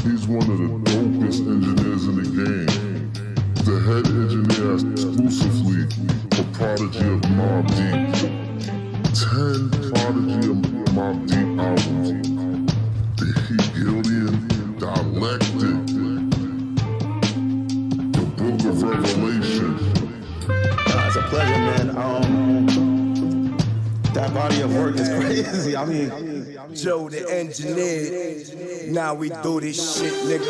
He's one of the dopest engineers in the game. The head engineer exclusively for Prodigy of Mobb Deep. 10 Prodigy of Mobb Deep albums. The Hegelian Dialectic. The Book of Revelation. It's a pleasure, man. That body of work is crazy. I mean, Joe the engineer. Now we do this shit, nigga.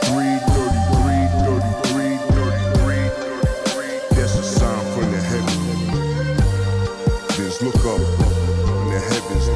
333. That's a sign from the heavens. Just look up in the heavens.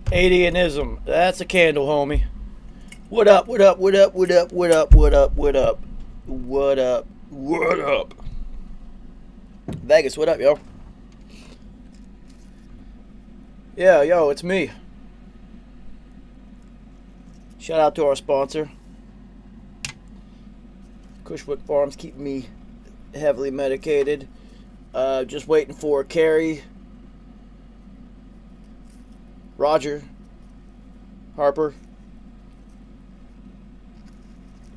Adianism. That's a candle, homie. What up, what up, what up, what up, what up, what up, what up, what up, what up? Vegas, what up, yo? Yeah, yo, it's me. Shout out to our sponsor. Cushwood Farms keeping me heavily medicated. Just waiting for Carrie, Roger, Harper,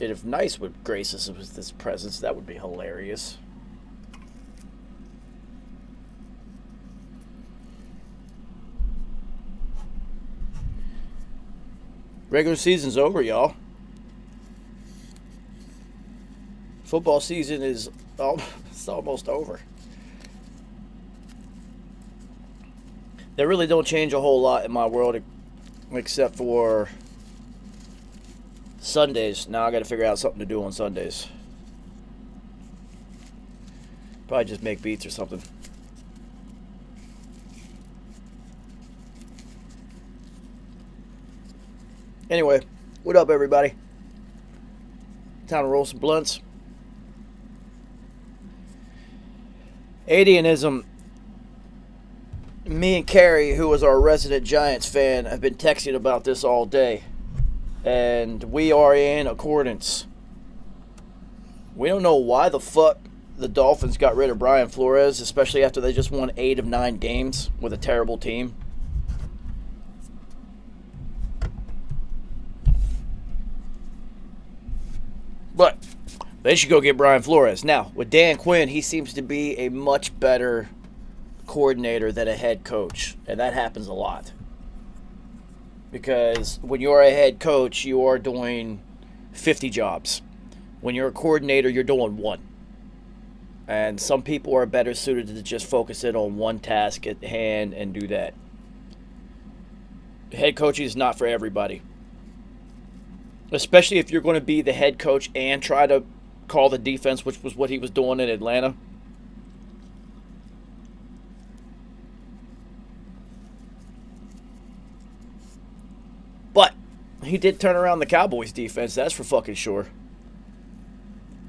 and if Nice would grace us with this presence, that would be hilarious. Regular season's over, y'all. Football season is it's almost over. They really don't change a whole lot in my world except for Sundays. Now I got to figure out something to do on Sundays. Probably just make beats or something. Anyway, what up, everybody? Time to roll some blunts. Adianism. Me and Carrie, who is our resident Giants fan, have been texting about this all day. And we are in accordance. We don't know why the fuck the Dolphins got rid of Brian Flores, especially after they just won 8 of 9 games with a terrible team. But they should go get Brian Flores. Now, with Dan Quinn, he seems to be a much better coordinator than a head coach, and that happens a lot. Because when you're a head coach, you are doing 50 jobs. When you're a coordinator, you're doing 1. And some people are better suited to just focus in on one task at hand and do that. Head coaching is not for everybody. Especially if you're going to be the head coach and try to call the defense, which was what he was doing in Atlanta. But he did turn around the Cowboys defense, that's for fucking sure.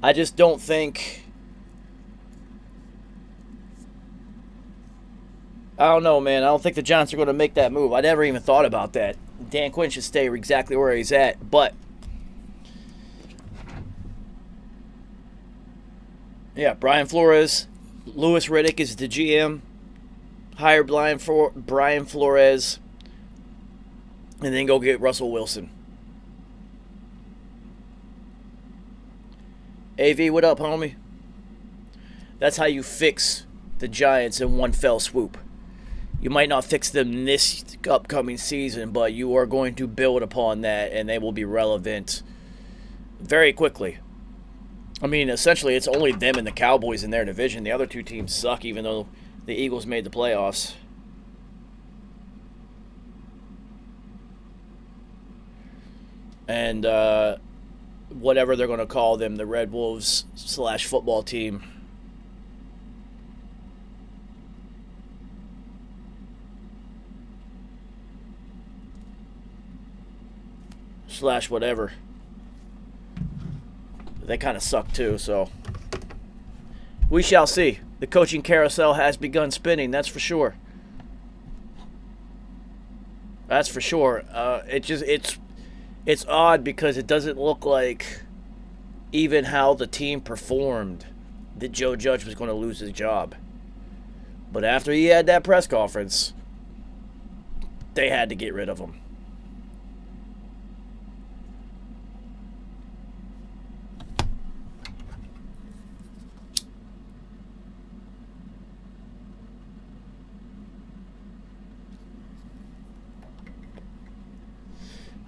I just don't think... I don't know, man. I don't think the Giants are going to make that move. I never even thought about that. Dan Quinn should stay exactly where he's at, but... yeah, Brian Flores, Louis Riddick is the GM. Hire Brian Flores, and then go get Russell Wilson. AV, what up, homie? That's how you fix the Giants in one fell swoop. You might not fix them this upcoming season, but you are going to build upon that, and they will be relevant very quickly. I mean, essentially, it's only them and the Cowboys in their division. The other two teams suck, even though the Eagles made the playoffs. And whatever they're going to call them, the Red Wolves / football team. / whatever. They kind of suck too, so we shall see. The coaching carousel has begun spinning, that's for sure. That's for sure. It's odd because it doesn't look like even how the team performed that Joe Judge was going to lose his job. But after he had that press conference, they had to get rid of him.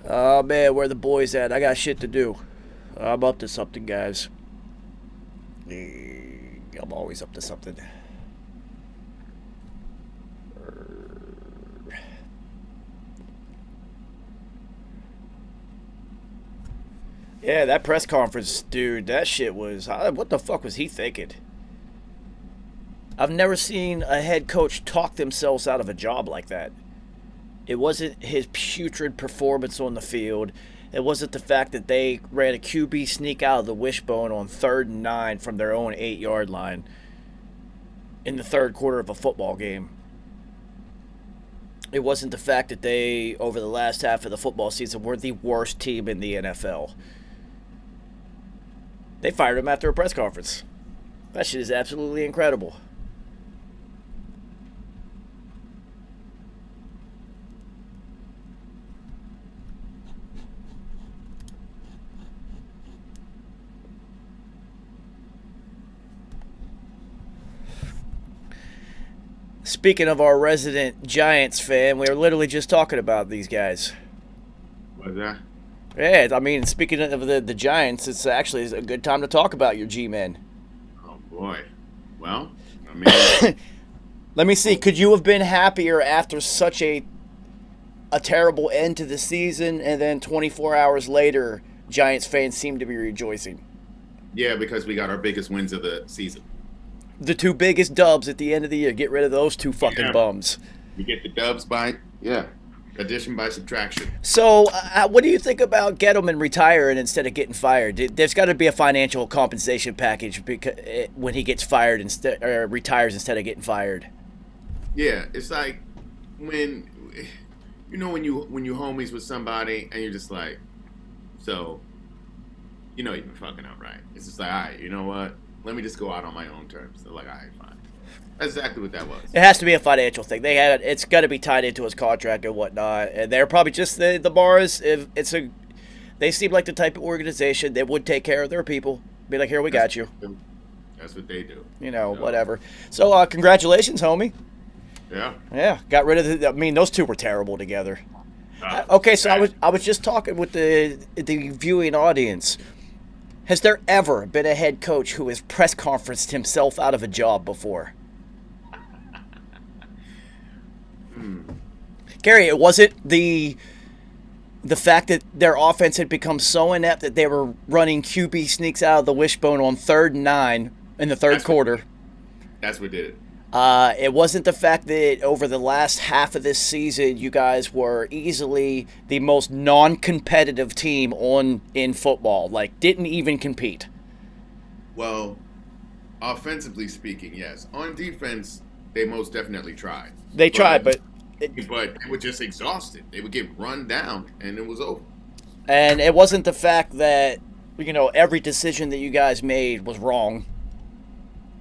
Oh, man, where the boys at? I got shit to do. I'm up to something, guys. I'm always up to something. Yeah, that press conference, dude, that shit was... What the fuck was he thinking? I've never seen a head coach talk themselves out of a job like that. It wasn't his putrid performance on the field. It wasn't the fact that they ran a QB sneak out of the wishbone on 3rd and 9 from their own 8-yard line in the third quarter of a football game. It wasn't the fact that they, over the last half of the football season, were the worst team in the NFL. They fired him after a press conference. That shit is absolutely incredible. Speaking of our resident Giants fan, we were literally just talking about these guys. What's that? Yeah, I mean, speaking of the Giants, it's actually a good time to talk about your G-men. Oh, boy. Well, I mean... Let me see. Could you have been happier after such a terrible end to the season, and then 24 hours later, Giants fans seem to be rejoicing? Yeah, because we got our biggest wins of the season. The two biggest dubs at the end of the year. Get rid of those two fucking bums. We get the dubs by, addition by subtraction. So, what do you think about Gettleman retiring instead of getting fired? There's got to be a financial compensation package because when he gets fired instead or retires instead of getting fired. Yeah, it's like when you homies with somebody and you're just like, so, you've been fucking up, right? It's just like, all right, you know what? Let me just go out on my own terms. They're like, all right, fine. That's exactly what that was. It has to be a financial thing. It's got to be tied into his contract and whatnot. And they're probably just the bars. They seem like the type of organization that would take care of their people. Be like, here, we got you. That's what they do. Whatever. So, congratulations, homie. Yeah. Yeah. Got rid of those two were terrible together. Okay, so I was just talking with the viewing audience. Has there ever been a head coach who has press conferenced himself out of a job before? Gary, it wasn't the fact that their offense had become so inept that they were running QB sneaks out of the wishbone on 3rd and 9 in the third quarter. That's what did it. It wasn't the fact that over the last half of this season, you guys were easily the most non-competitive team in football. Like, didn't even compete. Well, offensively speaking, yes. On defense, they most definitely tried. They tried, but they were just exhausted. They would get run down, and it was over. And it wasn't the fact that, every decision that you guys made was wrong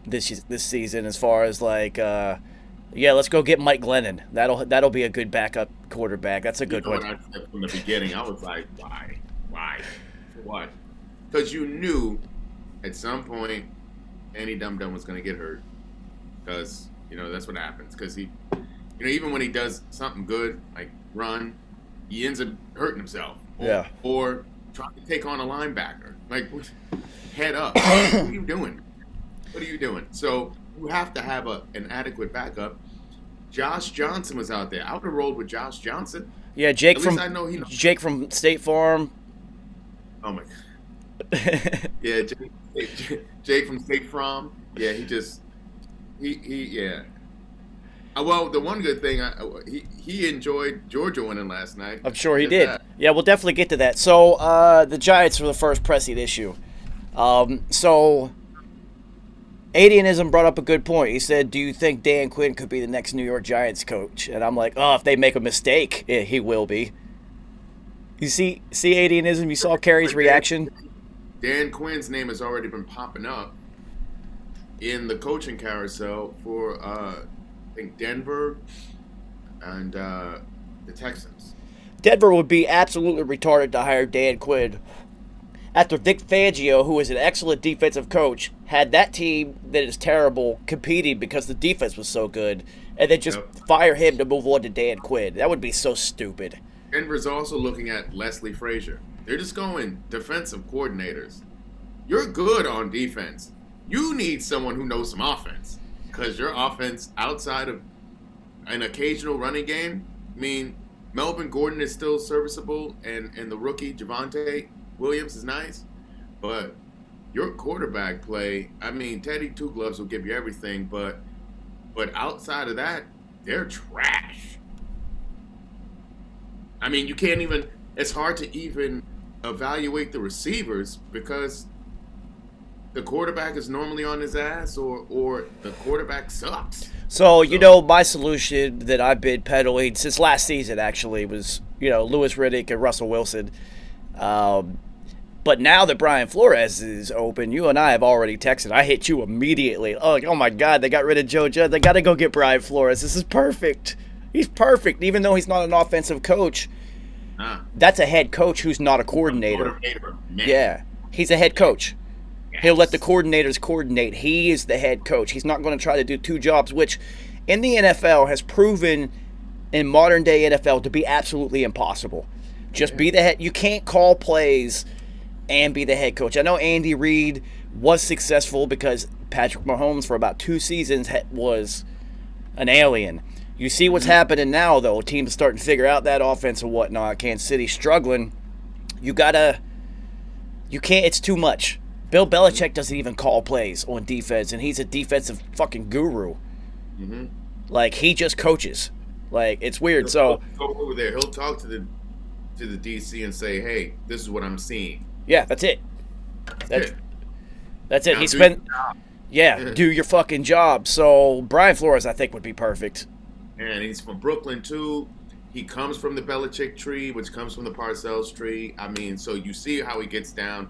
this season, as far as like, let's go get Mike Glennon. That'll be a good backup quarterback. That's a good one. When I said from the beginning, I was like, why, for what? Because you knew at some point Andy Dum Dum was going to get hurt. Because that's what happens. Because he, even when he does something good like run, he ends up hurting himself. Or trying to take on a linebacker. Like, head up. What are you doing? What are you doing? So you have to have an adequate backup. Josh Johnson was out there. I would have rolled with Josh Johnson. Yeah, Jake from State Farm. Oh my God. Yeah, Jake from State Farm. Yeah, yeah. Well, the one good thing, he enjoyed Georgia winning last night. I'm sure he did. Yeah, we'll definitely get to that. So the Giants were the first pressing issue. So Adianism brought up a good point. He said, do you think Dan Quinn could be the next New York Giants coach? And I'm like, oh, if they make a mistake, he will be. You see Adianism? You saw Kerry's reaction? Dan Quinn's name has already been popping up in the coaching carousel for, I think, Denver and the Texans. Denver would be absolutely retarded to hire Dan Quinn after Vic Fangio, who is an excellent defensive coach, had that team that is terrible competing because the defense was so good, and then just fire him to move on to Dan Quinn. That would be so stupid. Denver's also looking at Leslie Frazier. They're just going defensive coordinators. You're good on defense. You need someone who knows some offense, because your offense outside of an occasional running game, I mean, Melvin Gordon is still serviceable, and the rookie Javonte Williams is nice, but your quarterback play, I mean, Teddy Two Gloves will give you everything, but outside of that, they're trash. I mean, you can't even, it's hard to even evaluate the receivers because the quarterback is normally on his ass or the quarterback sucks. So, my solution that I've been peddling since last season actually was, Louis Riddick and Russell Wilson. But now that Brian Flores is open, you and I have already texted. I hit you immediately. Oh my God, they got rid of Joe Judge. They got to go get Brian Flores. This is perfect. He's perfect, even though he's not an offensive coach. That's a head coach who's not a coordinator. Yeah, he's a head coach. Yes. He'll let the coordinators coordinate. He is the head coach. He's not going to try to do two jobs, which in the NFL has proven in modern day NFL to be absolutely impossible. Just be the head. You can't call plays and be the head coach. I know Andy Reid was successful because Patrick Mahomes for about 2 seasons was an alien. You see what's happening now, though. Teams starting to figure out that offense and whatnot. Kansas City struggling. You can't, it's too much. Bill Belichick doesn't even call plays on defense, and he's a defensive fucking guru. Mm-hmm. Like, he just coaches. Like, it's weird. He'll go over there. He'll talk to the DC and say, hey, this is what I'm seeing. Yeah, that's it. That's it. Now, do your fucking job. So Brian Flores, I think, would be perfect. And he's from Brooklyn too. He comes from the Belichick tree, which comes from the Parcells tree. I mean, so you see how he gets down.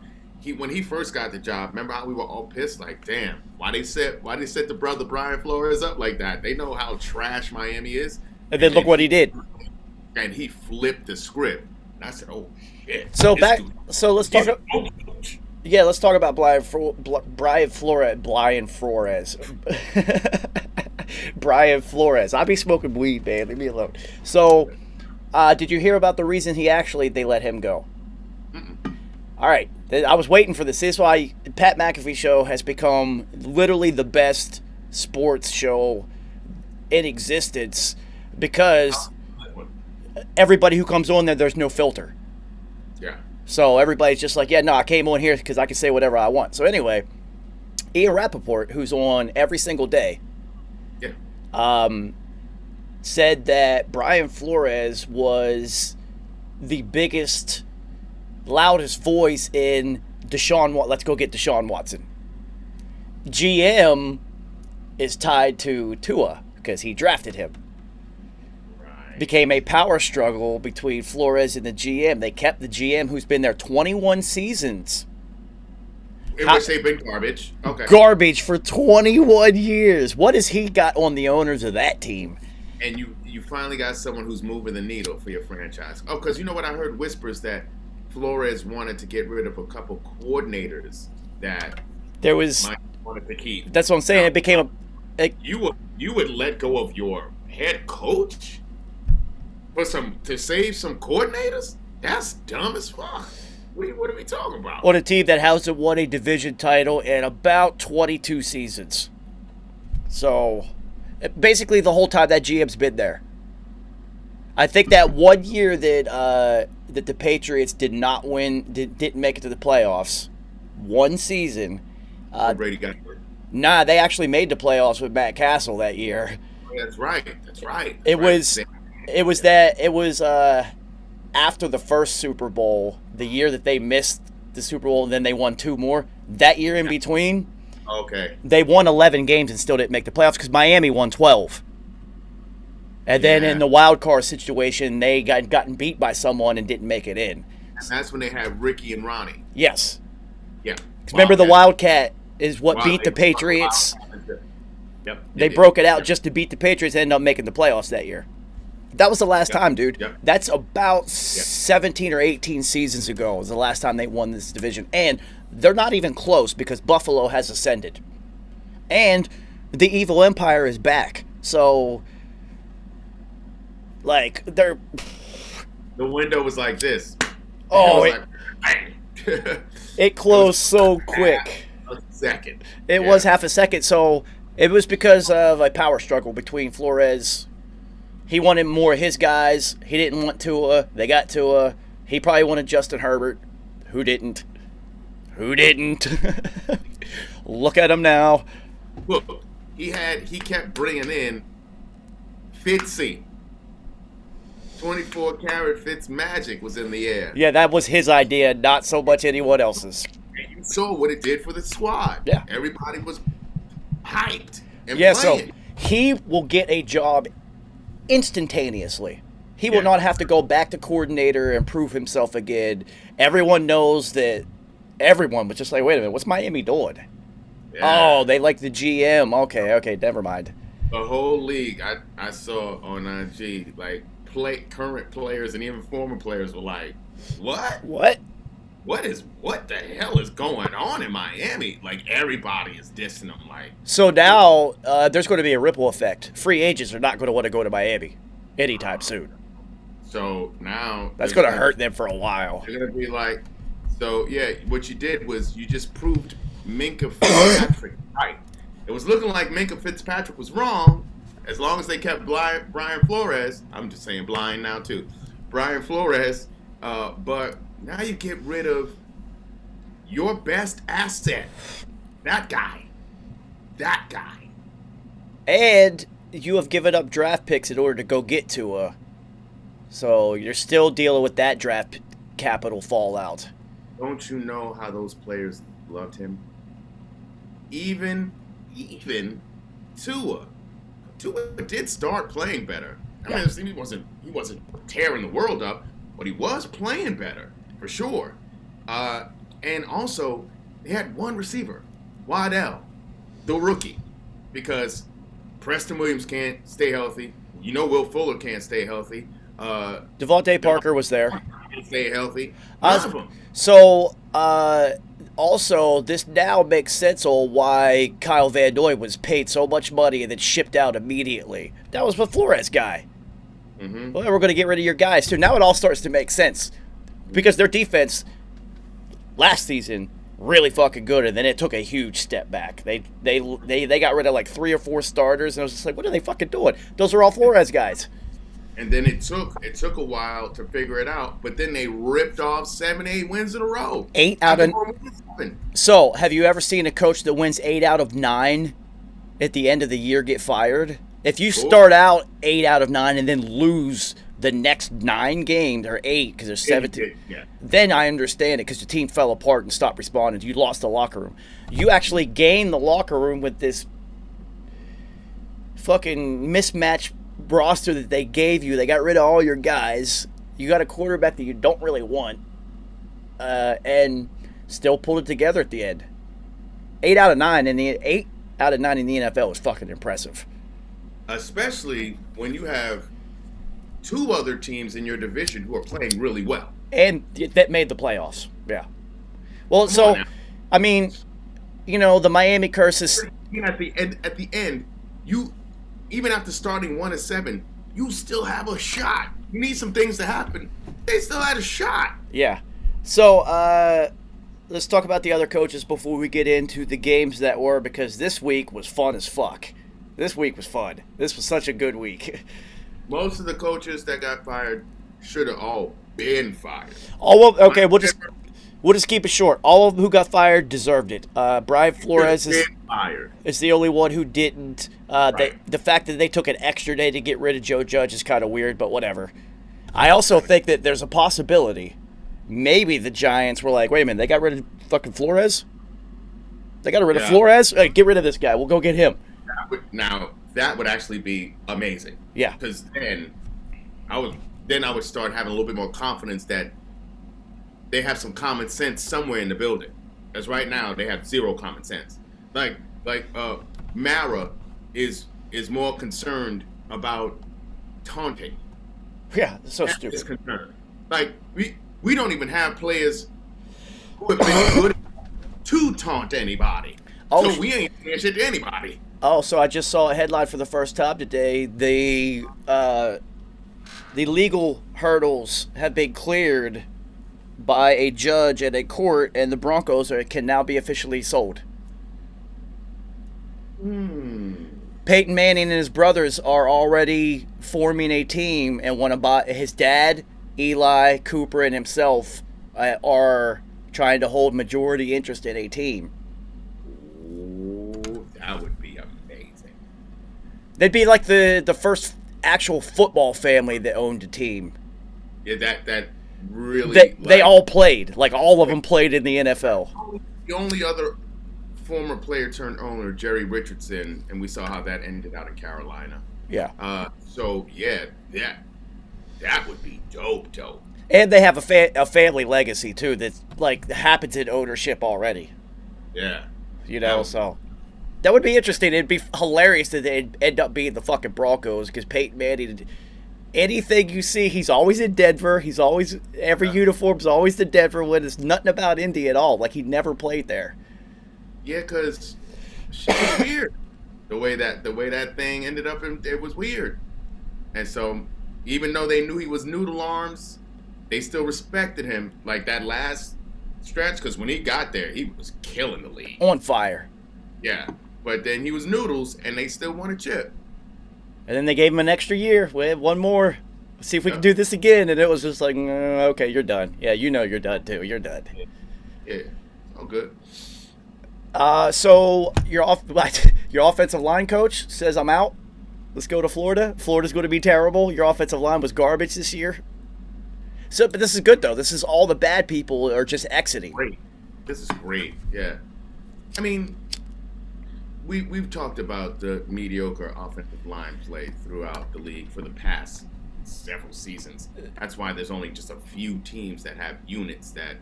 When he first got the job, remember how we were all pissed? Like, damn, why they set the brother Brian Flores up like that? They know how trash Miami is. And then look what he did. And he flipped the script. And I said, oh shit. Let's talk. Yeah, let's talk about Brian Flores. Brian Flores. I be smoking weed, man. Leave me alone. So, did you hear about the reason they let him go? Mm-mm. All right. I was waiting for this. This is why Pat McAfee show has become literally the best sports show in existence because everybody who comes on there's no filter. Yeah. So everybody's just like, I came on here because I can say whatever I want. So anyway, Ian Rappaport, who's on every single day, said that Brian Flores was the biggest, loudest voice in let's go get Deshaun Watson. GM is tied to Tua because he drafted him. Became a power struggle between Flores and the GM. They kept the GM who's been there 21 seasons. In which they've been garbage. Okay. Garbage for 21 years. What has he got on the owners of that team? And you finally got someone who's moving the needle for your franchise. Oh, because you know what? I heard whispers that Flores wanted to get rid of a couple coordinators that Mike wanted to keep. That's what I'm saying. It became You would let go of your head coach? To save some coordinators? That's dumb as fuck. What are we talking about? On a team that hasn't won a division title in about 22 seasons. So, basically the whole time that GM's been there. I think that one year that the Patriots didn't make it to the playoffs, one season. Brady got hurt. Nah, they actually made the playoffs with Matt Castle that year. That's right. It was after the first Super Bowl, the year that they missed the Super Bowl, and then they won 2 more. That year in between, okay, they won 11 games and still didn't make the playoffs because Miami won 12. And then in the wild card situation, they gotten beat by someone and didn't make it in. And that's when they had Ricky and Ronnie. Yes. Yeah. Because remember, the Wildcat is what beat the Patriots. Yep. They broke it out just to beat the Patriots and ended up making the playoffs that year. That was the last time, dude. Yep. That's about 17 or 18 seasons ago was the last time they won this division. And they're not even close because Buffalo has ascended. And the evil empire is back. So, like, they're... The window was like this. Oh, it it closed so quick. A second. It was half a second. So, it was because of a power struggle between Flores. He wanted more of his guys. He didn't want Tua. They got Tua. He probably wanted Justin Herbert. Who didn't? Look at him now. Look, he kept bringing in Fitzy. 24-karat Fitz magic was in the air. Yeah, that was his idea, not so much anyone else's. And you saw what it did for the squad. Yeah. Everybody was hyped and Yeah, playing. so he will get a job instantaneously. He will not have to go back to coordinator and prove himself again. Everyone knows that. Everyone was just like, wait a minute, what's Miami doing? Yeah. Oh, they like the GM. Okay, never mind. The whole league, I saw on IG, like current players and even former players were like, what? What? What the hell is going on in Miami? Like, everybody is dissing them. Like, So now there's going to be a ripple effect. Free agents are not going to want to go to Miami anytime soon. so now That's going to hurt them for a while. They're gonna be like, so yeah, what you did was you just proved Minka Fitzpatrick right. It was looking like Minka Fitzpatrick was wrong, as long as they kept Brian Flores. I'm just saying blind now too, Brian Flores. But now you get rid of your best asset, that guy. And you have given up draft picks in order to go get Tua. So you're still dealing with that draft capital fallout. Don't you know how those players loved him? Even Tua. Tua did start playing better. I mean, he wasn't tearing the world up, but he was playing better for sure. And also, they had one receiver, Waddell, the rookie, because Preston Williams can't stay healthy. You know, Will Fuller can't stay healthy. Devontae Parker was there. Can't stay healthy. None of them. So, also, this now makes sense on why Kyle Van Noy was paid so much money and then shipped out immediately. That was the Flores guy. Mm-hmm. Well, we're going to get rid of your guys, too. Now it all starts to make sense. Because their defense last season really fucking good, and then it took a huge step back. They got rid of like 3 or 4 starters, and I was just like, what are they fucking doing? Those are all Flores guys. And then it took a while to figure it out, but then they ripped off 7-8 wins in a row. 8 out of... So, have you ever seen a coach that wins 8 out of 9 at the end of the year get fired? If you start out 8 out of 9 and then lose the next 9 games, or 8, because there's 17, then I understand it, because the team fell apart and stopped responding. You lost the locker room. You actually gained the locker room with this fucking mismatched roster that they gave you. They got rid of all your guys. You got a quarterback that you don't really want, and still pulled it together at the end. 8 out of 9 in the NFL is fucking impressive. Especially when you have 2 other teams in your division who are playing really well. And that made the playoffs. Yeah. Well, so, I mean, you know, the Miami curse is... At the end, you, even after starting 1-7, you still have a shot. You need some things to happen. They still had a shot. Yeah. So, let's talk about the other coaches before we get into the games that were, because this week was fun as fuck. This week was fun. This was such a good week. Most of the coaches that got fired should have all been fired. Okay, we'll just keep it short. All of them who got fired deserved it. Brian Flores is the only one who didn't. Right. The fact that they took an extra day to get rid of Joe Judge is kind of weird, but whatever. I also think that there's a possibility. Maybe the Giants were like, wait a minute, they got rid of fucking Flores? They got rid of Flores? Hey, get rid of this guy. We'll go get him. That would actually be amazing. Yeah. Because then I would start having a little bit more confidence that they have some common sense somewhere in the building. Because right now they have zero common sense. Like Mara is more concerned about taunting. Yeah, so That's stupid. his concern. Like we don't even have players who have been good to taunt anybody. Oh, so we ain't saying shit to anybody. Oh, so I just saw a headline for the first time today. The legal hurdles have been cleared by a judge at a court, and the Broncos can now be officially sold. Peyton Manning and his brothers are already forming a team and want to buy. His dad, Eli, Cooper, and himself are trying to hold majority interest in a team. Ooh, that would be amazing. They'd be like the first actual football family that owned a team. Yeah, that really. They all played. Like, all of them played in the NFL. The only other former player turned owner, Jerry Richardson, and we saw how that ended out in Carolina. Yeah. So yeah, that would be dope. And they have a family legacy, too, that, like, happens in ownership already. Yeah. You know, so that would be interesting. It'd be hilarious that they'd end up being the fucking Broncos, because Peyton Manning, anything you see, he's always in Denver. He's always, every uniform's always in Denver, when it's nothing about Indy at all. Like, he never played there. Yeah, because shit was weird. The way that thing ended up, it was weird. And so, even though they knew he was noodle arms, they still respected him. Like that last stretch, because when he got there, he was killing the league. On fire. Yeah, but then he was noodles, and they still won a chip. And then they gave him an extra year. We have one more. See if we can do this again. And it was just like, okay, you're done. Yeah, you know you're done, too. You're done. Yeah, all good. So your offensive line coach says, I'm out. Let's go to Florida. Florida's going to be terrible. Your offensive line was garbage this year. So, but this is good, though. This is all the bad people are just exiting. Great. This is great. Yeah. I mean, we've talked about the mediocre offensive line play throughout the league for the past several seasons. That's why there's only just a few teams that have units that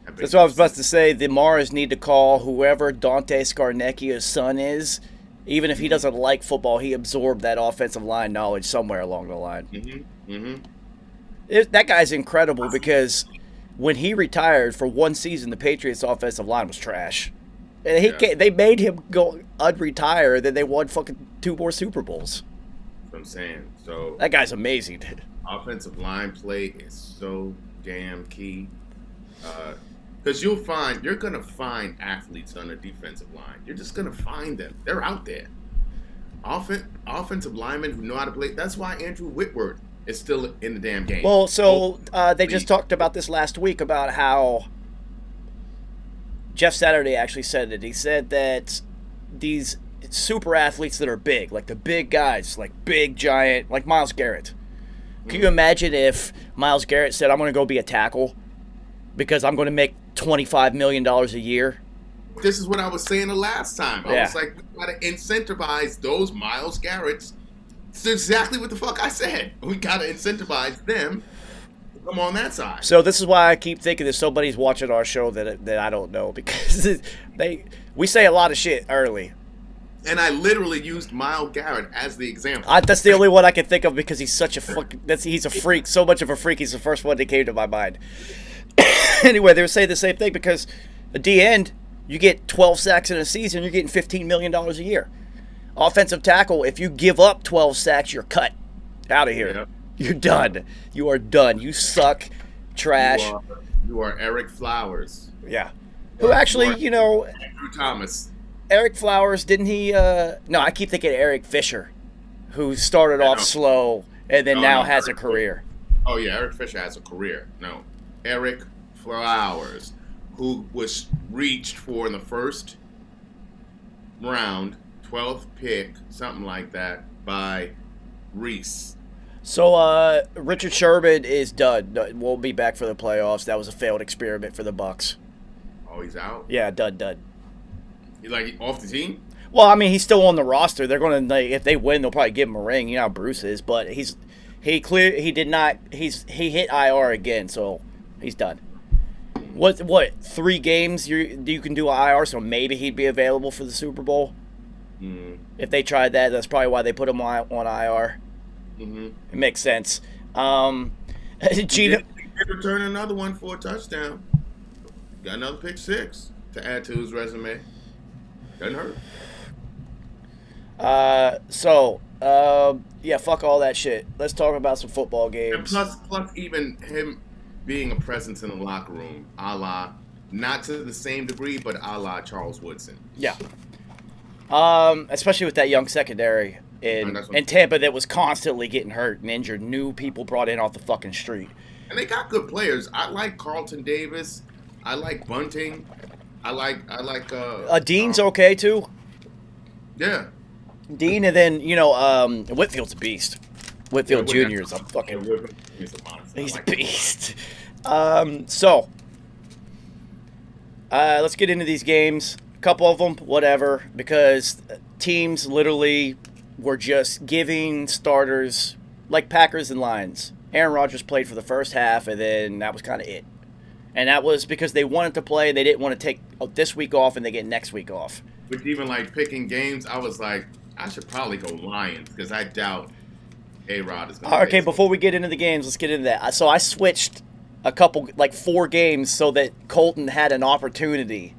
have been. That's what I was about to say. The Mars need to call whoever Dante Scarnecchia's son is. Even if he doesn't like football, he absorbed that offensive line knowledge somewhere along the line. That guy's incredible, because when he retired for one season, the Patriots' offensive line was trash. And they made him go unretire, then they won fucking 2 more Super Bowls. That's what I'm saying. So that guy's amazing. Offensive line play is so damn key. Because you're going to find athletes on the defensive line. You're just going to find them. They're out there. Offensive linemen who know how to play. That's why Andrew Whitworth is still in the damn game. Well, so they just talked about this last week, about how Jeff Saturday actually said it. He said that these super athletes that are big, like the big guys, like big, giant, like Myles Garrett. Can you imagine if Myles Garrett said, I'm going to go be a tackle because I'm going to make $25 million a year? This is what I was saying the last time. I Yeah. was like, we got to incentivize those Myles Garretts. It's exactly what the fuck I said. We got to incentivize them to come on that side. So this is why I keep thinking that somebody's watching our show that I don't know, because we say a lot of shit early. And I literally used Myles Garrett as the example. That's the only one I can think of, because he's such a he's a freak, so much of a freak. He's the first one that came to my mind. Anyway, they were saying the same thing, because at the end, you get 12 sacks in a season, you're getting $15 million a year. Offensive tackle, if you give up 12 sacks, you're cut. Out of here. Yep. You're done. You are done. You suck. Trash. You are Eric Flowers. Yeah. Who actually, Andrew Thomas. Eric Flowers, didn't he? No, I keep thinking Eric Fisher, who started off slow and then now has a career. Oh, yeah, Eric Fisher has a career. No. Eric Flowers, who was reached for in the first round, 12th pick, something like that, by Reese. So, Richard Sherman is done. Won't be back for the playoffs. That was a failed experiment for the Bucs. Oh, he's out? Yeah, dud. He's like off the team? Well, I mean, he's still on the roster. They're going to, if they win, they'll probably give him a ring. You know how Bruce is, but he hit IR again, so he's done. What 3 games you can do IR, so maybe he'd be available for the Super Bowl. If they tried that, that's probably why they put him on IR. It makes sense. Gino, He did return another one for a touchdown. Got another pick 6 to add to his resume. Doesn't hurt. Yeah, fuck all that shit. Let's talk about some football games. And plus even him being a presence in the locker room, a la, not to the same degree, but a la Charles Woodson. Yeah. Especially with that young secondary in Tampa that was constantly getting hurt and injured. New people brought in off the fucking street. And they got good players. I like Carlton Davis. I like Bunting. I like Dean's okay too. Yeah. Dean, and then Whitfield's a beast. Whitfield Jr. is a fucking. He's a beast. Let's get into these games. A couple of them, whatever, because teams literally were just giving starters like Packers and Lions. Aaron Rodgers played for the first half, and then that was kind of it. And that was because they wanted to play. They didn't want to take this week off, and they get next week off. But even like picking games, I was like, I should probably go Lions because I doubt A-Rod is going to. Okay, before we get into the games, let's get into that. So I switched a couple, like 4 games, so that Colton had an opportunity.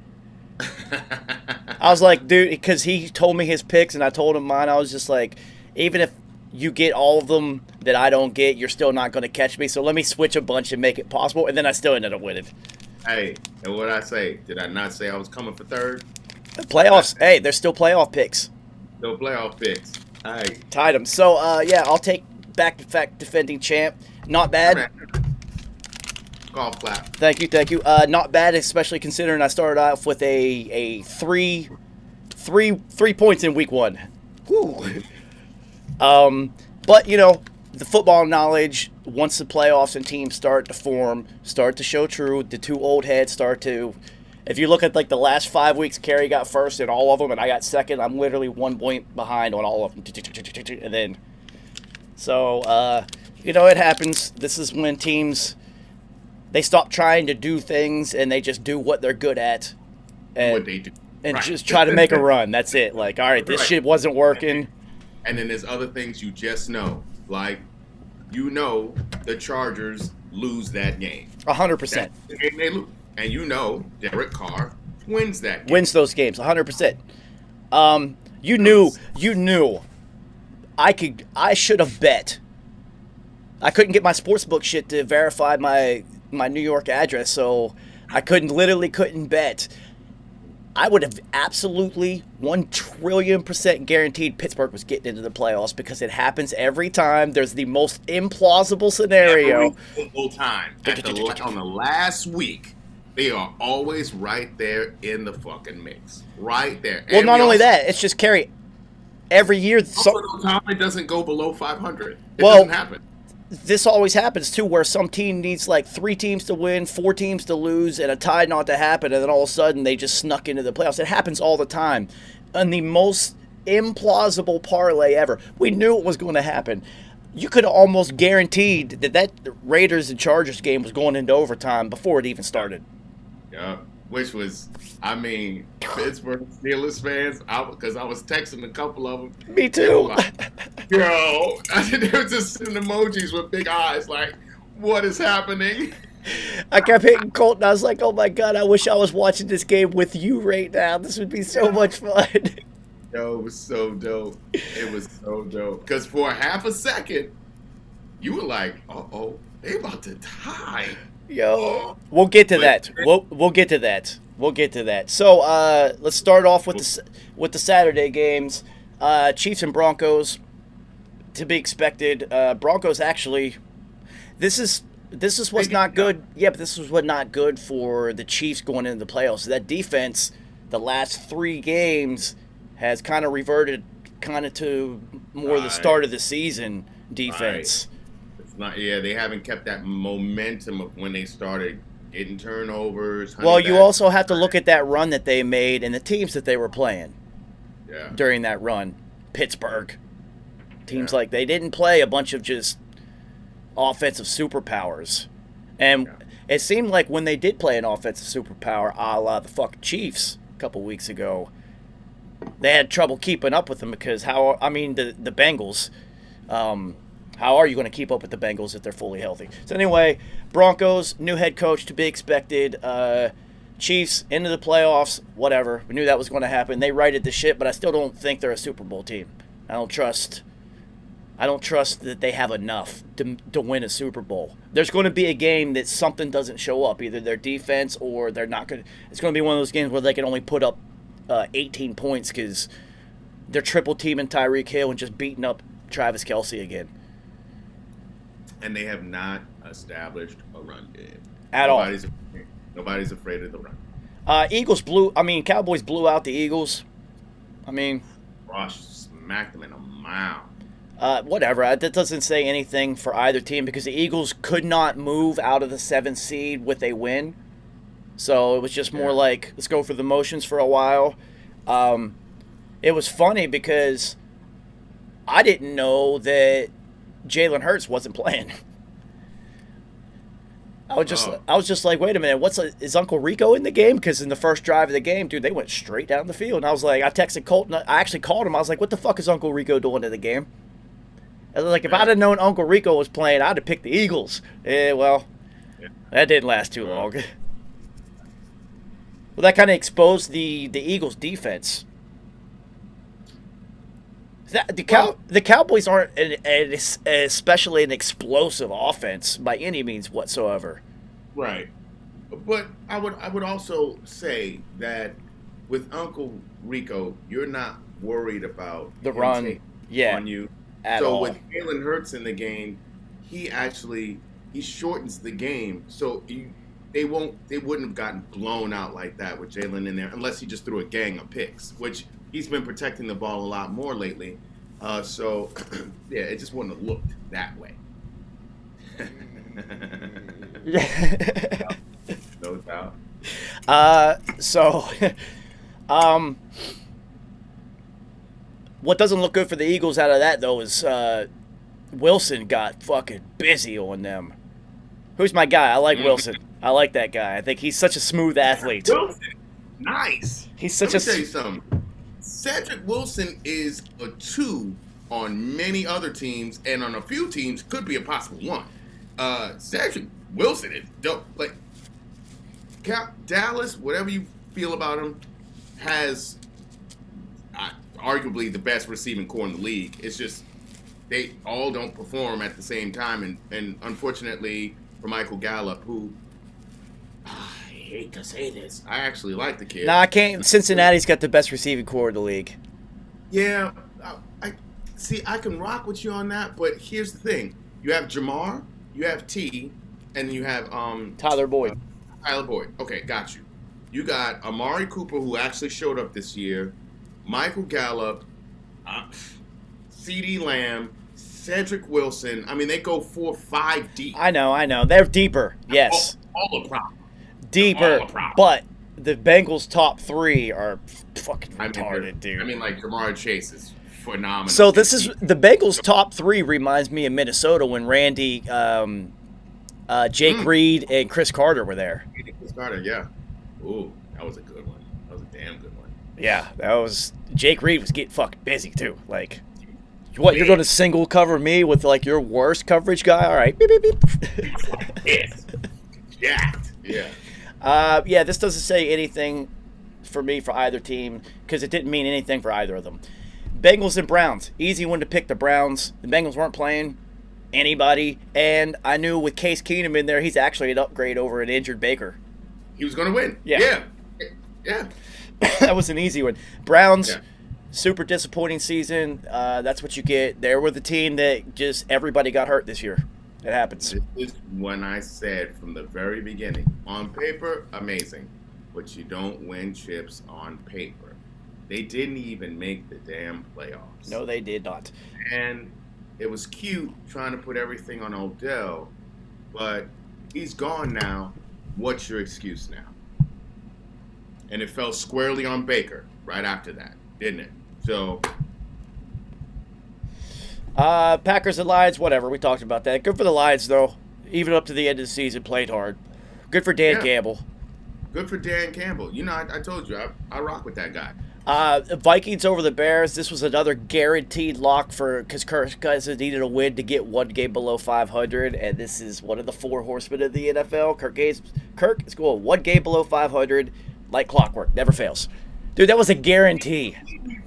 I was like, dude, because he told me his picks and I told him mine. I was just like, even if you get all of them that I don't get, you're still not going to catch me. So let me switch a bunch and make it possible. And then I still ended up winning. Hey, and what did I say? Did I not say I was coming for third? The playoffs, hey, there's still playoff picks. No playoff picks. Hey. Tied them. So, yeah, I'll take back-to-back defending champ. Not bad. Golf clap. Thank you. Not bad, especially considering I started off with a three points in week 1. Whew. But the football knowledge, once the playoffs and teams start to form, start to show true, the 2 old heads start to. If you look at like the last 5 weeks, Kerry got first in all of them, and I got second. I'm literally 1 point behind on all of them, and then it happens. This is when teams. They stop trying to do things and they just do what they're good at, and what they do, and just try to make a run. That's it. Like, all right, this shit wasn't working. And then there's other things you just know, like the Chargers lose that game. 100%. They lose, and Derek Carr wins that game. Wins those games. 100%. You knew. I should have bet. I couldn't get my sportsbook shit to verify my New York address, so I couldn't bet. I would have absolutely 1 trillion% guaranteed Pittsburgh was getting into the playoffs because it happens every time. There's the most implausible scenario. Every single time. On the last week, they are always right there in the fucking mix. Right there. Well, not only that, it's just Kerry. Every year, it doesn't go below 500. It doesn't happen. This always happens too, where some team needs like 3 teams to win, 4 teams to lose, and a tie not to happen, and then all of a sudden they just snuck into the playoffs. It happens all the time. And the most implausible parlay ever. We knew it was going to happen. You could have almost guaranteed that Raiders and Chargers game was going into overtime before it even started. Yeah, which was, Pittsburgh Steelers fans, because I was texting a couple of them. Me too. They were just sending emojis with big eyes like, what is happening? I kept hitting Colton. I was like, oh my God, I wish I was watching this game with you right now. This would be so much fun. Yo, it was so dope. Because for a half a second, you were like, uh-oh, they about to tie. Yo, we'll get to that. We'll get to that. We'll get to that. So let's start off with the Saturday games. Chiefs and Broncos, to be expected. Broncos actually, this is what's not good. Yeah, but this is what not good for the Chiefs going into the playoffs. That defense, the last 3 games, has kind of reverted kind of to more the start of the season defense. It's not. Yeah, they haven't kept that momentum of when they started getting turnovers. Well, you also have to look at that run that they made and the teams that they were playing. Yeah. During that run, Pittsburgh, teams like they didn't play a bunch of just offensive superpowers, and it seemed like when they did play an offensive superpower, a la the fucking Chiefs a couple weeks ago, they had trouble keeping up with them because the Bengals. How are you going to keep up with the Bengals if they're fully healthy? So anyway, Broncos, new head coach to be expected. Chiefs into the playoffs, whatever. We knew that was going to happen. They righted the ship, but I still don't think they're a Super Bowl team. I don't trust that they have enough to win a Super Bowl. There's going to be a game that something doesn't show up, either their defense or they're not going to. It's going to be one of those games where they can only put up 18 points because they're triple teaming Tyreek Hill and just beating up Travis Kelce again. And they have not established a run game At all. Nobody's afraid of the run. Cowboys blew out the Eagles. Ross smacked them in a mouth. Whatever. That doesn't say anything for either team because the Eagles could not move out of the 7th seed with a win. So it was just more like, let's go for the motions for a while. It was funny because I didn't know that Jalen Hurts wasn't playing. I was just like, wait a minute, is Uncle Rico in the game? Because in the first drive of the game, dude, they went straight down the field. And I was like, I texted Colton. I actually called him. I was like, what the fuck is Uncle Rico doing in the game? I was like, if I'd have known Uncle Rico was playing, I'd have picked the Eagles. That didn't last too long. Well, that kind of exposed the Eagles' defense. The Cowboys aren't especially an explosive offense by any means whatsoever. Right. But I would also say that with Uncle Rico, you're not worried about the run on you. With Jalen Hurts in the game, he shortens the game. So they wouldn't have gotten blown out like that with Jalen in there unless he just threw a gang of picks, which he's been protecting the ball a lot more lately. It just wouldn't have looked that way. No doubt. What doesn't look good for the Eagles out of that, though, is Wilson got fucking busy on them. Who's my guy? I like Wilson. I like that guy. I think he's such a smooth athlete. Wilson, nice. He's such Let me tell you something. Cedric Wilson is a 2 on many other teams, and on a few teams could be a possible 1. Cedric Wilson is dope. Like Dallas, whatever you feel about him, has arguably the best receiving core in the league. It's just they all don't perform at the same time, and unfortunately for Michael Gallup, who I hate to say this, I actually like the kid. Nah, I can't. Cincinnati's got the best receiving core in the league. Yeah, I see. I can rock with you on that, but here's the thing: you have Jamar, you have T, and you have Tyler Boyd. Tyler Boyd. Okay, got you. You got Amari Cooper, who actually showed up this year. Michael Gallup, CeeDee Lamb, Cedric Wilson. I mean, they go 4-5 deep. I know. They're deeper. Yes. All the problem. Deeper, but the Bengals' top 3 are fucking retarded, dude. I mean, like, Jamar Chase is phenomenal. So this is the Bengals' top 3 reminds me of Minnesota when Randy, Jake Reed, and Chris Carter were there. Chris Carter, yeah. Ooh, that was a good one. That was a damn good one. Yeah, that was Jake Reed was getting fucking busy too. Like, what, you're going to single cover me with like your worst coverage guy? All right, beep beep beep. Jacked. Yeah. This doesn't say anything for me for either team because it didn't mean anything for either of them. Bengals and Browns. Easy one to pick the Browns. The Bengals weren't playing. anybody. And I knew with Case Keenum in there, he's actually an upgrade over an injured Baker. He was going to win. Yeah. Yeah. That was an easy one. Browns, Yeah. super disappointing season. That's what you get. They were the team that just everybody got hurt this year. It happens. This is when I said from the very beginning, on paper, amazing, but you don't win chips on paper. They didn't even make the damn playoffs. No, they did not. And it was cute trying to put everything on Odell, but he's gone now. What's your excuse now? And it fell squarely on Baker right after that, didn't it? So Packers and Lions, whatever. We talked about that. Good for the Lions, though. Even up to the end of the season, played hard. Good for Dan Campbell. Good for Dan Campbell. You know, I told you, I rock with that guy. Vikings over the Bears. This was another guaranteed lock because Kirk Cousins needed a win to get one game below 500, and this is one of the four horsemen of the NFL. Kirk is going one game below 500, like clockwork, never fails. Dude, that was a guarantee.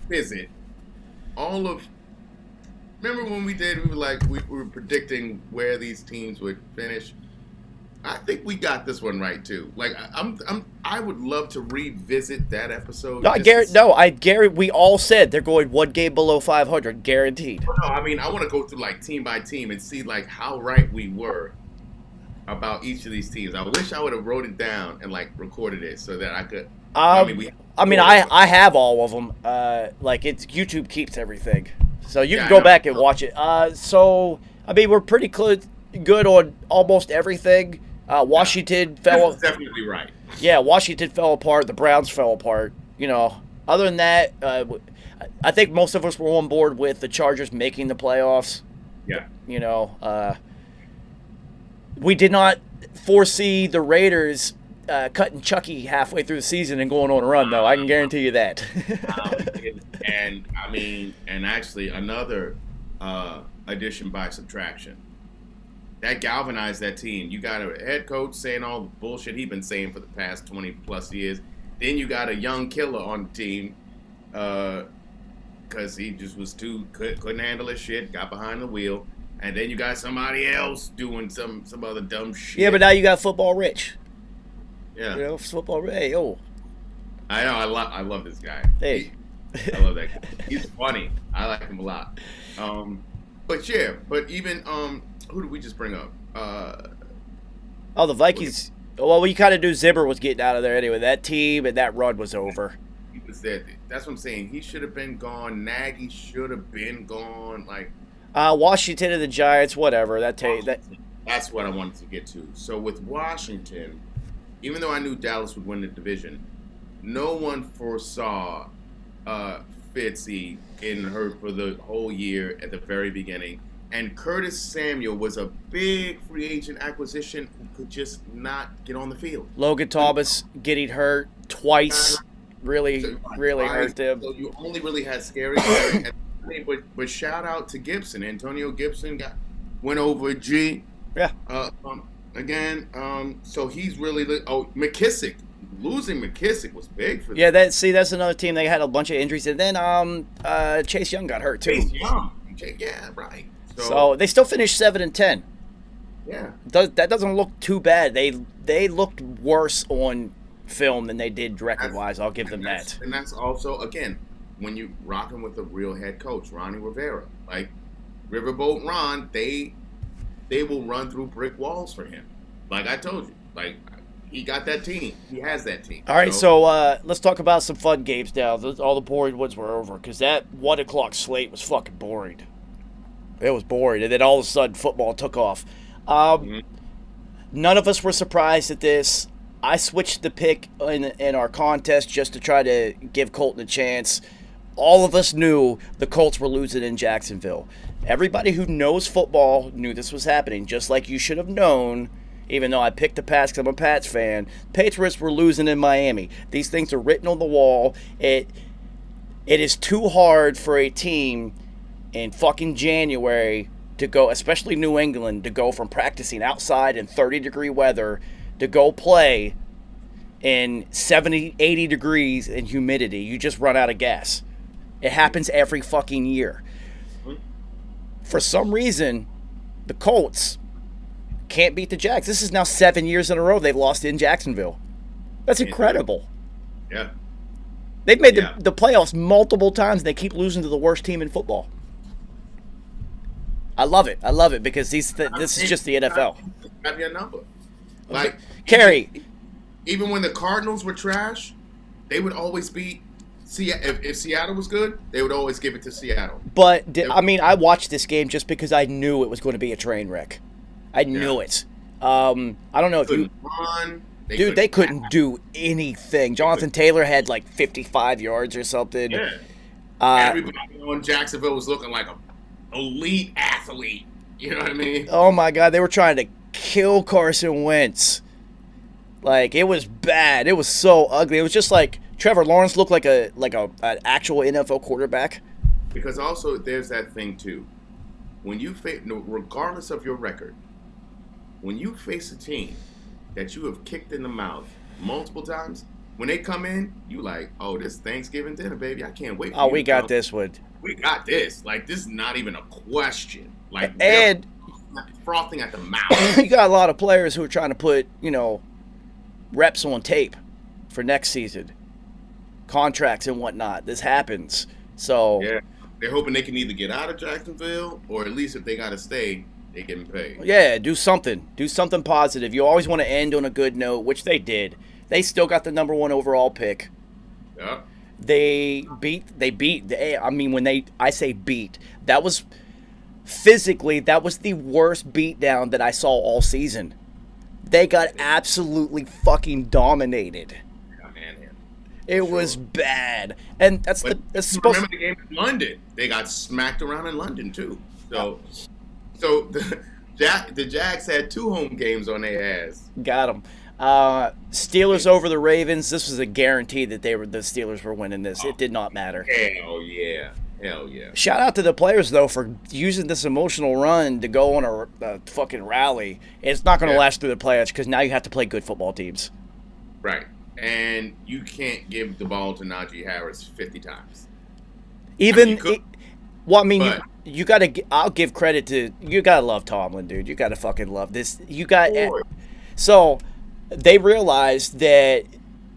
Visit all of. Remember when we were predicting where these teams would finish. I think we got this one right too. Like I would love to revisit that episode. No, we all said they're going one game below 500, guaranteed. No, I mean I want to go through like team by team and see like how right we were about each of these teams. I wish I would have wrote it down and like recorded it so that I could. I have all of them. Like it's YouTube keeps everything, so you can go back and watch it. We're pretty good on almost everything. Washington fell. That's definitely right. Yeah, Washington fell apart. The Browns fell apart. Other than that, I think most of us were on board with the Chargers making the playoffs. Yeah. We did not foresee the Raiders cutting Chucky halfway through the season and going on a run, though. I can guarantee you that. And actually another addition by subtraction. That galvanized that team. You got a head coach saying all the bullshit he's been saying for the past 20-plus years. Then you got a young killer on the team because he just was couldn't handle his shit, got behind the wheel. And then you got somebody else doing some other dumb shit. Yeah, but now you got Football Rich. Yeah. Football Rich. Hey, oh. I know. I love this guy. Hey. I love that guy. He's funny. I like him a lot. But even who did we just bring up? The Vikings. Well, we kind of knew Zimmer was getting out of there anyway. That team and that run was over. He was there. That's what I'm saying. He should have been gone. Nagy should have been gone. Like Washington and the Giants, whatever. That's what I wanted to get to. So with Washington, even though I knew Dallas would win the division, no one foresaw Fitzy getting hurt for the whole year at the very beginning. And Curtis Samuel was a big free agent acquisition who could just not get on the field. Logan Thomas getting hurt twice really hurt him. So you only really had scary. But shout out to Gibson. Antonio Gibson went over G. Yeah. So he's really McKissick. Losing McKissick was big for them. Yeah, that's another team. They had a bunch of injuries, and then Chase Young got hurt too. Chase Young. Yeah, right. So they still finished 7-10. Yeah. That doesn't look too bad. They looked worse on film than they did record-wise. I'll give them that. And that's also, again, when you rocking with a real head coach, Ronnie Rivera. Like, Riverboat Ron, they will run through brick walls for him. Like I told you. Like, he got that team. He has that team. All right, so let's talk about some fun games now. All the boring ones were over because that 1 o'clock slate was fucking boring. It was boring, and then all of a sudden football took off. None of us were surprised at this. I switched the pick in our contest just to try to give Colton a chance. All of us knew the Colts were losing in Jacksonville. Everybody who knows football knew this was happening, just like you should have known, even though I picked the Pats because I'm a Pats fan. Patriots were losing in Miami. These things are written on the wall. It is too hard for a team in fucking January to go, especially New England, to go from practicing outside in 30-degree weather to go play in 70, 80 degrees and humidity. You just run out of gas. It happens every fucking year. For some reason, The Colts can't beat the Jags. This is now 7 years in a row they've lost in Jacksonville. That's incredible. Yeah. They've made the playoffs multiple times, and they keep losing to the worst team in football. I love it. I love it because this is just the NFL. Have your number. Like, Kerry. Even when the Cardinals were trash, they would always beat if Seattle was good, they would always give it to Seattle. But, I watched this game just because I knew it was going to be a train wreck. I knew it. I don't know if you... Run. They couldn't do anything. Jonathan Taylor had like 55 yards or something. Yeah. Everybody in Jacksonville was looking like an elite athlete. You know what I mean? Oh, my God. They were trying to kill Carson Wentz. Like, it was bad. It was so ugly. It was just like Trevor Lawrence looked like an actual NFL quarterback. Because also there's that thing, too. When you face, regardless of your record, when you face a team that you have kicked in the mouth multiple times, when they come in, you like, oh, this Thanksgiving dinner, baby. I can't wait for we got this one. We got this. Like, this is not even a question. Like, and frothing at the mouth. You got a lot of players who are trying to put, reps on tape for next season. Contracts and whatnot. This happens. So yeah, they're hoping they can either get out of Jacksonville or at least if they got to stay, they getting paid. Yeah, do something. Do something positive. You always want to end on a good note, which they did. They still got the number 1 overall pick. Yeah. I say beat, that was physically, that was the worst beatdown that I saw all season. They got absolutely fucking dominated. It was bad, and that's supposed. Remember the game in London? They got smacked around in London too. So the Jags had 2 home games on their ass. Got them. Steelers over the Ravens. This was a guarantee that the Steelers were winning this. It did not matter. Hell yeah. Shout out to the players though for using this emotional run to go on a fucking rally. It's not going to last through the playoffs because now you have to play good football teams. Right. And you can't give the ball to Najee Harris 50 times. You got to. I'll give credit to you. Got to love Tomlin, dude. You got to fucking love this. So they realized that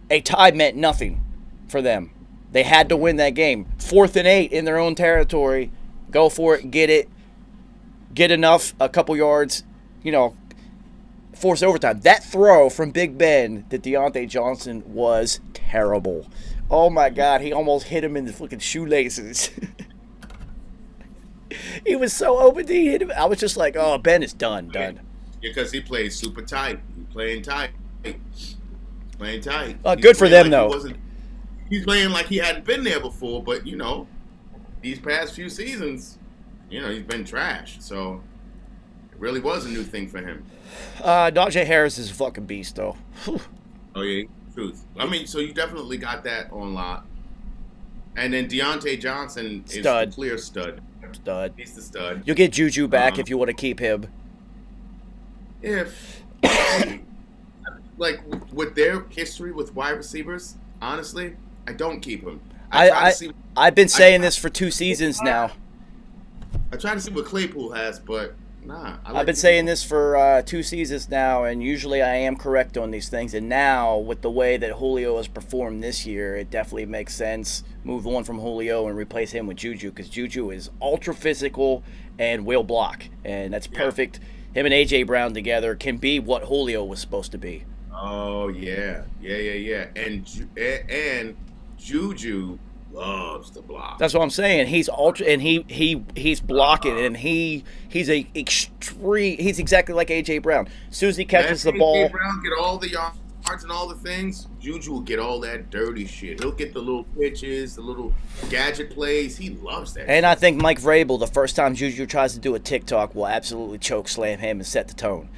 a tie meant nothing for them. They had to win that game. 4th and 8 in their own territory. Go for it. Get it. Get enough. A couple yards. Force overtime. That throw from Big Ben to Deontay Johnson was terrible. Oh, my God. He almost hit him in the fucking shoelaces. He was so open. He hit him. I was just like, oh, Ben is done. Because he played super tight. He playing tight. Good for them, though. He's playing like he hadn't been there before, but, these past few seasons, he's been trash. So it really was a new thing for him. Najee Harris is a fucking beast, though. Whew. Oh, yeah, truth. I mean, so you definitely got that on lock. And then Deontay Johnson is the clear stud. He's the stud. You'll get Juju back if you want to keep him. If, with their history with wide receivers, honestly, I don't keep him. I've been saying this for 2 seasons now. I try to see what Claypool has, but nah. I've been saying this for 2 seasons now, and usually I am correct on these things. And now, with the way that Julio has performed this year, it definitely makes sense. Move on from Julio and replace him with Juju, because Juju is ultra physical and will block, and that's perfect. Him and A.J. Brown together can be what Julio was supposed to be. Oh yeah. And Juju loves to block. That's what I'm saying. He's ultra, and he's blocking, and he's exactly like A.J. Brown. As soon as he catches the ball, A.J. Brown get all the yards and all the things. Juju will get all that dirty shit. He'll get the little pitches, the little gadget plays. He loves that. And I think Mike Vrabel, the first time Juju tries to do a TikTok, will absolutely choke slam him and set the tone.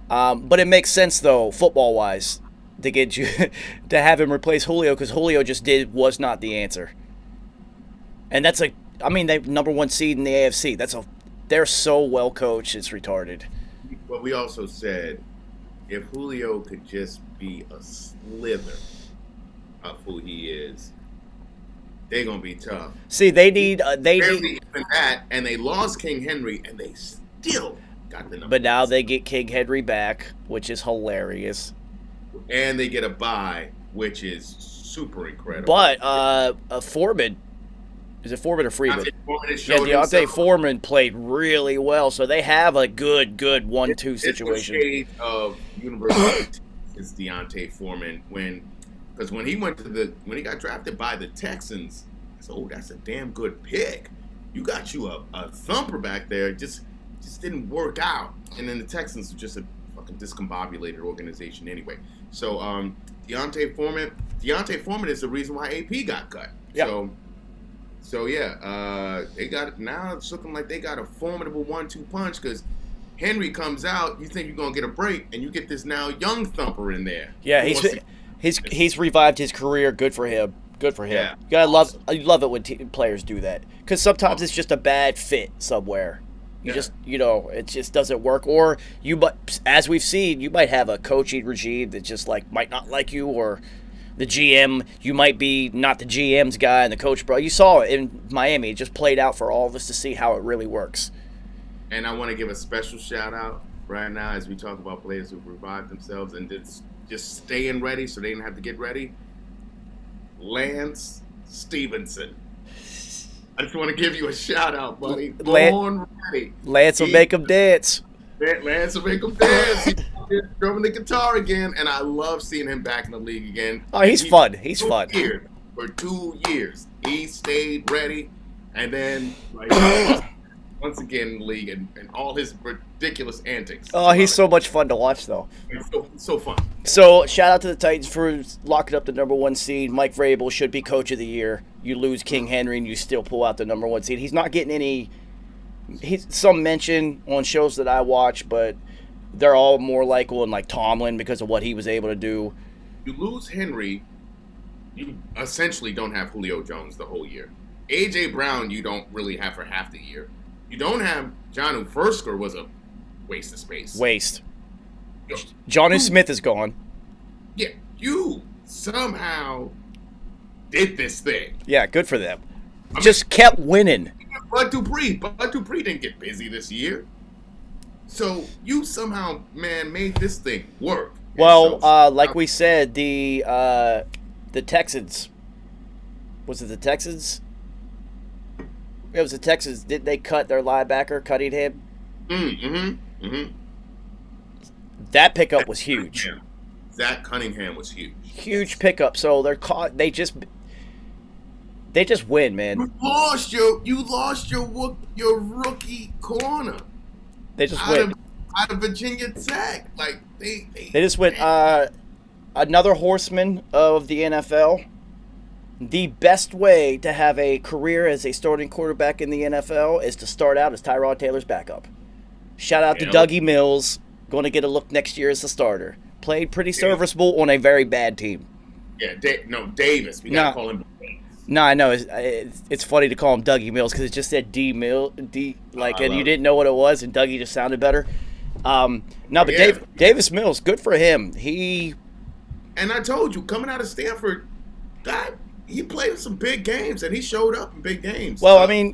But it makes sense though, football wise, to get you to have him replace Julio, because Julio was not the answer. And that's they number 1 seed in the AFC. They're so well coached, it's retarded. But we also said if Julio could just be a slither of who he is, they're gonna be tough. See, they need that, and they lost King Henry, and they still got the number. But now they get King Henry back, which is hilarious. And they get a bye, which is super incredible. But Foreman, is it Foreman or Freeman? Deontay Foreman played really well, so they have a good 1-2 situation. The shade of University is Deontay Foreman because when he got drafted by the Texans, I said, "Oh, that's a damn good pick. You got you a thumper back there. Just didn't work out." And then the Texans are just a fucking discombobulated organization anyway. So Deontay Foreman is the reason why AP got cut. Yeah. So yeah, now it's looking like they got a formidable 1-2 punch because Henry comes out, you think you're gonna get a break, and you get this now young thumper in there. Yeah, he's revived his career. Good for him. Yeah, You gotta love it when players do that because sometimes it's just a bad fit somewhere. It just doesn't work. Or as we've seen, you might have a coaching regime that just might not like you, or the GM, you might be not the GM's guy and the coach, bro. You saw it in Miami. It just played out for all of us to see how it really works. And I want to give a special shout out right now as we talk about players who've revived themselves and just staying ready so they didn't have to get ready. Lance Stevenson. I just want to give you a shout out, buddy. Born ready. Lance will make him dance. Lance will make him dance. He's drumming the guitar again, and I love seeing him back in the league again. Oh, he's fun. He's fun. For 2 years, he stayed ready, and then once again in the league and all his ridiculous antics. Oh, he's so much fun to watch, though. It's so fun. So, shout out to the Titans for locking up the number 1 seed. Mike Vrabel should be coach of the year. You lose King Henry, and you still pull out the number 1 seed. He's not getting any. Some mention on shows that I watch, but they're all more likable and Tomlin because of what he was able to do. You lose Henry, you essentially don't have Julio Jones the whole year. A.J. Brown, you don't really have for half the year. You don't have Jonnu Fursker was a waste of space. Jonnu Smith is gone. Yeah, you somehow did this thing. Yeah, good for them. Just kept winning. Bud Dupree didn't get busy this year. So you somehow, man, made this thing work. Well, like we said, the Texans. Was it the Texans? It was the Texans. Did they cut their linebacker, Cunningham? That pickup was huge. Zach Cunningham was huge. Huge pickup. So they're caught. They just win, man. You lost your rookie corner. They just win. Out of Virginia Tech. They just went another horseman of the NFL. The best way to have a career as a starting quarterback in the NFL is to start out as Tyrod Taylor's backup. Shout out to Dougie Mills, going to get a look next year as the starter. Played pretty serviceable on a very bad team. Yeah, Davis. We got to call him Davis. No, I know. It's funny to call him Dougie Mills because it just said and you didn't know what it was, and Dougie just sounded better. Davis Mills, good for him. And I told you, coming out of Stanford, he played some big games, and he showed up in big games. Well, he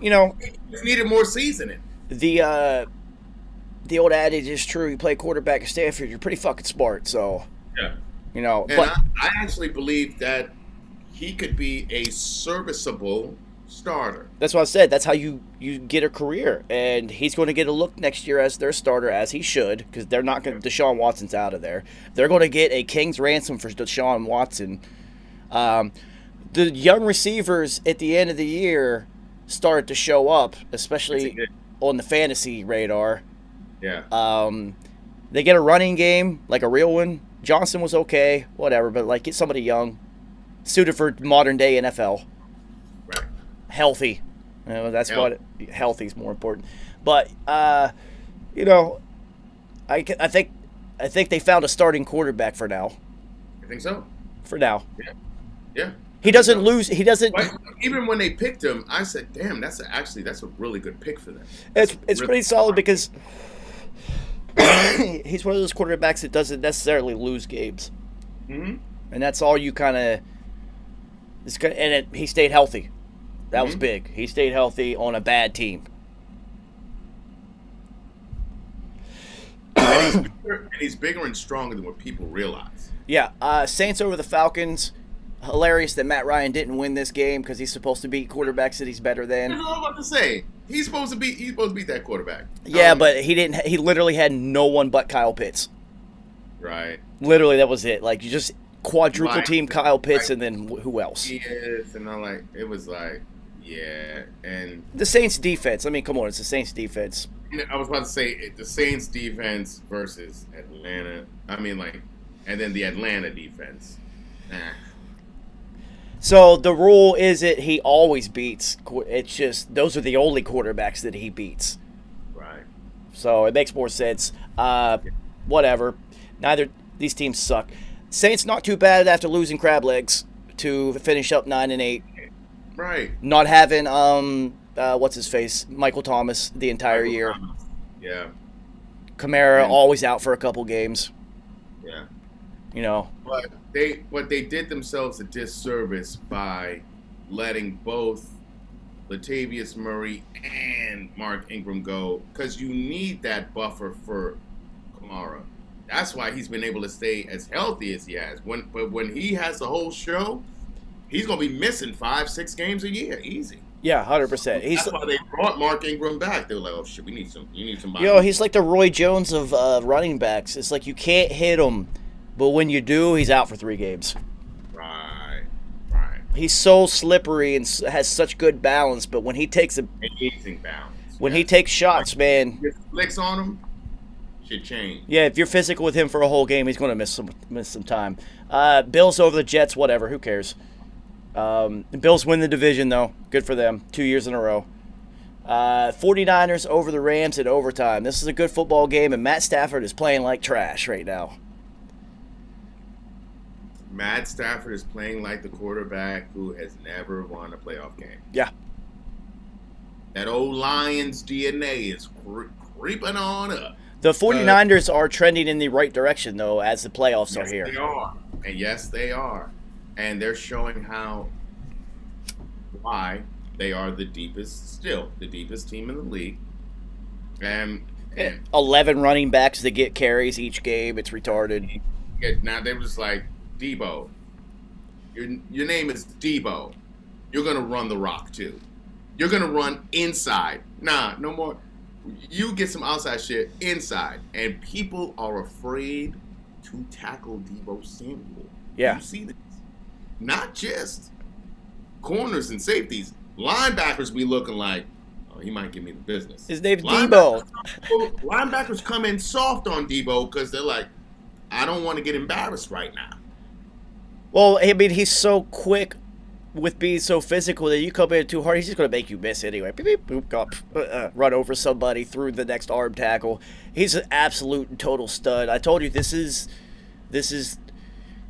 just needed more seasoning. The old adage is true. You play quarterback at Stanford, you're pretty fucking smart. So, yeah. And I actually believe that he could be a serviceable starter. That's what I said. That's how you get a career. And he's going to get a look next year as their starter, as he should, because they're not going to. Deshaun Watson's out of there. They're going to get a king's ransom for Deshaun Watson. The young receivers at the end of the year started to show up, especially on the fantasy radar. Yeah. They get a running game, like a real one. Johnson was okay, whatever, but get somebody young, suited for modern day NFL. Right. Healthy. What healthy is more important. But I think they found a starting quarterback for now. I think so. For now. Yeah. He doesn't lose. He doesn't. Even when they picked him, I said, "Damn, that's a really good pick for them." It's pretty solid because he's one of those quarterbacks that doesn't necessarily lose games, and that's all you kind of. He stayed healthy. That was big. He stayed healthy on a bad team. And he's bigger and stronger than what people realize. Yeah, Saints over the Falcons. Hilarious that Matt Ryan didn't win this game because he's supposed to beat quarterbacks that he's better than. That's what I'm about to say. He's supposed to beat that quarterback. Yeah, but he didn't. He literally had no one but Kyle Pitts. Right. Literally, that was it. Like, you just quadruple Like, team Kyle Pitts, like, and then who else? Yes, and I'm like, it was like, yeah, and The Saints defense. I mean, come on, it's the Saints defense. I was about to say the Saints defense versus Atlanta. I mean, like, and then the Atlanta defense. So the rule is that he always beats. It's just those are the only quarterbacks that he beats. Right. So it makes more sense. Whatever. Neither these teams suck. Saints not too bad after losing crab legs to finish up 9-8. Right. Not having what's his face, Michael Thomas the entire year. Yeah. Kamara always out for a couple games. Yeah. You know. But they did themselves a disservice by letting both Latavius Murray and Mark Ingram go, because you need that buffer for Kamara. That's why he's been able to stay as healthy as he has. But when he has the whole show, he's gonna be missing 5-6 games a year, easy. Yeah, 100%. That's why they brought Mark Ingram back. They were like, "Oh shit, you need somebody." Yo, he's like the Roy Jones of running backs. It's like you can't hit him, but when you do, he's out for 3 games. Right. He's so slippery and has such good balance, but when he takes Amazing balance. when he takes shots, man. Get flicks on him, shit change. Yeah, if you're physical with him for a whole game, he's going to miss some time. Bills over the Jets, whatever. Who cares? The Bills win the division, though. Good for them. 2 years in a row. 49ers over the Rams in overtime. This is a good football game, and Matt Stafford is playing like trash right now. Matt Stafford is playing like the quarterback who has never won a playoff game. Yeah. That old Lions DNA is creeping on up. The 49ers are trending in the right direction, though, as the playoffs are here. Yes, they are. And yes, they are. And they're showing why they are the deepest team in the league. And 11 running backs that get carries each game. It's retarded. now they were just like, Debo, your name is Debo. You're going to run the rock, too. You're going to run inside. Nah, no more. You get some outside shit inside. And people are afraid to tackle Debo Samuel. Yeah. You see this. Not just corners and safeties. Linebackers be looking like, oh, he might give me the business. His name's Debo. Linebackers come in soft on Debo because they're like, I don't want to get embarrassed right now. Well, I mean, he's so quick with being so physical that you come in too hard, he's just going to make you miss anyway. Beep, beep, boop, run over somebody through the next arm tackle. He's an absolute and total stud. I told you this is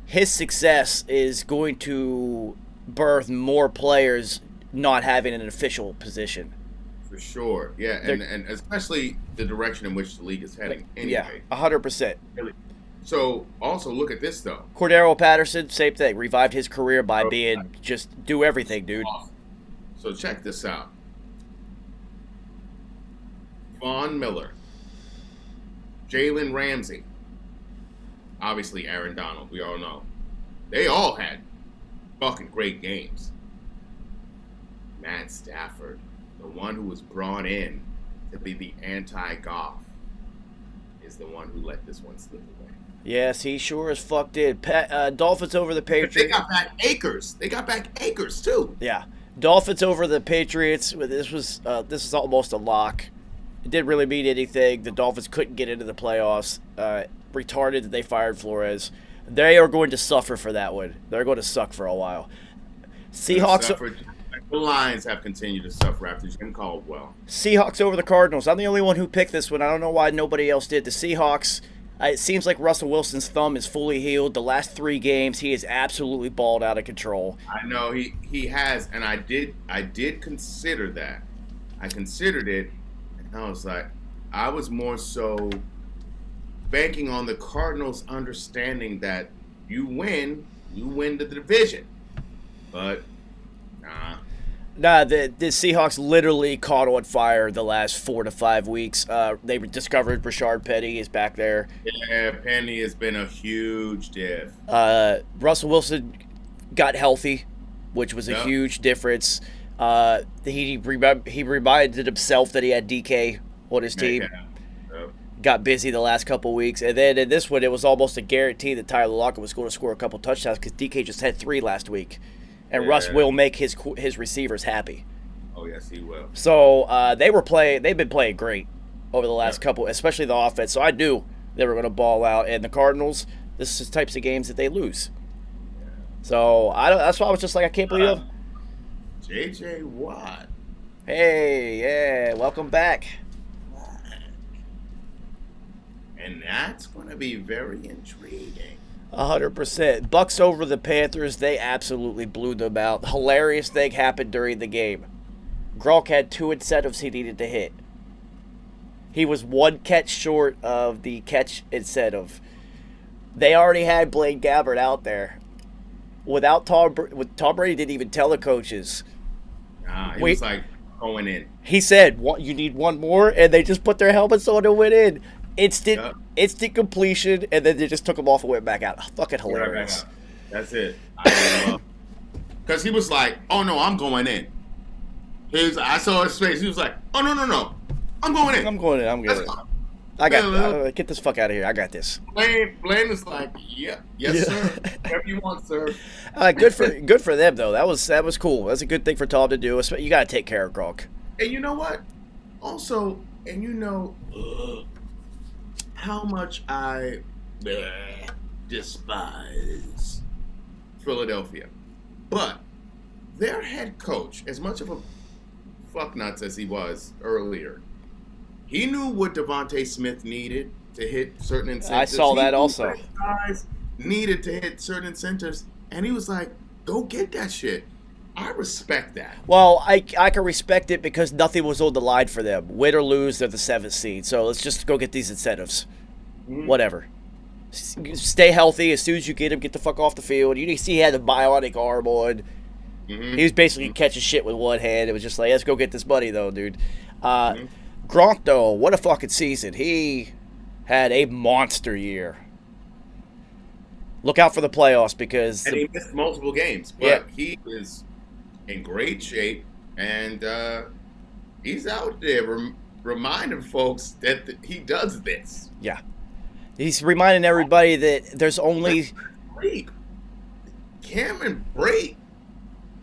his success is going to birth more players not having an official position. For sure, yeah, and especially the direction in which the league is heading. Anyway. Yeah, 100%. So, also look at this though. Cordero Patterson, same thing. Revived his career by being just do everything, dude. Awesome. So check this out. Von Miller, Jalen Ramsey, obviously Aaron Donald, we all know. They all had fucking great games. Matt Stafford, the one who was brought in to be the anti-Goff, is the one who let this one slip away. Yes, he sure as fuck did. Dolphins over the Patriots. But they got back Akers. They got back Akers too. Yeah, Dolphins over the Patriots. This is almost a lock. It didn't really mean anything. The Dolphins couldn't get into the playoffs. Retarded that they fired Flores. They are going to suffer for that one. They're going to suck for a while. Seahawks. The Lions have continued to suffer after Jim Caldwell. Seahawks over the Cardinals. I'm the only one who picked this one. I don't know why nobody else did. The Seahawks. It seems like Russell Wilson's thumb is fully healed. The last 3 games, he is absolutely balled out of control. I know he has, and I did consider that. I considered it, and I was like, I was more so banking on the Cardinals understanding that you win the division. But nah. Nah, the Seahawks literally caught on fire the last 4 to 5 weeks. They discovered Rashard Penny is back there. Yeah, Penny has been a huge diff. Russell Wilson got healthy, which was a huge difference. He reminded himself that he had DK on his team. Yep. Got busy the last couple weeks, and then in this one, it was almost a guarantee that Tyler Lockett was going to score a couple touchdowns because DK just had 3 last week, and Russ will make his receivers happy. Oh yes, he will. So they've been playing great over the last couple, especially the offense. So I knew they were going to ball out, and the Cardinals, this is the types of games that they lose. So that's why I was just like, I can't believe it. JJ Watt. Hey, yeah, welcome back. And that's going to be very intriguing. 100%. Bucks over the Panthers. They absolutely blew them out. Hilarious thing happened during the game. Gronk had 2 incentives he needed to hit. He was 1 catch short of the catch incentive. They already had Blaine Gabbert out there. Tom Brady didn't even tell the coaches. He was like going in. He said, "You need 1 more," and they just put their helmets on and went in. Instant completion, and then they just took him off and went back out. Fucking hilarious. That's it. Because he was like, "Oh no, I'm going in." I saw his face. He was like, "Oh no, I'm going in. I'm going in. I'm good. I got get this fuck out of here. I got this." Blaine was like, "Yeah, yes sir, whatever you want, sir." Good for them though. That was cool. That's a good thing for Tom to do. You got to take care of Gronk. And you know what? Also, and you know how much I despise Philadelphia, but their head coach, as much of a fucknuts as he was earlier, he knew what Devontae Smith needed to hit certain incentives. I saw that also. Guys needed to hit certain incentives, and he was like, "Go get that shit." I respect that. Well, I can respect it because nothing was on the line for them. Win or lose, they're the 7th seed. So let's just go get these incentives. Whatever. Stay healthy. As soon as you get him, get the fuck off the field. You see he had a bionic arm on. He was basically catching shit with 1 hand. It was just like, let's go get this money, though, dude. Gronk, though, what a fucking season. He had a monster year. Look out for the playoffs because... And he missed multiple games, but he is in great shape, and he's out there reminding folks that he does this. Yeah. He's reminding everybody that there's only... Cameron Brate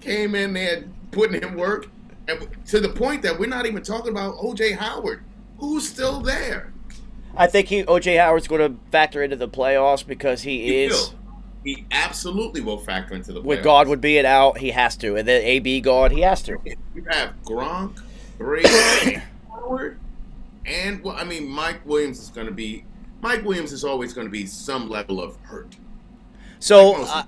came in there putting in work, and to the point that we're not even talking about O.J. Howard, who's still there. I think O.J. Howard's going to factor into the playoffs because he He absolutely will factor into the playoffs. With Godwin being out, he has to. And then AB gone, he has to. You have Gronk, Brady, Howard, and, well, I mean, Mike Williams is always going to be some level of hurt. So,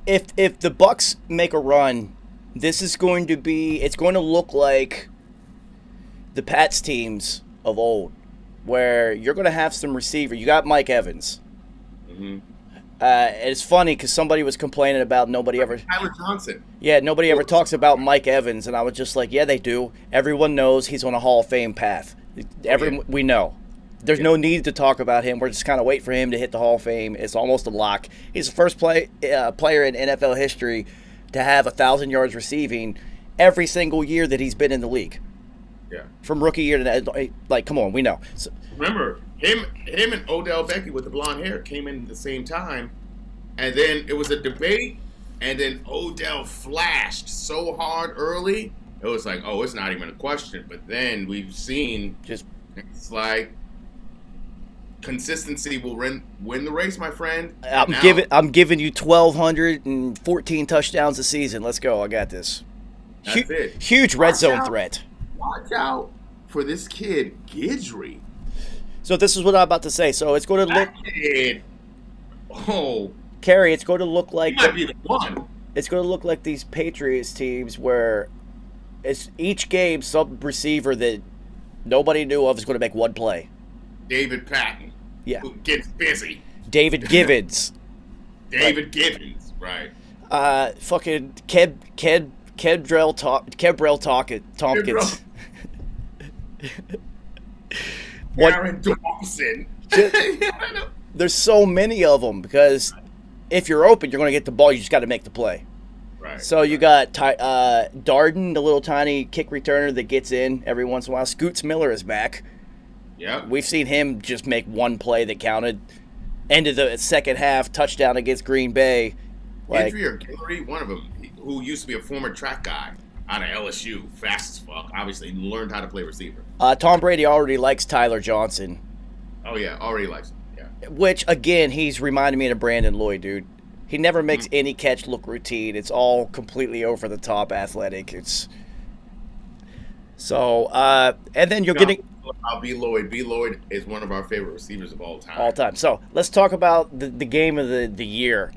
if the Bucks make a run, it's going to look like the Pats teams of old, where you're going to have some receiver. You got Mike Evans. It's funny because somebody was complaining about Tyler Johnson. Yeah, nobody ever talks about Mike Evans, and I was just like, yeah, they do. Everyone knows he's on a Hall of Fame path. We know. There's no need to talk about him. We're just kind of waiting for him to hit the Hall of Fame. It's almost a lock. He's the first player in NFL history to have 1,000 yards receiving every single year that he's been in the league. Yeah. From rookie year to come on, we know. So, remember, him and Odell Beckham with the blonde hair came in at the same time, and then it was a debate, and then Odell flashed so hard early, it was like, oh, it's not even a question. But then we've seen it's like consistency will win the race, my friend. I'm giving you 1,214 touchdowns a season. Let's go. I got this. That's it. Huge red zone threat. Watch out for this kid, Guidry. So this is what I'm about to say. So it's going to look... Kerry, it's going to look like... He might be the one. It's going to look like these Patriots teams where it's each game some receiver that nobody knew of is going to make one play. David Patton. Yeah. Who gets busy. David Givens. Givens, right. Fucking Ken Tompkins. Aaron Dawson. There's so many of them because if you're open, you're going to get the ball. You just got to make the play. Right. So you got Darden, the little tiny kick returner that gets in every once in a while. Scoots Miller is back. Yeah. We've seen him just make one play that counted. End of the second half, touchdown against Green Bay. Andrea Gilroy, one of them, who used to be a former track guy out of LSU, fast as fuck, obviously learned how to play receiver. Tom Brady already likes Tyler Johnson. Oh, yeah, already likes him, yeah. Which, again, he's reminding me of Brandon Lloyd, dude. He never makes any catch look routine. It's all completely over the top athletic. It's so and then you're getting B. Lloyd is one of our favorite receivers of all time. So let's talk about the game of the year.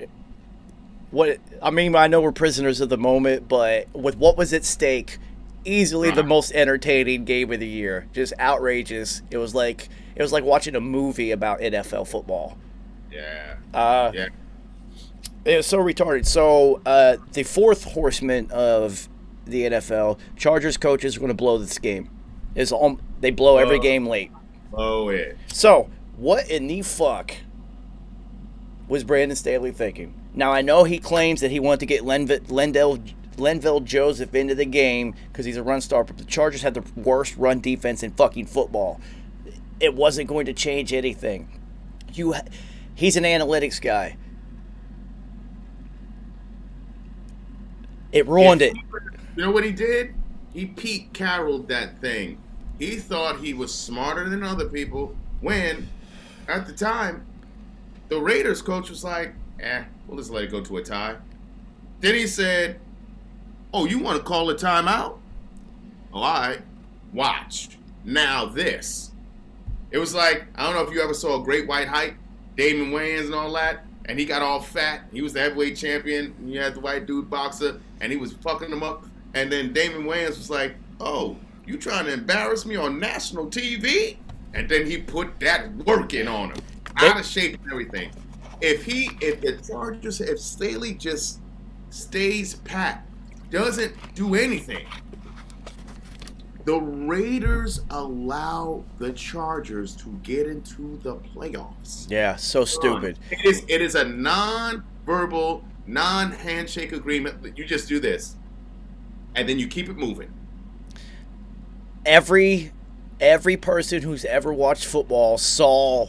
I know we're prisoners of the moment, but with what was at stake, easily the most entertaining game of the year. Just outrageous. It was like watching a movie about NFL football. Yeah. Yeah. It was so retarded. So the fourth horseman of the NFL, Chargers coaches are going to blow this game. They blow every game late. Oh, yeah. So what in the fuck was Brandon Staley thinking? Now, I know he claims that he wanted to get Linval Joseph into the game because he's a run star, but the Chargers had the worst run defense in fucking football. It wasn't going to change anything. He's an analytics guy. It ruined it. You know what he did? He Pete Carrolled that thing. He thought he was smarter than other people when, at the time, the Raiders coach was like, we'll just let it go to a tie. Then he said, oh, you want to call a timeout? All right, watch. Now this. It was like, I don't know if you ever saw a Great White Hype, Damon Wayans and all that, and he got all fat. He was the heavyweight champion, and you had the white dude boxer, and he was fucking him up. And then Damon Wayans was like, oh, you trying to embarrass me on national TV? And then he put that work in on him. Out of shape and everything. If Staley just stays pat, doesn't do anything, the Raiders allow the Chargers to get into the playoffs. Yeah, so stupid. It is a non-verbal, non-handshake agreement that you just do this, and then you keep it moving. Every person who's ever watched football saw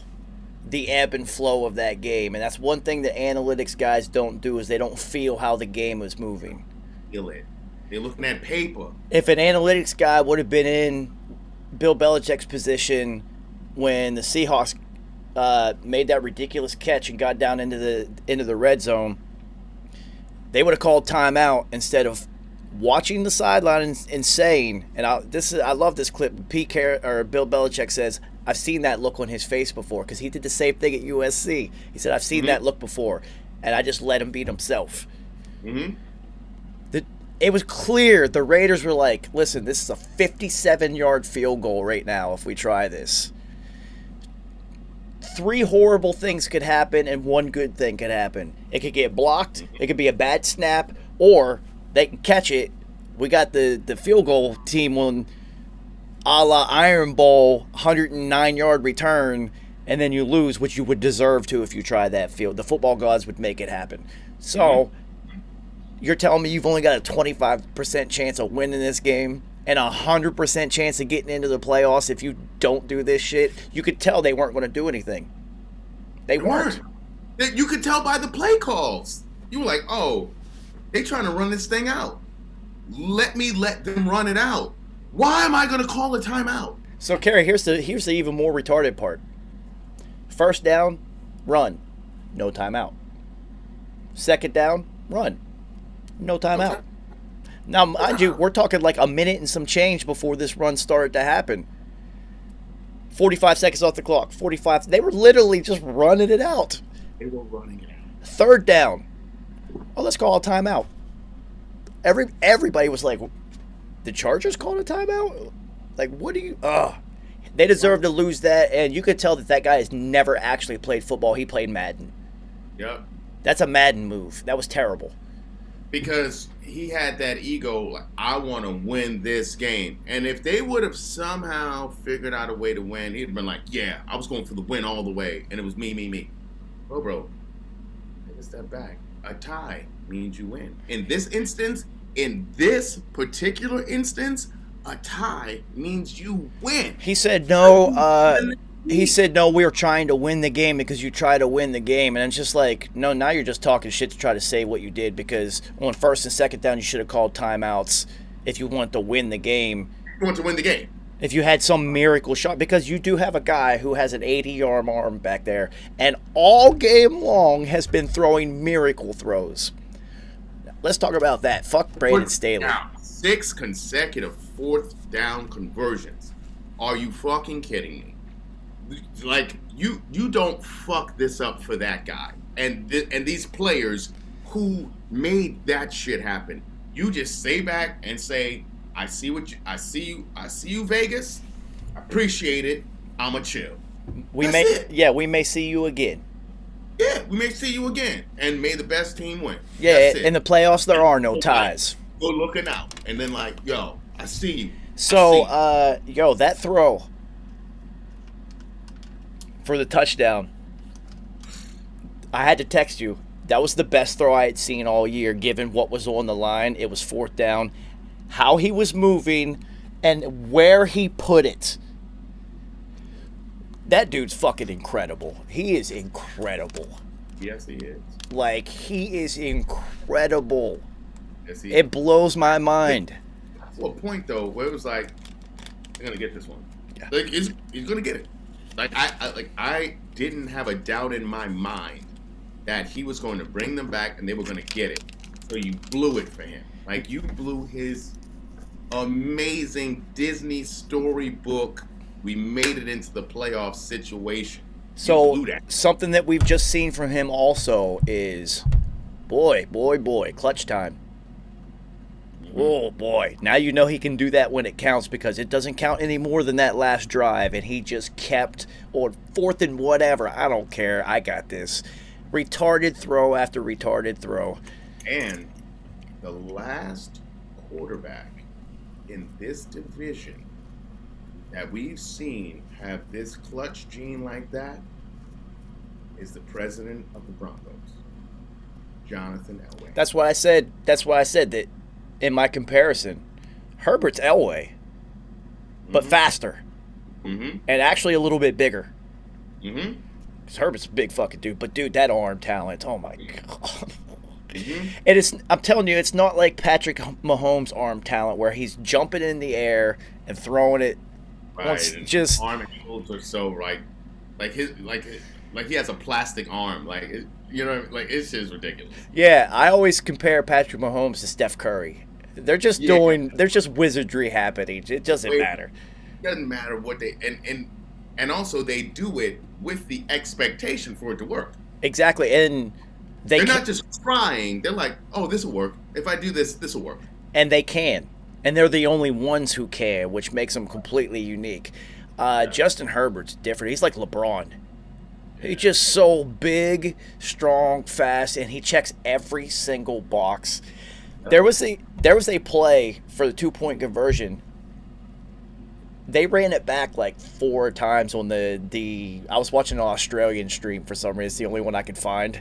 the ebb and flow of that game, and that's one thing that analytics guys don't do is they don't feel how the game is moving. Feel it. They're looking at paper. If an analytics guy would have been in Bill Belichick's position when the Seahawks made that ridiculous catch and got down into the red zone, they would have called timeout instead of watching the sideline and saying, and I love this clip. Bill Belichick says, I've seen that look on his face before because he did the same thing at USC. He said, I've seen that look before, and I just let him beat himself. Mm-hmm. It was clear the Raiders were like, listen, this is a 57-yard field goal right now if we try this. 3 horrible things could happen and 1 good thing could happen. It could get blocked, it could be a bad snap, or they can catch it. We got the field goal team on a la Iron Bowl, 109-yard return, and then you lose, which you would deserve to if you try that field. The football gods would make it happen. So you're telling me you've only got a 25% chance of winning this game and a 100% chance of getting into the playoffs if you don't do this shit? You could tell they weren't going to do anything. They weren't. You could tell by the play calls. You were like, oh, they trying to run this thing out. Let them run it out. Why am I going to call a timeout? So, Kerry, here's the even more retarded part. First down, run. No timeout. Second down, run. No timeout. Now, mind you, we're talking like a minute and some change before this run started to happen. 45 seconds off the clock. 45. They were literally just running it out. They were running it out. Third down. Oh, let's call a timeout. Everybody was like, the Chargers called a timeout? Like, what do you... They deserve to lose that, and you could tell that guy has never actually played football. He played Madden. Yep. That's a Madden move. That was terrible. Because he had that ego, like, I want to win this game. And if they would have somehow figured out a way to win, he'd been like, yeah, I was going for the win all the way, and it was me. Bro, take a step back. A tie means you win. In this particular instance, a tie means you win. He said no. He said no. We were trying to win the game because you try to win the game, and it's just like, no. Now you're just talking shit to try to say what you did, because on first and second down you should have called timeouts if you want to win the game. You want to win the game. If you had some miracle shot, because you do have a guy who has an 80-yard arm back there, and all game long has been throwing miracle throws. Let's talk about that. Fuck Brandon Staley. Now, 6 consecutive fourth down conversions. Are you fucking kidding me? Like, you don't fuck this up for that guy and these players who made that shit happen. You just stay back and say, I see you, Vegas. Appreciate it. I'ma chill. We may see you again. Yeah, we may see you again, and may the best team win. Yeah, in the playoffs there are no ties. Go looking out, and then like, yo, I see you. So, that throw for the touchdown, I had to text you. That was the best throw I had seen all year, given what was on the line. It was fourth down. How he was moving and where he put it. That dude's fucking incredible. He is incredible. Yes, he is. Like, he is incredible. Yes, he is. It blows my mind. To a point, though, where it was like, I'm going to get this one. Yeah. Like, he's going to get it. Like, I didn't have a doubt in my mind that he was going to bring them back and they were going to get it. So you blew it for him. Like, you blew his amazing Disney storybook, we made it into the playoff situation. So, something that we've just seen from him also is, boy, clutch time. Oh, boy. Now you know he can do that when it counts, because it doesn't count any more than that last drive, and he just kept, or fourth and whatever, I don't care, I got this. Retarded throw after retarded throw. And the last quarterback in this division that we've seen have this clutch gene like that is the president of the Broncos, Jonathan Elway. That's why I said that in my comparison, Herbert's Elway, but faster. Mm-hmm. And actually a little bit bigger. Mm-hmm. Because Herbert's a big fucking dude. But, dude, that arm talent, oh, my God. Mm-hmm. It is, I'm telling you, it's not like Patrick Mahomes' arm talent where he's jumping in the air and throwing it. Right. Just arm and shoulders are so right, like he has a plastic arm, like it's just ridiculous. Yeah, I always compare Patrick Mahomes to Steph Curry. They're just there's just wizardry happening. It doesn't matter. It doesn't matter what they and also they do it with the expectation for it to work. Exactly, and they're not just trying. They're like, oh, this will work. If I do this, this will work. And they can. And they're the only ones who can, which makes them completely unique. Justin Herbert's different. He's like LeBron. He's just so big, strong, fast, and he checks every single box. There was a play for the 2-point conversion. They ran it back like 4 times on the I was watching an Australian stream for some reason. It's the only one I could find.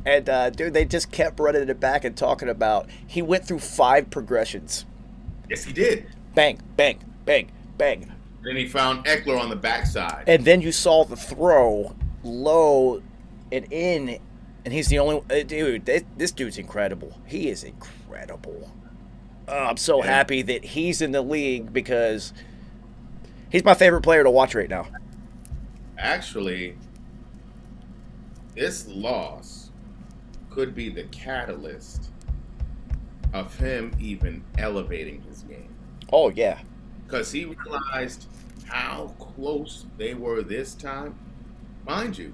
And, dude, they just kept running it back and talking about he went through 5 progressions. Yes, he did. Bang, bang, bang, bang. Then he found Eckler on the backside. And then you saw the throw low and in, and he's the only dude. This dude's incredible. He is incredible. I'm so happy that he's in the league because he's my favorite player to watch right now. Actually, this loss could be the catalyst of him even elevating his game. Oh, yeah. Because he realized how close they were this time. Mind you,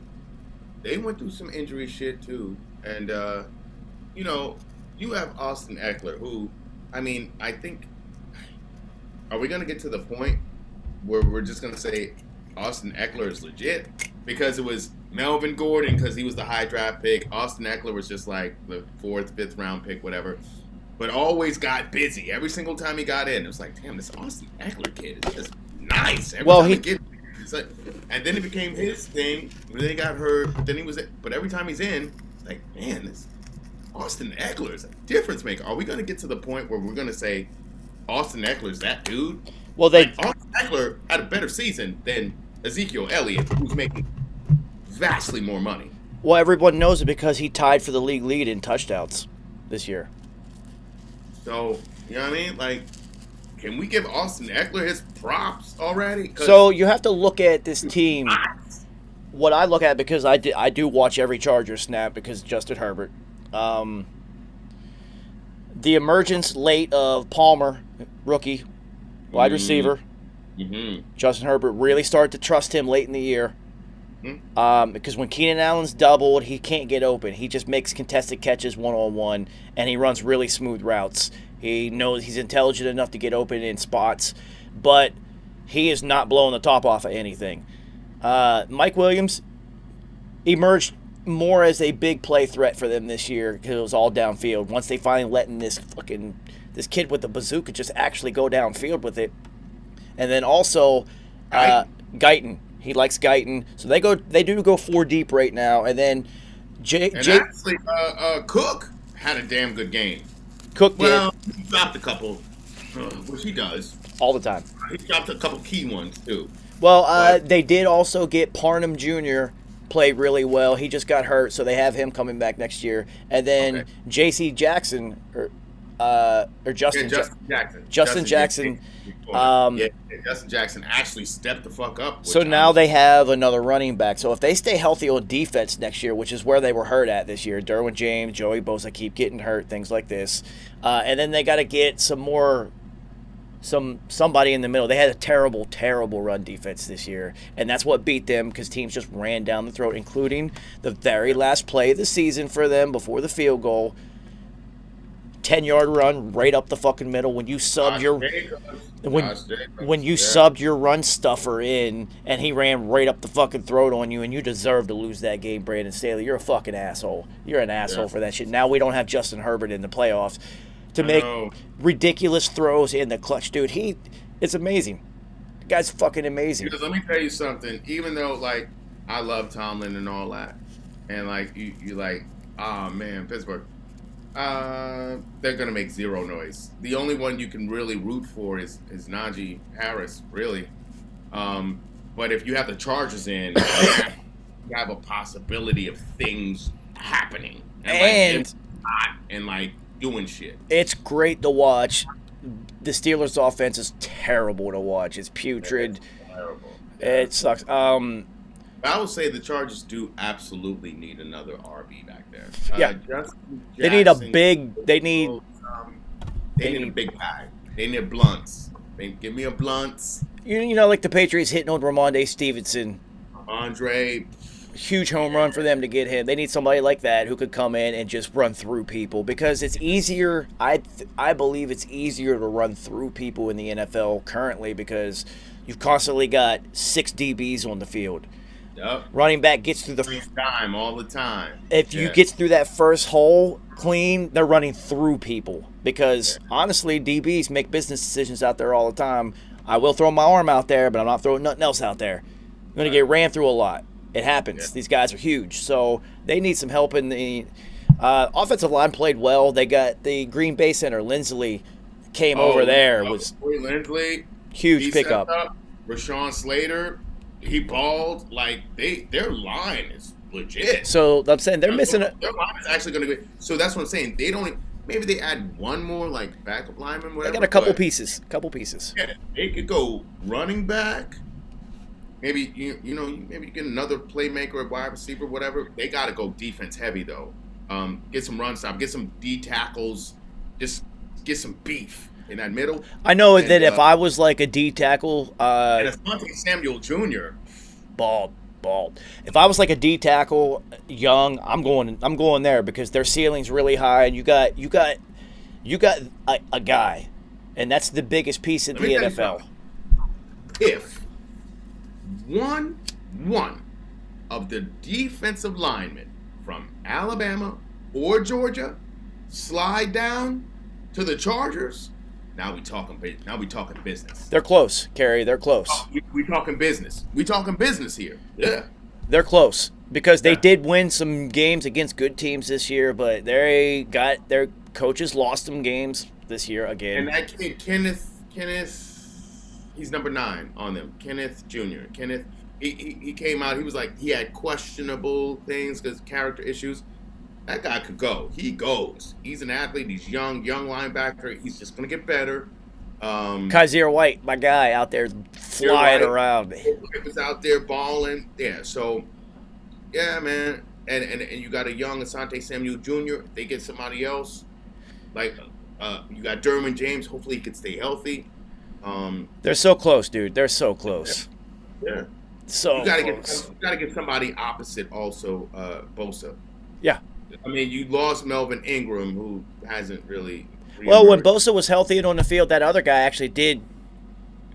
they went through some injury shit too. And, you have Austin Eckler, who, I think, are we going to get to the point where we're just going to say Austin Eckler is legit? because it was Melvin Gordon because he was the high draft pick. Austin Eckler was just like the 4th, 5th round pick, whatever. But always got busy. Every single time he got in, it was like, damn, this Austin Eckler kid is just nice. Every time it's like, and then it became his thing. Then he got hurt. But every time he's in, it's like, man, this Austin Eckler is a difference maker. Are we going to get to the point where we're going to say Austin Eckler's that dude? Well, Austin Eckler had a better season than Ezekiel Elliott, who's making vastly more money. Well, everyone knows it because he tied for the league lead in touchdowns this year. So, you know what I mean? Like, can we give Austin Eckler his props already? So you have to look at this team. What I look at, because I do watch every Chargers snap because Justin Herbert. The emergence late of Palmer, rookie, wide receiver. Mm-hmm. Justin Herbert really started to trust him late in the year. Because when Keenan Allen's doubled, he can't get open. He just makes contested catches one-on-one, and he runs really smooth routes. He knows he's intelligent enough to get open in spots, but he is not blowing the top off of anything. Mike Williams emerged more as a big play threat for them this year because it was all downfield. Once they finally letting this kid with the bazooka just actually go downfield with it. And then also Guyton. He likes Guyton. So they do go 4 deep right now. And then actually, Cook had a damn good game. Cook did. Well, he dropped a couple, which he does. All the time. He dropped a couple key ones, too. Well, they did also get Parham Jr. play really well. He just got hurt, so they have him coming back next year. And then J.C. Jackson, or Justin Jackson. Justin Jackson. Justin Jackson actually stepped the fuck up. So now they have another running back. So if they stay healthy on defense next year, which is where they were hurt at this year, Derwin James, Joey Bosa keep getting hurt, things like this. And then they got to get somebody in the middle. They had a terrible, terrible run defense this year, and that's what beat them because teams just ran down the throat, including the very last play of the season for them before the field goal. 10-yard run right up the fucking middle when you subbed subbed your run stuffer in and he ran right up the fucking throat on you, and you deserve to lose that game, Brandon Staley. You're a fucking asshole. You're an asshole for that shit. Now we don't have Justin Herbert in the playoffs to make ridiculous throws in the clutch. Dude, it's amazing. The guy's fucking amazing. Because let me tell you something. Even though, like, I love Tomlin and all that, and, like, you like, oh, man, Pittsburgh. They're gonna make zero noise. The only one you can really root for is Najee Harris, really. But if you have the Chargers in, you have a possibility of things happening and like doing shit. It's great to watch. The Steelers' offense is terrible to watch. It's putrid. It's terrible. It sucks. I would say the Chargers do absolutely need another RB back there. Yeah, they need a big. They need a big guy. They need blunts. Give me a blunts. You know, like the Patriots hitting on Ramondre Stevenson. Andre. Huge home run for them to get him. They need somebody like that who could come in and just run through people because it's easier. I believe it's easier to run through people in the NFL currently because you've constantly got 6 DBs on the field. Yep. Running back gets through the time all the time. If you get through that first hole clean, they're running through people because honestly, DBs make business decisions out there all the time. I will throw my arm out there, but I'm not throwing nothing else out there. I'm going to get ran through a lot. It happens. Yeah. These guys are huge, so they need some help in the offensive line. Played well. They got the Green Bay center Lindsley came over there. Was Lindsley huge pickup. Rashawn Slater. He balled. Like their line is legit. So I'm saying they're missing their line is actually going to be. So that's what I'm saying. They don't. Maybe they add one more like backup lineman. Whatever. They got a couple pieces. Yeah, they could go running back. Maybe maybe get another playmaker, or wide receiver, whatever. They got to go defense heavy though. Get some run stop. Get some D tackles. Just get some beef in that middle. I know that if I was like a D tackle, and Asante Samuel Jr. bald. If I was like a D tackle, young, I'm going there because their ceiling's really high, and you got a guy, and that's the biggest piece in the NFL. If one of the defensive linemen from Alabama or Georgia slide down to the Chargers, now we talking business. They're close, Kerry. They're close. We talking business. We talking business here. Yeah. They're close because they did win some games against good teams this year, but they got their coaches lost some games this year again. And that kid, Kenneth, he's number 9 on them. Kenneth Jr. Kenneth, he came out. He was like, he had questionable things because character issues. That guy could go. He goes. He's an athlete. He's young linebacker. He's just gonna get better. Kaiser White, my guy, out there flying around. He was out there balling. Yeah. So, yeah, man. And you got a young Asante Samuel Jr. If they get somebody else, like you got Derwin James. Hopefully, he could stay healthy. They're so close, dude. They're so close. Yeah. So you gotta close. get somebody opposite also Bosa. Yeah. I mean, you lost Melvin Ingram, who hasn't really. Well, when Bosa was healthy and on the field, that other guy actually did,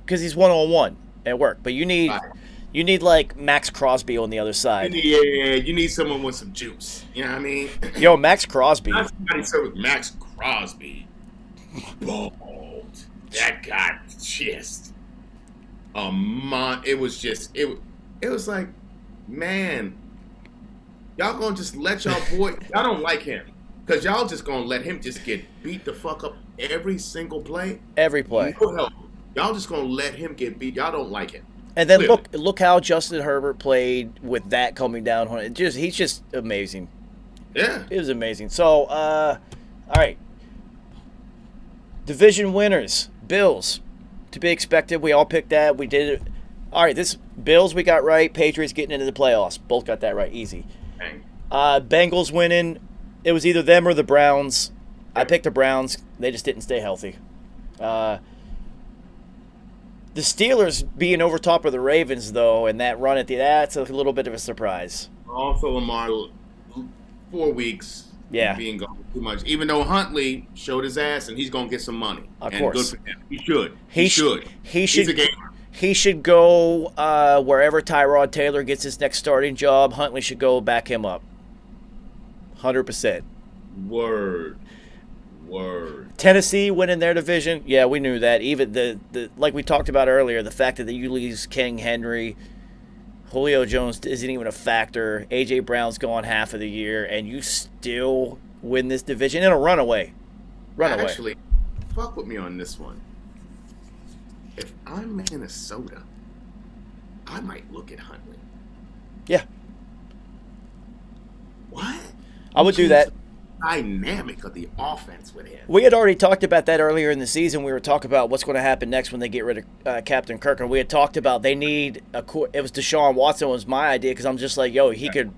because he's 1-on-1 at work. But you need like Max Crosby on the other side. Yeah, you need someone with some juice. You know what I mean? Yo, Max Crosby. Not somebody serve with Max Crosby. Bold. That guy just it was just it was like, man, y'all gonna just let y'all boy, y'all don't like him because y'all just gonna let him just get beat the fuck up every single play. Every play. No help. Y'all just gonna let him get beat. Y'all don't like him. And then Clearly. look how Justin Herbert played with that coming down. He's just amazing. Yeah. It was amazing. So, all right. Division winners, Bills. To be expected. We all picked that. We did it. All right, this Bills we got right. Patriots getting into the playoffs. Both got that right. Easy. Dang. Bengals winning. It was either them or the Browns. I picked the Browns. They just didn't stay healthy. The Steelers being over top of the Ravens, though, and that run that's a little bit of a surprise. Also, Lamar, 4 weeks. Yeah. Being gone too much. Even though Huntley showed his ass and he's going to get some money. Of and course. Good for him. He should. He He's a should. gamer. He should go wherever Tyrod Taylor gets his next starting job. Huntley should go back him up. 100%. Word. Tennessee winning their division. Yeah, we knew that. Even the like we talked about earlier, the fact that you lose King Henry, Julio Jones isn't even a factor. A.J. Brown's gone half of the year, and you still win this division in a runaway. Actually, fuck with me on this one. If I'm Minnesota, I might look at Huntley. Yeah. What? I would do that. Dynamic of the offense with him. We had already talked about that earlier in the season. We were talking about what's going to happen next when they get rid of Captain Kirk. And we had talked about they need it was Deshaun Watson was my idea because I'm just like, yo, he could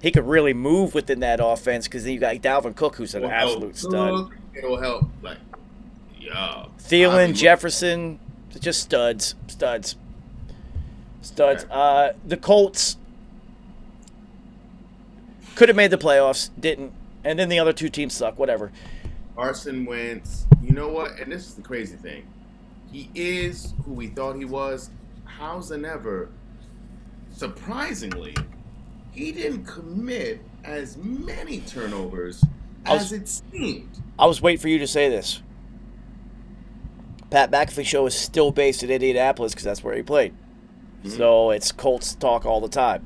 really move within that offense because then you got Dalvin Cook, who's an absolute stud. It'll help. Like, yo. Thielen, Jefferson, just studs. Okay. The Colts could have made the playoffs, didn't. And then the other two teams suck, whatever. Carson Wentz, you know what? And this is the crazy thing. He is who we thought he was. Howsoever, surprisingly, he didn't commit as many turnovers as it seemed. I was waiting for you to say this. Pat McAfee show is still based in Indianapolis because that's where he played. Mm-hmm. So it's Colts talk all the time.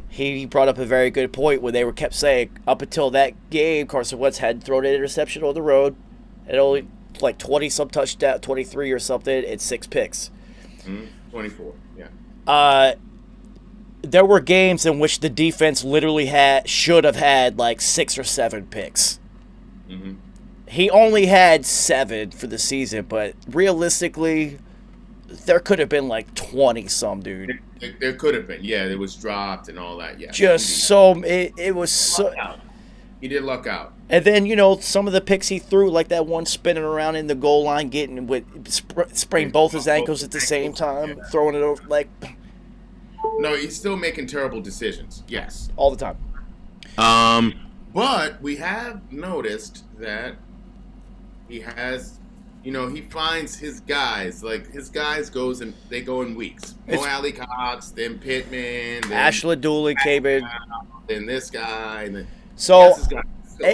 He brought up a very good point when they kept saying up until that game, Carson Wentz had thrown an interception on the road, and only like 20-some touchdown, 23 or something, and 6 picks. 24, yeah. There were games in which the defense literally should have had like 6 or 7 picks. Mm-hmm. He only had 7 for the season, but realistically, there could have been like 20-some, dude. There could have been, yeah. It was dropped and all that, yeah. It was so. He did luck out. And then some of the picks he threw, like that one spinning around in the goal line, sprained both his ankles at the same time, throwing it over like. No, he's still making terrible decisions. Yes, all the time. But we have noticed that he has, he finds his guys. Like his guys they go in weeks. Mo Alley Cox, then Pittman, then Ashland Dooley, K-Bid. then this guy, and then So, this guy.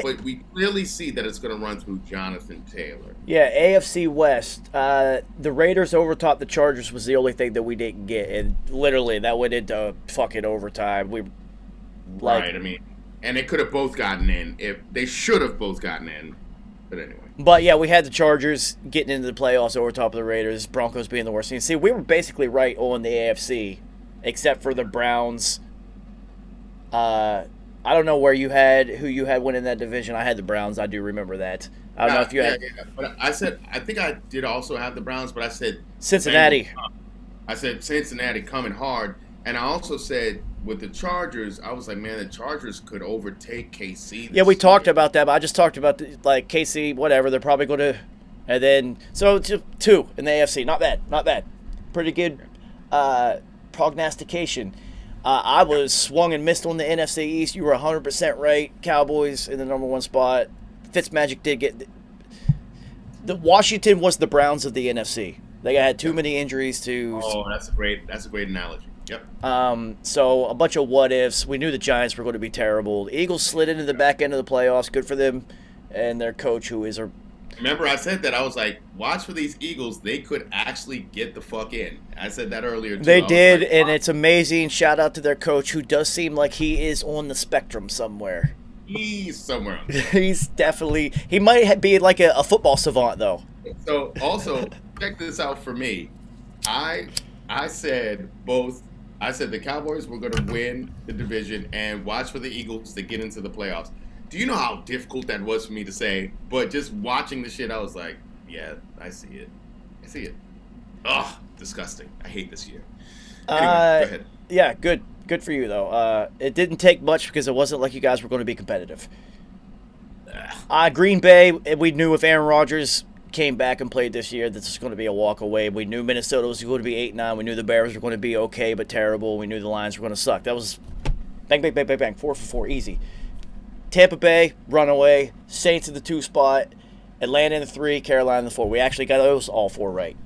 But we clearly see that it's going to run through Jonathan Taylor. yeah, AFC West. The Raiders overtopped the Chargers was the only thing that we didn't get, and literally that went into fucking overtime. Right. I mean, and they could have both gotten in. If they should have both gotten in, but anyway. But yeah, we had the Chargers getting into the playoffs over top of the Raiders. Broncos being the worst team. See, we were basically right on the AFC, except for the Browns. I don't know who you had winning that division. I had the Browns. I do remember that. I don't know if you had. Yeah. But I think I did also have the Browns, but I said Cincinnati. I said Cincinnati coming hard, and I also said with the Chargers, I was like, man, the Chargers could overtake KC. Yeah, we talked about that, but I just talked about like KC, whatever. They're probably going to, and then so 2 in the AFC. Not bad. Pretty good prognostication. I was swung and missed on the NFC East. You were 100% right. Cowboys in the number 1 spot. Fitzmagic did get. The Washington was the Browns of the NFC. They had too many injuries to. Oh, that's a great analogy. Yep. So a bunch of what ifs. We knew the Giants were going to be terrible. The Eagles slid into the back end of the playoffs. Good for them, and their coach, who is a. Remember, I said that. I was like, watch for these Eagles. They could actually get the fuck in. I said that earlier, too. They did, like, and it's amazing. Shout out to their coach, who does seem like he is on the spectrum somewhere. He's somewhere on He's definitely... He might be like a football savant, though. So, also, check this out for me. I said the Cowboys were going to win the division and watch for the Eagles to get into the playoffs. Do you know how difficult that was for me to say? But just watching the shit, I was like, yeah, I see it. Ugh, disgusting. I hate this year. Anyway, go ahead. Yeah, good for you, though. It didn't take much because it wasn't like you guys were going to be competitive. Green Bay, we knew if Aaron Rodgers came back and played this year, this was going to be a walk away. We knew Minnesota was going to be 8-9. We knew the Bears were going to be okay but terrible. We knew the Lions were going to suck. That was bang, bang, bang, bang, bang, 4 for 4, easy. Tampa Bay, runaway. Saints in the 2 spot. Atlanta in the 3, Carolina in the 4. We actually got those all 4 right.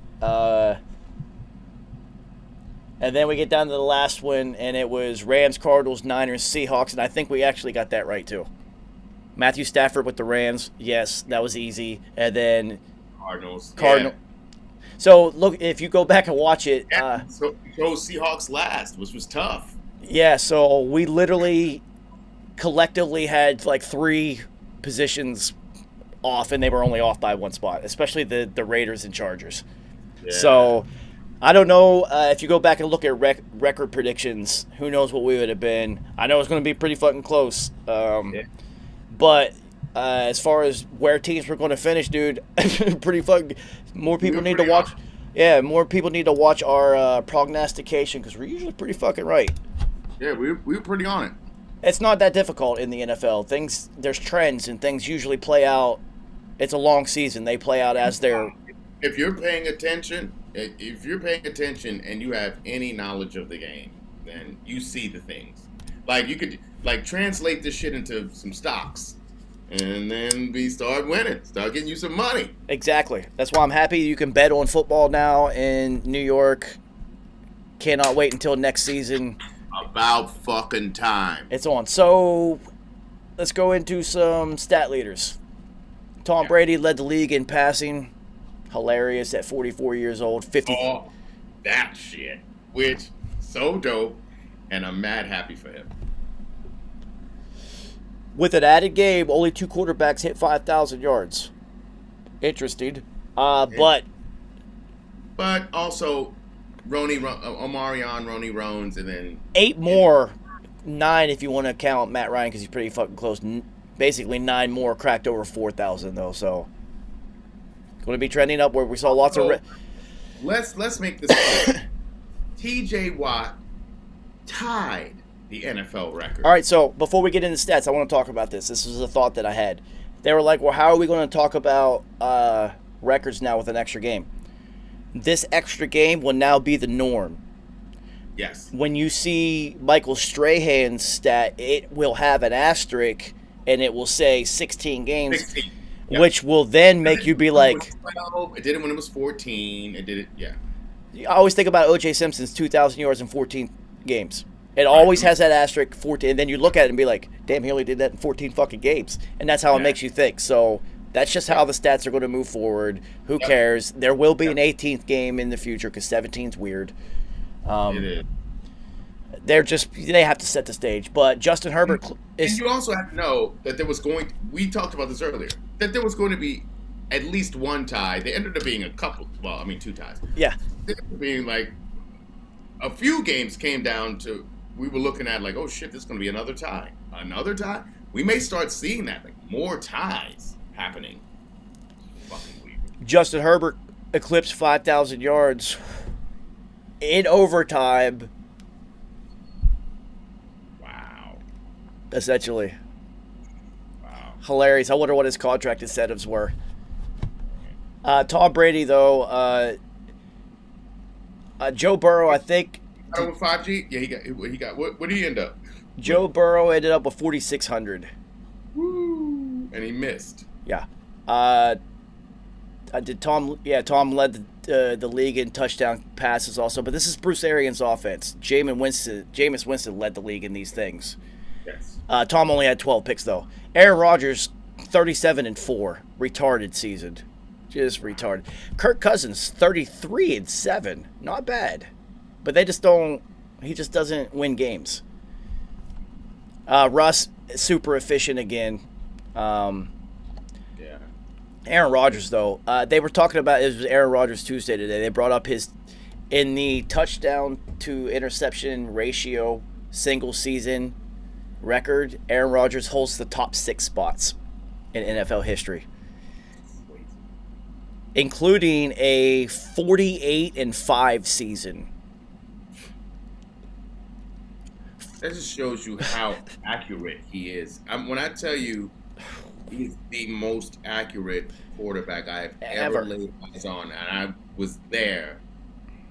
And then we get down to the last one, and it was Rams, Cardinals, Niners, Seahawks, and I think we actually got that right, too. Matthew Stafford with the Rams. Yes, that was easy. And then Cardinals. Yeah. So, look, if you go back and watch it. So Seahawks last, which was tough. Yeah, so we literally collectively had like 3 positions off, and they were only off by 1 spot, especially the Raiders and Chargers. Yeah. So I don't know if you go back and look at record predictions, who knows what we would have been. I know it's going to be pretty fucking close. But as far as where teams were going to finish, dude, pretty fucking. More people need to watch. Yeah, more people need to watch our prognostication because we're usually pretty fucking right. Yeah, we were pretty on it. It's not that difficult in the NFL. There's trends, and things usually play out. It's a long season. They play out as they're. If you're paying attention and you have any knowledge of the game, then you see the things. Like you could translate this shit into some stocks, and then we start winning, start getting you some money. Exactly. That's why I'm happy you can bet on football now in New York. Cannot wait until next season. About fucking time. It's on. So, let's go into some stat leaders. Tom Brady led the league in passing. Hilarious at 44 years old. 50. Oh, that shit. Which, so dope. And I'm mad happy for him. With an added game, only 2 quarterbacks hit 5,000 yards. Interesting. But also, Omarion, Ronnie Rones, and then 8 more, 9 if you want to count Matt Ryan because he's pretty fucking close. Basically 9 more cracked over 4,000 though. So going to be trending up where we saw lots of. Let's make this clear. T.J. Watt tied the NFL record. All right, so before we get into stats, I want to talk about this. This is a thought that I had. They were like, well, how are we going to talk about records now with an extra game? This extra game will now be the norm. Yes. When you see Michael Strahan's stat, it will have an asterisk, and it will say 16 games. 16. Yeah. which will then make you be like, 12, it did it when it was 14. It did it, yeah. I always think about O.J. Simpson's 2,000 yards in 14 games. It always has that asterisk 14, and then you look at it and be like, damn, he only did that in 14 fucking games. And that's how it makes you think. So that's just how the stats are going to move forward. Who cares? There will be an 18th game in the future because 17's weird. It is. They have to set the stage. But Justin Herbert is. And you also have to know that we talked about this earlier, that there was going to be at least one tie. There ended up being a couple, two ties. Yeah. There ended up being like a few games came down to, we were looking at like, oh shit, this is going to be another tie. Another tie? We may start seeing that, like more ties happening. Fucking weird. Justin Herbert eclipsed 5,000 yards in overtime. Wow. Essentially. Wow. Hilarious. I wonder what his contract incentives were. Tom Brady, though, Joe Burrow, I think. With 5G? Yeah, he got what did he end up? Joe Burrow ended up with 4,600. Woo! And he missed. Yeah. Tom led the league in touchdown passes also, but this is Bruce Arians' offense. Jameis Winston led the league in these things. Yes. Tom only had 12 picks though. Aaron Rodgers, 37-4, retarded season, just retarded. Kirk Cousins, 33-7, not bad, but they just don't. He just doesn't win games. Russ, super efficient again. Yeah. Aaron Rodgers, though, they were talking about, it was Aaron Rodgers Tuesday today. They brought up in the touchdown to interception ratio single season record, Aaron Rodgers holds the top 6 spots in NFL history, including a 48-5 season. That just shows you how accurate he is. When I tell you, he's the most accurate quarterback I've ever laid eyes on, and I was there.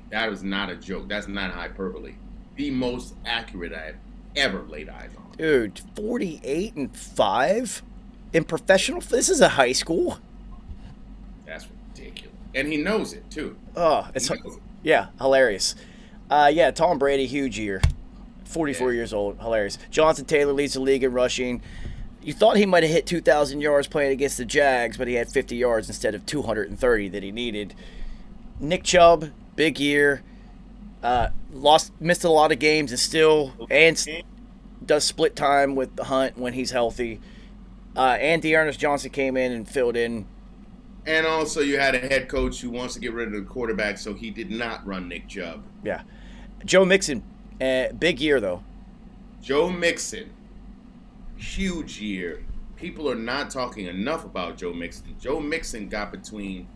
That was not a joke. That's not hyperbole. The most accurate I've ever laid eyes on. Dude, 48-5 in professional. This is a high school. That's ridiculous, and he knows it too. Oh, it's hilarious. Tom Brady, huge year. 44 years old, hilarious. Jonathan Taylor leads the league in rushing. You thought he might have hit 2,000 yards playing against the Jags, but he had 50 yards instead of 230 that he needed. Nick Chubb, big year. Missed a lot of games and does split time with the Hunt when he's healthy. And Dearness Johnson came in and filled in. And also you had a head coach who wants to get rid of the quarterback, so he did not run Nick Chubb. Yeah. Joe Mixon, big year though. Joe Mixon, huge year. People are not talking enough about Joe Mixon. Joe Mixon got between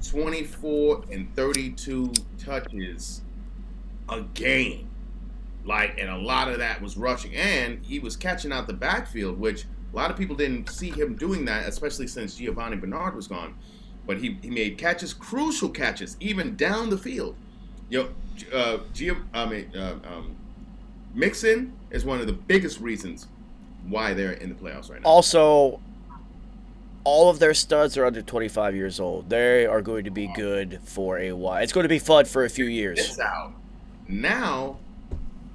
24 and 32 touches a game. And a lot of that was rushing. And he was catching out the backfield, which a lot of people didn't see him doing that, especially since Giovanni Bernard was gone. But he made catches, crucial catches, even down the field. Mixon is one of the biggest reasons why they're in the playoffs right now. Also, all of their studs are under 25 years old. They are going to be good for a while. It's going to be fun for a few years. It's out. Now,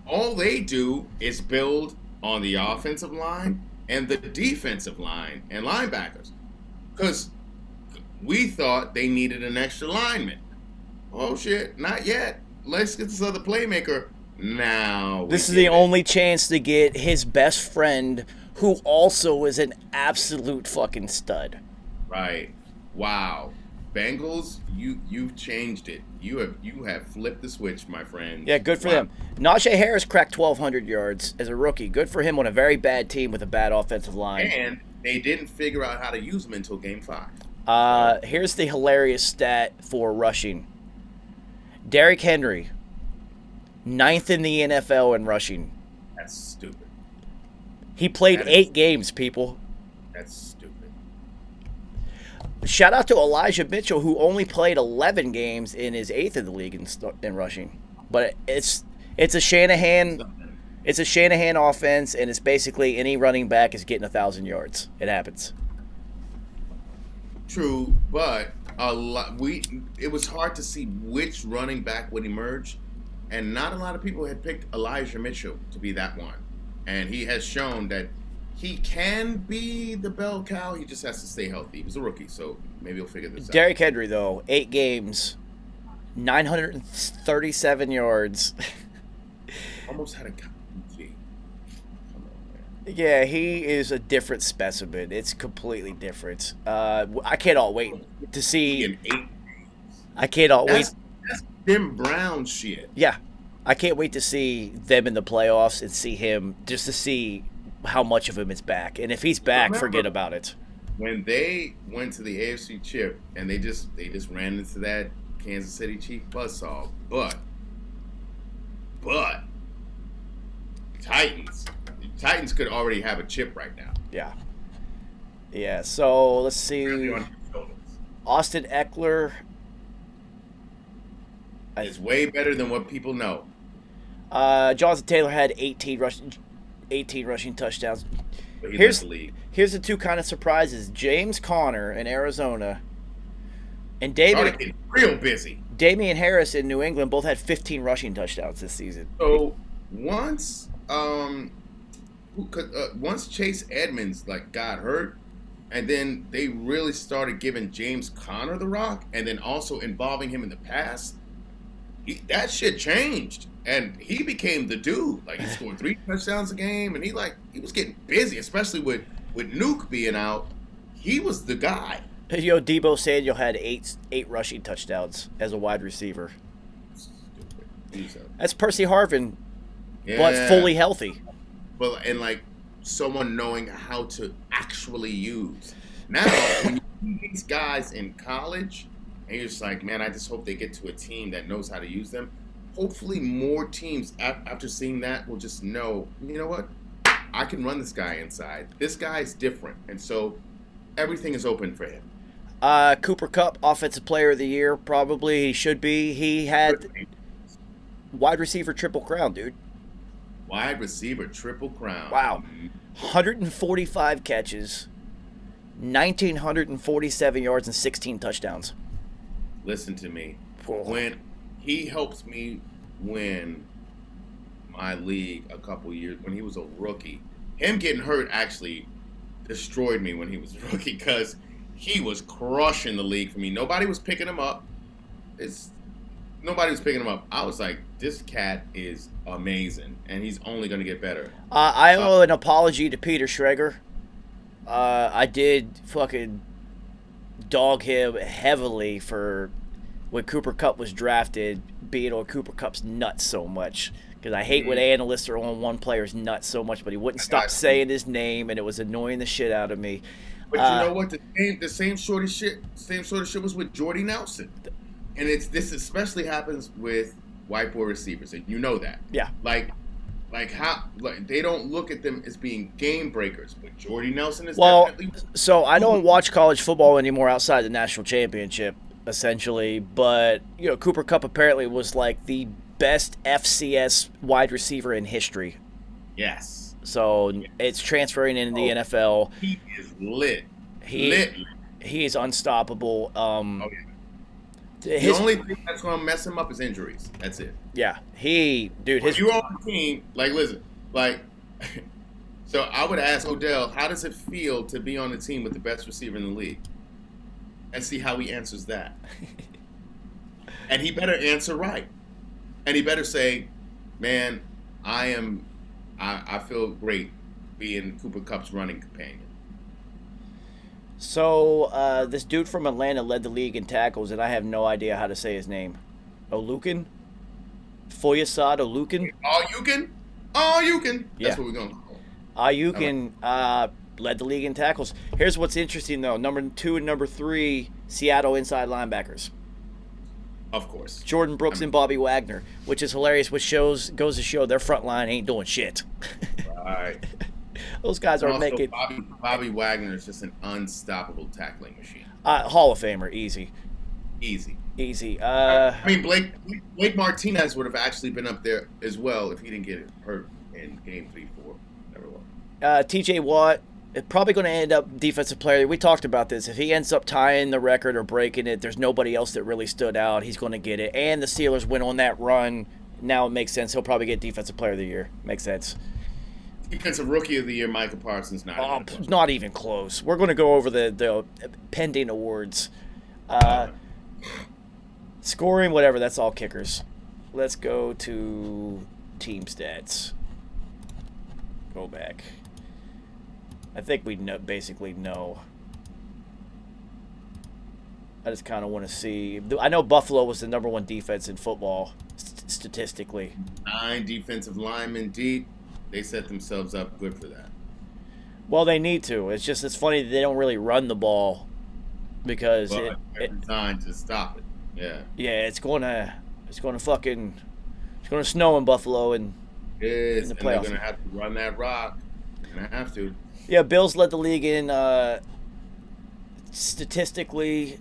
all they do is build on the offensive line and the defensive line and linebackers. Because we thought they needed an extra lineman. Oh, shit, not yet. Let's get this other playmaker. Now. This is the only chance to get his best friend, who also is an absolute fucking stud. Right. Wow. Bengals, you've changed it. You have flipped the switch, my friend. Yeah, good for them. Najee Harris cracked 1,200 yards as a rookie. Good for him on a very bad team with a bad offensive line. And they didn't figure out how to use him until Game 5. Here's the hilarious stat for rushing. Derrick Henry, 9th in the NFL in rushing. That's stupid. He played 8 games, people. That's stupid. Shout out to Elijah Mitchell, who only played 11 games in his 8th in the league in rushing. But it's a Shanahan offense, and it's basically any running back is getting 1,000 yards. It happens. True, but it was hard to see which running back would emerge, and not a lot of people had picked Elijah Mitchell to be that one, and he has shown that he can be the bell cow. He just has to stay healthy. He was a rookie, so maybe he'll figure this out. Derrick Henry, though, 8 games, 937 yards. Almost had a Yeah, he is a different specimen. It's completely different. I cannot wait to see. I cannot wait. That's Jim Brown shit. Yeah, I can't wait to see them in the playoffs and see him, just to see how much of him is back. And if he's back, forget about it. When they went to the AFC Chip and they just ran into that Kansas City Chief buzzsaw, but Titans could already have a chip right now. Yeah. So let's see. Austin Eckler is way better than what people know. Jonathan Taylor had 18 rushing touchdowns. Here's the two kind of surprises: James Conner in Arizona, and real busy. Damian Harris in New England both had 15 rushing touchdowns this season. So once Chase Edmonds got hurt, and then they really started giving James Conner the rock, and then also involving him in the pass, that shit changed, and he became the dude. He scored 3 touchdowns a game, and he was getting busy, especially with Nuke being out. He was the guy. Debo Samuel had eight rushing touchdowns as a wide receiver. That's Percy Harvin, but fully healthy. Well, and someone knowing how to actually use. Now, when you see these guys in college, and you're just like, man, I just hope they get to a team that knows how to use them. Hopefully more teams, after seeing that, will just know, you know what? I can run this guy inside. This guy is different. And so everything is open for him. Cooper Kupp, Offensive Player of the Year, probably. He should be. He had wide receiver triple crown, dude. Wide receiver triple crown. Wow. 145 catches, 1,947 yards, and 16 touchdowns. Listen to me. Whoa. When he helped me win my league a couple years, when he was a rookie, him getting hurt actually destroyed me when he was a rookie because he was crushing the league for me. Nobody was picking him up. Nobody was picking him up. I was like, this cat is amazing, and he's only going to get better. I owe an apology to Peter Schrager. I did fucking dog him heavily for when Cooper Kupp was drafted, being on Cooper Kupp's nuts so much. Because I hate when analysts are on one player's nuts so much, but he wouldn't stop saying his name, and it was annoying the shit out of me. But you know what? The same sort of shit was with Jordy Nelson. And this especially happens with white boy receivers, and you know that. Yeah. How they don't look at them as being game breakers, but Jordy Nelson is definitely. So I don't watch college football anymore outside the national championship, essentially. But Cooper Kupp apparently was the best FCS wide receiver in history. Yes. So it's transferring into the NFL. He is lit. He is unstoppable. The only thing that's going to mess him up is injuries. That's it. Yeah. If you're on the team, listen, so I would ask Odell, how does it feel to be on the team with the best receiver in the league? And see how he answers that. And he better answer right. And he better say, man, I feel great being Cooper Kupp's running companion. So, this dude from Atlanta led the league in tackles, and I have no idea how to say his name. Olukin? Foyesade Olukin? Ayukin. Yeah. That's what we're going to call him. Ayukin led the league in tackles. Here's what's interesting, though. Number 2 and number 3, Seattle inside linebackers. Of course. Jordan Brooks and Bobby Wagner, which is hilarious, which goes to show their front line ain't doing shit. Right. Those guys are making. Bobby Wagner is just an unstoppable tackling machine. Hall of Famer, easy. Blake Martinez would have actually been up there as well if he didn't get hurt in game 3-4. Never will. T.J. Watt, it's probably going to end up defensive player. We talked about this. If he ends up tying the record or breaking it, there's nobody else that really stood out. He's going to get it. And the Steelers went on that run. Now it makes sense. He'll probably get defensive player of the year. Makes sense. Defensive rookie of the year, Micah Parsons. Not even close. We're going to go over the pending awards. Scoring, whatever. That's all kickers. Let's go to team stats. Go back. I think we basically know. I just kind of want to see. I know Buffalo was the number 1 defense in football, statistically. 9 defensive linemen deep. They set themselves up good for that. Well, they need to. It's funny that they don't really run the ball because they're designed to stop it. Yeah. Yeah, it's going to snow in Buffalo in the playoffs. And they're going to have to run that rock. They're going to have to. Yeah, Bills led the league in statistically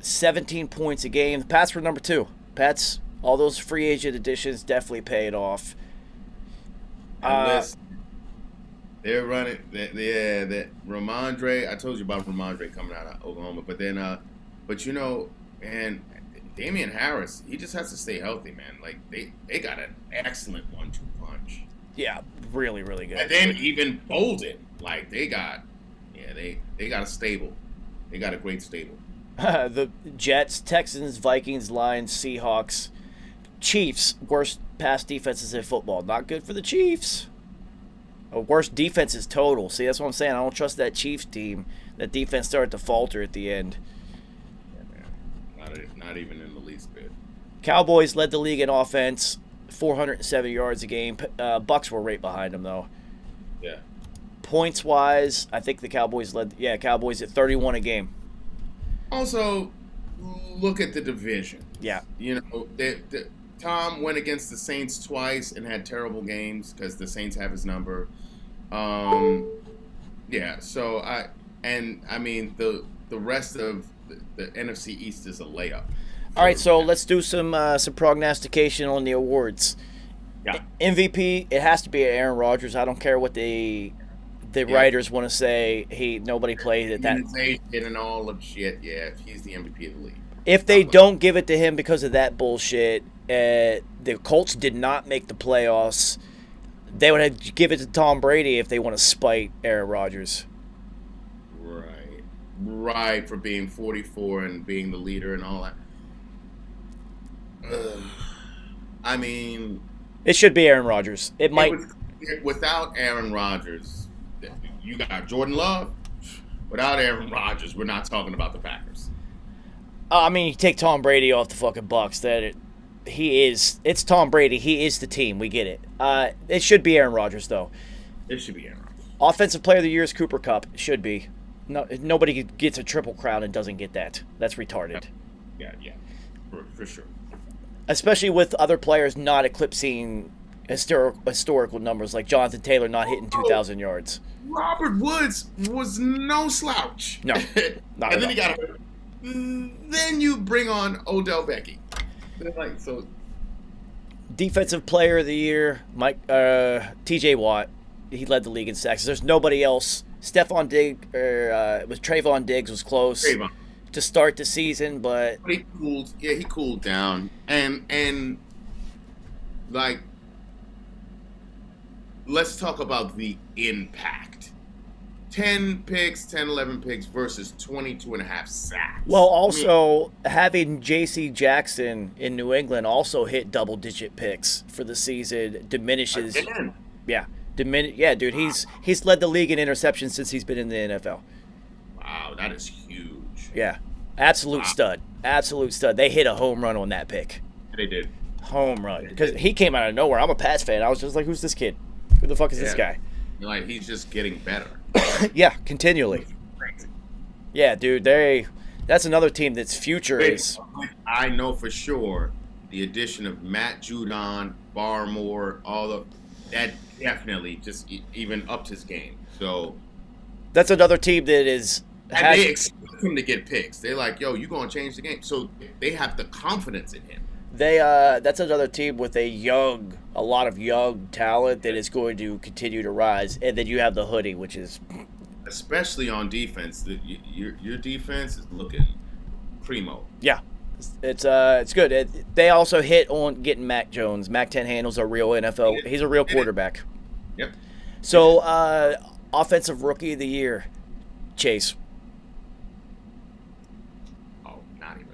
17 points a game. The Pats were number 2. Pats, all those free agent additions definitely paid off. They're running. That Ramondre. I told you about Ramondre coming out of Oklahoma, but then, and Damian Harris, he just has to stay healthy, man. Like they got an excellent 1-2 punch. Yeah, really, really good. And then even Bolden, like they got a stable. They got a great stable. The Jets, Texans, Vikings, Lions, Seahawks, Chiefs, worst pass defenses in football. Not good for the Chiefs. Worst defenses total. See, that's what I'm saying. I don't trust that Chiefs team. That defense started to falter at the end. Yeah, man. Not even in the least bit. Cowboys led the league in offense, 407 yards a game. Bucks were right behind them, though. Yeah. Points-wise, I think the Cowboys Cowboys at 31 a game. Also, look at the division. Yeah. Tom went against the Saints twice and had terrible games because the Saints have his number. Yeah. So the rest of the NFC East is a layup. All right, so let's do some prognostication on the awards. Yeah. MVP, it has to be Aaron Rodgers. I don't care what the writers want to say. Nobody played at that. And all of shit. Yeah, he's the MVP of the league. If they don't give it to him because of that bullshit, the Colts did not make the playoffs. They would have to give it to Tom Brady if they want to spite Aaron Rodgers. Right, for being 44 and being the leader and all that. It should be Aaron Rodgers. Without Aaron Rodgers, you got Jordan Love. Without Aaron Rodgers, we're not talking about the Packers. You take Tom Brady off the fucking Bucks. It's Tom Brady. He is the team. We get it. It should be Aaron Rodgers, though. It should be Aaron Rodgers. Offensive Player of the Year is Cooper Kupp. It should be. No, nobody gets a triple crown and doesn't get that. That's retarded. Yeah, for sure. Especially with other players not eclipsing historical numbers, like Jonathan Taylor not hitting 2,000 yards. Robert Woods was no slouch. No, not and then at all. he got hurt. Then you bring on Odell Beckham. Defensive Player of the Year, T.J. Watt. He led the league in sacks. There's nobody else. Trayvon Diggs was close to start the season, but he cooled down. And let's talk about the impact. 11 picks versus 22 and a half sacks. Well, also having J.C. Jackson in New England also hit double-digit picks for the season diminishes. Again. Yeah, dude, he's led the league in interceptions since he's been in the NFL. Wow, that is huge. Yeah, absolute stud. They hit a home run on that pick. They did. Home run. Because he came out of nowhere. I'm a Pats fan. I was just like, who's this kid? Who the fuck is this guy? He's just getting better. Yeah, continually. Yeah, dude, that's another team that's future is. I know for sure the addition of Matt Judon, Barmore, that definitely just even upped his game. So that's another team that is. And they expect him to get picks. They're like, yo, you gonna change the game. So they have the confidence in him. That's another team with a lot of young talent that is going to continue to rise. And then you have the hoodie, which is especially on defense. Your defense is looking primo. Yeah. It's good. They also hit on getting Mac Jones. Mac 10 handles a real NFL. He's a real quarterback. Yep. So, offensive rookie of the year, Chase. Oh, not even.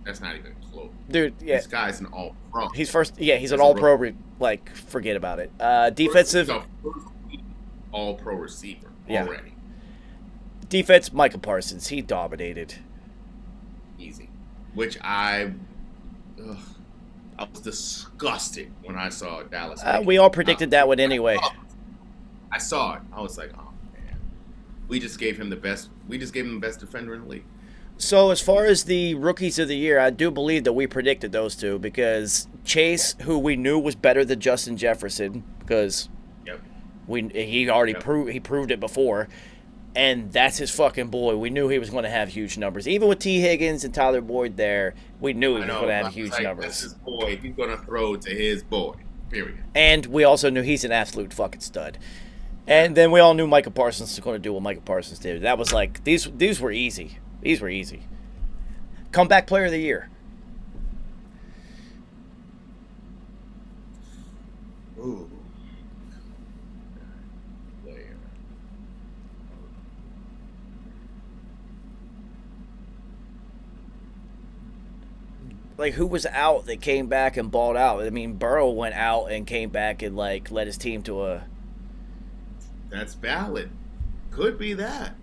That's not even close. Dude, yeah. This guy's an all-pro. He's first. Yeah, he's an all-pro. Like, forget about it. Defensive. First all-pro receiver already. Defense, Micah Parsons. He dominated. Easy. Which I was disgusted when I saw Dallas. We all predicted that one anyway. I saw it. I was like, oh man, we just gave him the best. We just gave him the best defender in the league. So as far as the rookies of the year, I do believe that we predicted those two because Chase, who we knew was better than Justin Jefferson, because he already proved it before. And that's his fucking boy. We knew he was going to have huge numbers. Even with T. Higgins and Tyler Boyd there, we knew he was going to have huge numbers. That's his boy. He's going to throw to his boy, period. And we also knew he's an absolute fucking stud. And then we all knew Micah Parsons was going to do what Micah Parsons did. That was like, these were easy. These were easy. Comeback player of the year. Ooh. Like, who was out that came back and balled out? I mean, Burrow went out and came back and, like, led his team to a... That's valid. Could be that.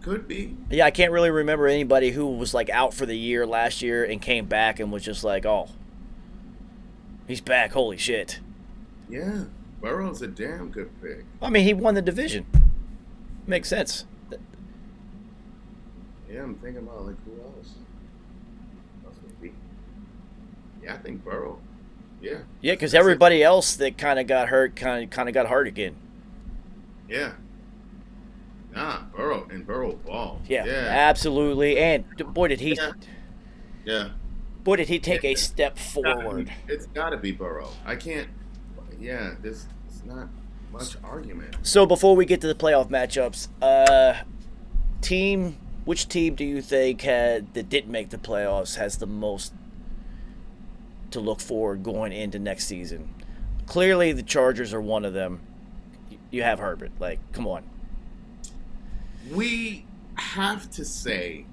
Could be. Yeah, I can't really remember anybody who was, like, out for the year last year and came back and was just like, oh, he's back, holy shit. Yeah, Burrow's a damn good pick. I mean, he won the division. Makes sense. Yeah, I'm thinking about, like, who else? Yeah, I think Burrow. Yeah. Yeah, because everybody else that kind of got hurt kind of got hurt again. Yeah. Nah, Burrow ball. Yeah, absolutely. And boy, did he. Yeah. Boy, did he take a step forward. It's got to be Burrow. I can't. Yeah, it's not much argument. So before we get to the playoff matchups, which team do you think that didn't make the playoffs has the most to look forward going into next season? Clearly, the Chargers are one of them. You have Herbert. Like, come on. We have to say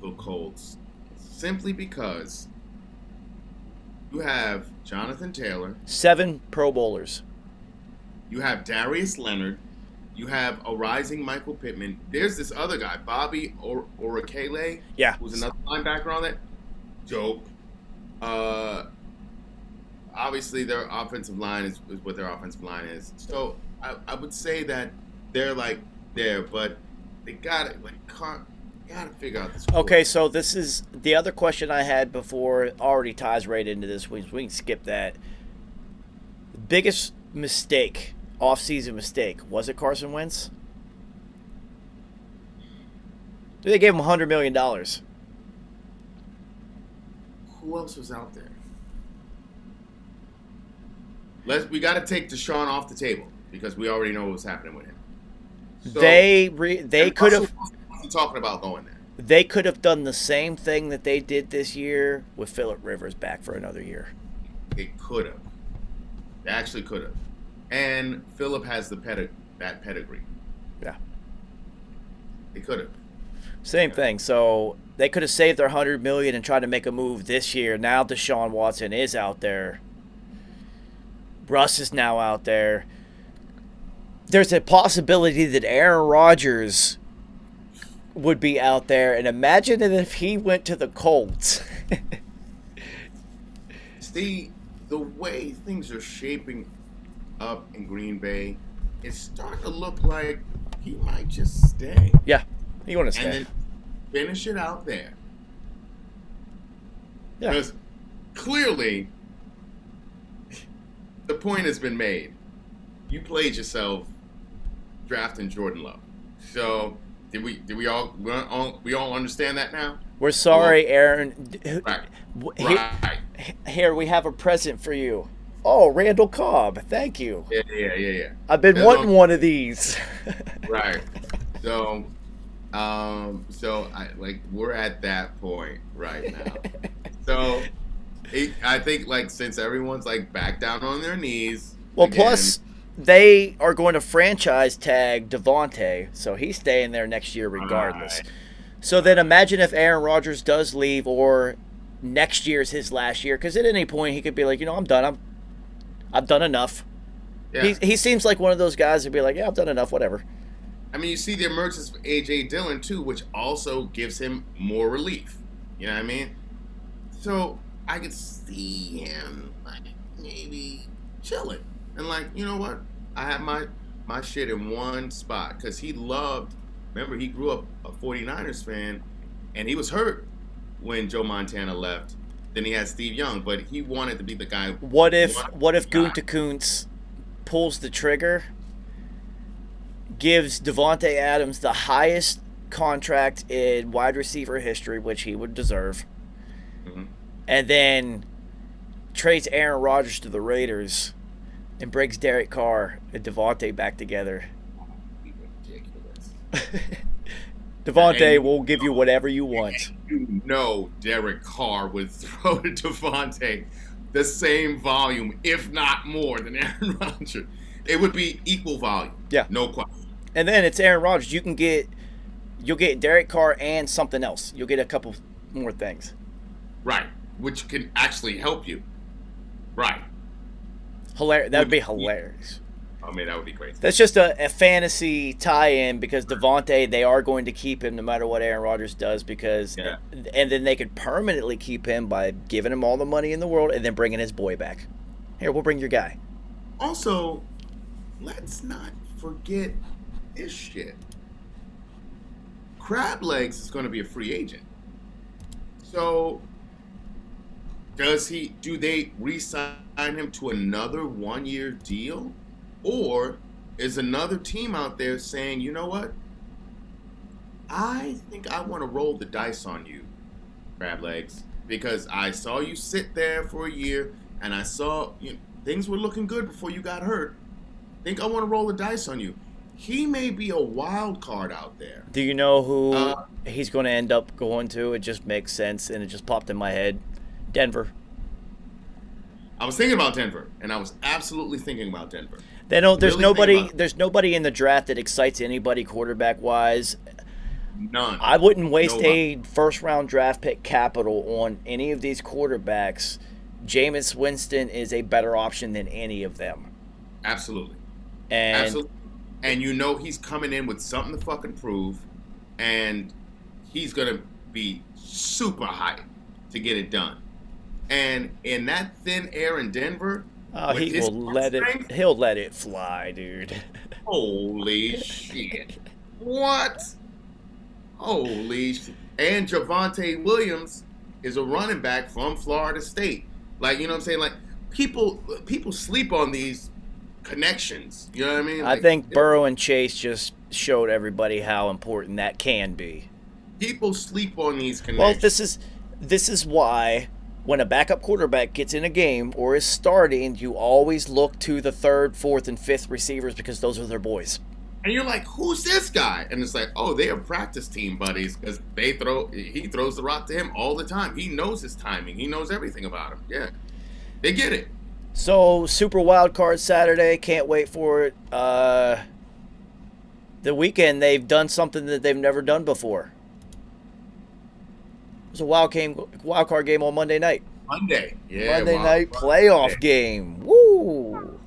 the Colts simply because you have Jonathan Taylor. 7 Pro Bowlers. You have Darius Leonard. You have a rising Michael Pittman. There's this other guy, Bobby Orakele. Yeah. Who's another linebacker on that. Dope. Obviously, their offensive line is what their offensive line is. So I would say that they're like there, but they got to figure out this. Okay, so this is the other question I had before. Already ties right into this. We can skip that. Biggest mistake, off-season mistake, was it Carson Wentz? They gave him $100 million. Who else was out there? We got to take Deshaun off the table because we already know what's happening with him. So, they could have talking about going there. They could have done the same thing that they did this year with Phillip Rivers back for another year. It could have. They actually could have. And Phillip has that pedigree. Yeah. They could have. Same thing. So they could have saved their $100 million and tried to make a move this year. Now Deshaun Watson is out there. Russ is now out there. There's a possibility that Aaron Rodgers would be out there. And imagine if he went to the Colts. See, the way things are shaping up in Green Bay, it's starting to look like he might just stay. Yeah, he want to stay. And then finish it out there. Yeah. Because clearly, the point has been made. You played yourself drafting Jordan Love. So did we all understand that now? We're sorry, Aaron. Right. Here we have a present for you. Oh, Randall Cobb. Thank you. Yeah. I've been That's wanting what- one of these. Right. So, we're at that point right now. So, I think like since everyone's like back down on their knees. Well, again, plus they are going to franchise tag Devontae, so he's staying there next year regardless. Right. So then imagine if Aaron Rodgers does leave, or next year's his last year, because at any point he could be like, I'm done. I've done enough. Yeah. He seems like one of those guys who'd be like, yeah, I've done enough, whatever. I mean, you see the emergence of A.J. Dillon, too, which also gives him more relief. You know what I mean? So I could see him, like, maybe chilling. And, like, you know what? I have my shit in one spot. Because he loved, remember, he grew up a 49ers fan, and he was hurt when Joe Montana left. Then he had Steve Young, but he wanted to be the guy. What if Gunther Kuntz pulls the trigger, gives Devontae Adams the highest contract in wide receiver history, which he would deserve, and then trades Aaron Rodgers to the Raiders and brings Derek Carr and Devontae back together? Ridiculous. Devontae will give you whatever you want. You know Derek Carr would throw to Devontae the same volume, if not more, than Aaron Rodgers. It would be equal volume. Yeah. No question. And then it's Aaron Rodgers. You'll get Derek Carr and something else. You'll get a couple more things. Right. Which can actually help you. Right. Hilarious. That would be hilarious. I mean, that would be crazy. That's just a fantasy tie-in, because Devontae, they are going to keep him no matter what Aaron Rodgers does, because and then they could permanently keep him by giving him all the money in the world and then bringing his boy back. Here, we'll bring your guy. Also, let's not forget this shit. Crab Legs is going to be a free agent. So, do they re-sign him to another one-year deal? Or is another team out there saying, you know what? I think I want to roll the dice on you, Crab Legs, because I saw you sit there for a year, and I saw things were looking good before you got hurt. I think I want to roll the dice on you. He may be a wild card out there. Do you know who he's going to end up going to? It just makes sense, and it just popped in my head. Denver. I was thinking about Denver, and I was absolutely thinking about Denver. There's Really nobody in the draft that excites anybody quarterback wise. None. I wouldn't waste a first round draft pick capital on any of these quarterbacks. Jameis Winston is a better option than any of them. Absolutely. And And he's coming in with something to fucking prove, and he's gonna be super hyped to get it done. And in that thin air in Denver, he'll let it fly, dude. Holy shit. What? Holy shit. And Javonte Williams is a running back from Florida State. Like, you know what I'm saying? Like, people sleep on these connections. You know what I mean? Like, I think Burrow and Chase just showed everybody how important that can be. People sleep on these connections. Well, this is why when a backup quarterback gets in a game or is starting, you always look to the third, fourth, and fifth receivers, because those are their boys. And you're like, who's this guy? And it's like, oh, they are practice team buddies, because he throws the rock to him all the time. He knows his timing. He knows everything about him. Yeah. They get it. So, Super Wild Card Saturday. Can't wait for it. The weekend, they've done something that they've never done before. It was a wild card game on Monday night. Monday. Yeah. Monday night playoff game. Woo!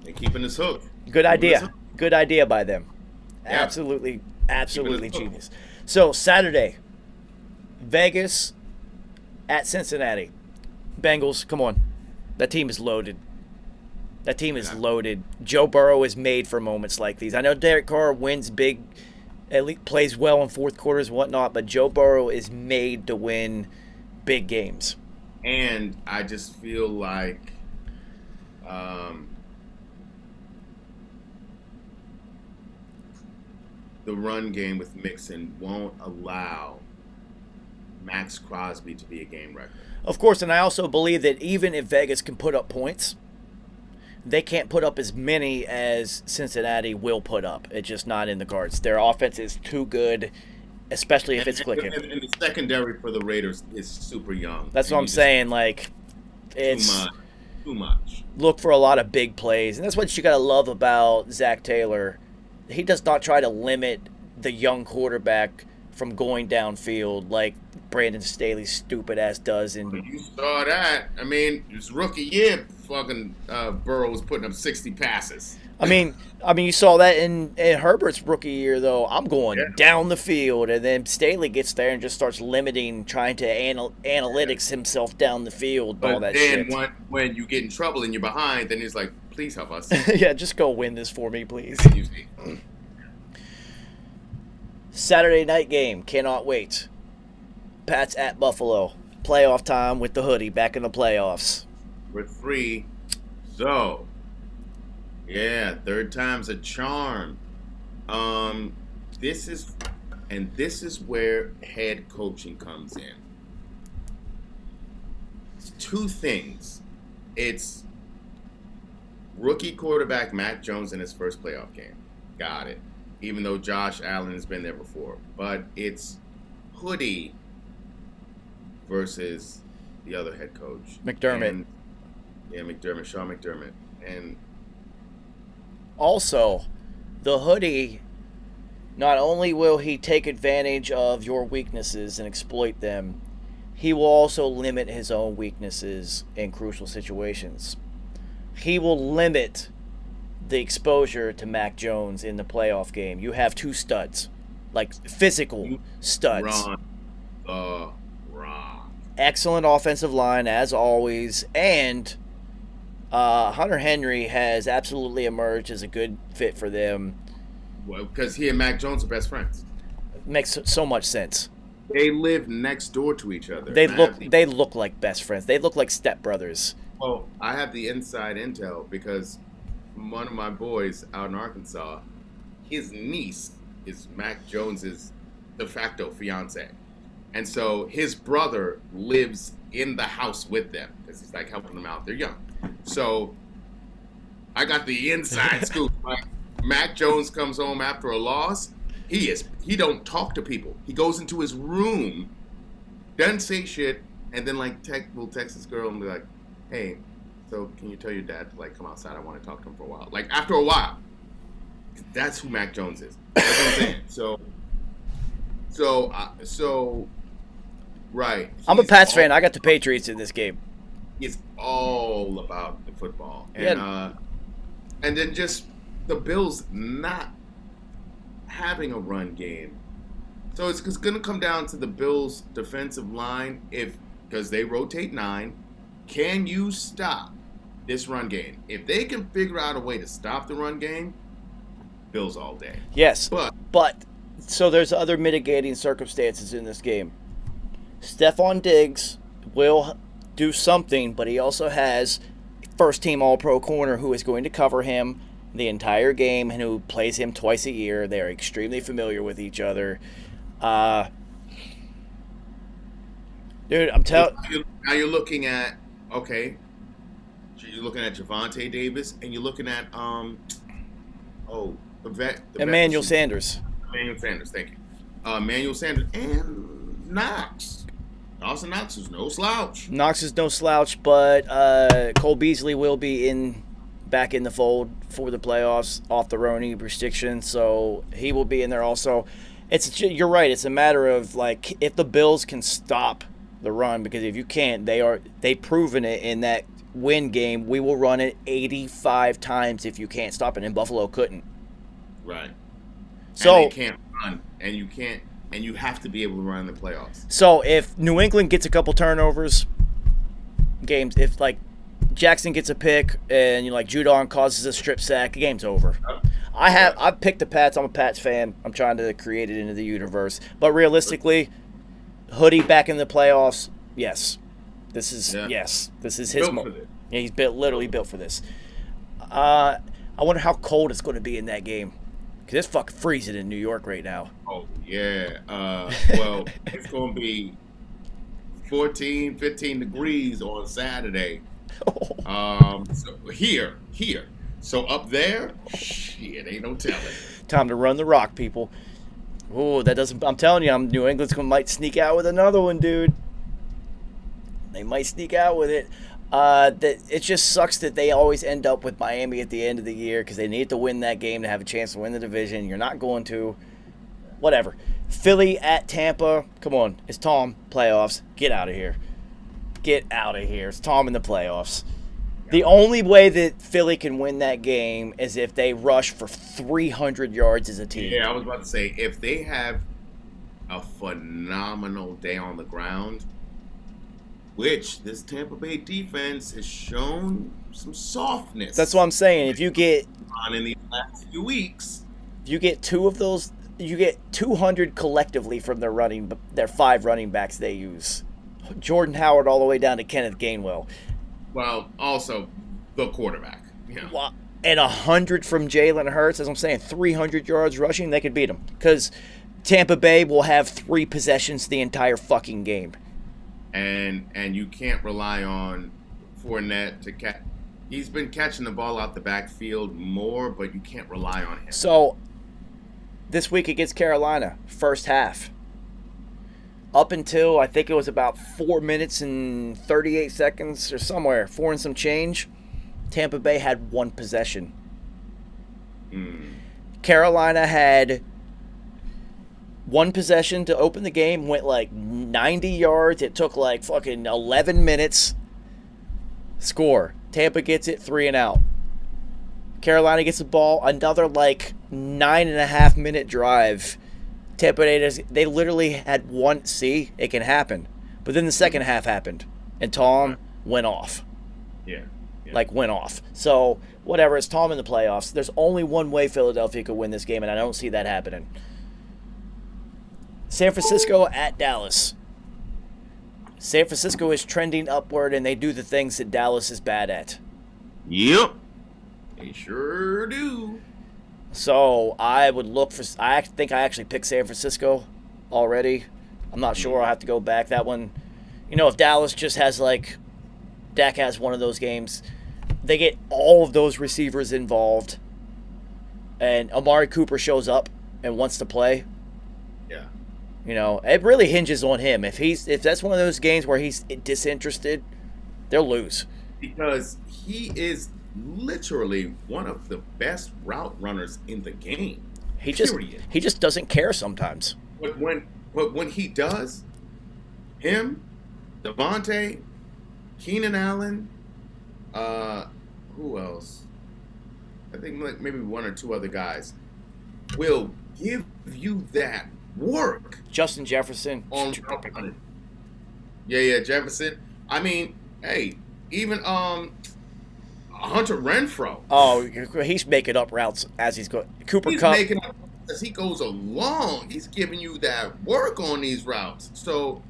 They're keeping us hooked. Good idea. Good idea by them. Yeah. Absolutely genius. So, Saturday, Vegas at Cincinnati. Bengals, come on. That team is loaded. Loaded. Joe Burrow is made for moments like these. I know Derek Carr wins big, at least plays well in fourth quarters and whatnot, but Joe Burrow is made to win big games. And I just feel like the run game with Mixon won't allow Max Crosby to be a game record. Of course, and I also believe that even if Vegas can put up points, they can't put up as many as Cincinnati will put up. It's just not in the cards. Their offense is too good, especially if it's clicking. And the secondary for the Raiders is super young. That's what I'm saying. Like, it's too much. Look for a lot of big plays, and that's what you gotta love about Zach Taylor. He does not try to limit the young quarterback from going downfield like Brandon Staley's stupid ass does. And you saw that. I mean, his rookie year, fucking Burrow was putting up 60 passes. I mean, you saw that in Herbert's rookie year, though. I'm going down the field, and then Staley gets there and just starts limiting, trying to analytics himself down the field, but all that then shit. when you get in trouble and you're behind, then he's like, please help us. Yeah, just go win this for me, please. You see. Saturday night game, cannot wait. Pats at Buffalo. Playoff time with the hoodie, back in the playoffs. We're 3. So, yeah, third time's a charm. This is where head coaching comes in. It's 2 things. It's rookie quarterback Mac Jones in his first playoff game. Got it. Even though Josh Allen has been there before. But it's hoodie versus the other head coach. McDermott. Sean McDermott. And also, the hoodie, not only will he take advantage of your weaknesses and exploit them, he will also limit his own weaknesses in crucial situations. He will limit the exposure to Mac Jones in the playoff game. You have 2 studs, like physical studs. Run the rock. Excellent offensive line, as always, and Hunter Henry has absolutely emerged as a good fit for them. Well, because he and Mac Jones are best friends. Makes so much sense. They live next door to each other. They look like best friends. They look like stepbrothers. Well, I have the inside intel because one of my boys out in Arkansas, his niece is Mac Jones's de facto fiance. And so his brother lives in the house with them because he's like helping them out. They're young. So I got the inside scoop. Like, Mac Jones comes home after a loss. He don't talk to people. He goes into his room, doesn't say shit, and then like will text this girl and be like, hey, so can you tell your dad to like come outside? I want to talk to him for a while. Like after a while. That's who Mac Jones is. That's what I'm saying. So right. I'm a Pats fan. I got the Patriots in this game. It's all about the football. And and then just the Bills not having a run game. So it's going to come down to the Bills' defensive line because they rotate 9. Can you stop this run game? If they can figure out a way to stop the run game, Bills all day. Yes, but so there's other mitigating circumstances in this game. Stephon Diggs will do something, but he also has first-team All-Pro corner who is going to cover him the entire game and who plays him twice a year. They're extremely familiar with each other. Dude, I'm telling you. Now you're looking at, okay, so you're looking at Javonte Davis and you're looking at, the vet. Emmanuel Sanders. Emmanuel Sanders, thank you. Emmanuel Sanders and Knox. Dawson Knox is no slouch. Knox is no slouch, but Cole Beasley will be back in the fold for the playoffs off the Roni restriction, so he will be in there also. You're right. It's a matter of like if the Bills can stop the run, because if you can't, they've proven it in that win game. We will run it 85 times if you can't stop it, and Buffalo couldn't. Right. So and they can't run, and you can't. And you have to be able to run in the playoffs. So if New England gets a couple turnovers, if like Jackson gets a pick and Judon causes a strip sack, the game's over. I've picked the Pats. I'm a Pats fan. I'm trying to create it into the universe. But realistically, Hoodie back in the playoffs. Yes, this is his moment. Yeah, he's literally built for this. I wonder how cold it's going to be in that game. Because it's fucking freezing in New York right now. Oh, yeah. Well, it's going to be 14, 15 degrees on Saturday. So here. So up there, shit, ain't no telling. Time to run the rock, people. Oh, that doesn't. I'm telling you, New England's might sneak out with another one, dude. They might sneak out with it. It just sucks that they always end up with Miami at the end of the year because they need to win that game to have a chance to win the division. You're not going to. Whatever. Philly at Tampa. Come on, it's Tom. Playoffs. Get out of here. Get out of here. It's Tom in the playoffs. The only way that Philly can win that game is if they rush for 300 yards as a team. Yeah, I was about to say, if they have a phenomenal day on the ground, which this Tampa Bay defense has shown some softness. That's what I'm saying. If you get on in these last few weeks, you get two of those, you get 200 collectively from their 5 running backs they use. Jordan Howard all the way down to Kenneth Gainwell. Well, also the quarterback. Yeah. Well, and 100 from Jalen Hurts, as I'm saying, 300 yards rushing, they could beat them. Because Tampa Bay will have 3 possessions the entire fucking game. And you can't rely on Fournette to catch. He's been catching the ball out the backfield more, but you can't rely on him. So, this week against Carolina, first half. Up until, I think it was about 4 minutes and 38 seconds or somewhere, 4 and some change, Tampa Bay had 1 possession. Carolina had 1 possession to open the game, went like 90 yards. It took like fucking 11 minutes. Score. Tampa gets it, 3 and out. Carolina gets the ball, another like 9.5 minute drive. Tampa Bay, they literally had one. See, it can happen. But then the second half happened, and Tom went off. Yeah. Like, went off. So, whatever, it's Tom in the playoffs. There's only one way Philadelphia could win this game, and I don't see that happening. San Francisco at Dallas. San Francisco is trending upward, and they do the things that Dallas is bad at. Yep. They sure do. So I would look for. I think I actually picked San Francisco already. I'm not sure. I'll have to go back. That one, if Dallas just has like, Dak has one of those games, they get all of those receivers involved, and Amari Cooper shows up and wants to play. Yeah. It really hinges on him. If that's one of those games where he's disinterested, they'll lose. Because he is literally one of the best route runners in the game. He just doesn't care sometimes. But when he does, him, Devontae, Keenan Allen, who else? I think like maybe 1 or 2 other guys will give you that work. Justin Jefferson. Yeah, Jefferson. I mean, hey, even Hunter Renfrow. Oh, he's making up routes as he's going. He's making up as he goes along. He's giving you that work on these routes. So,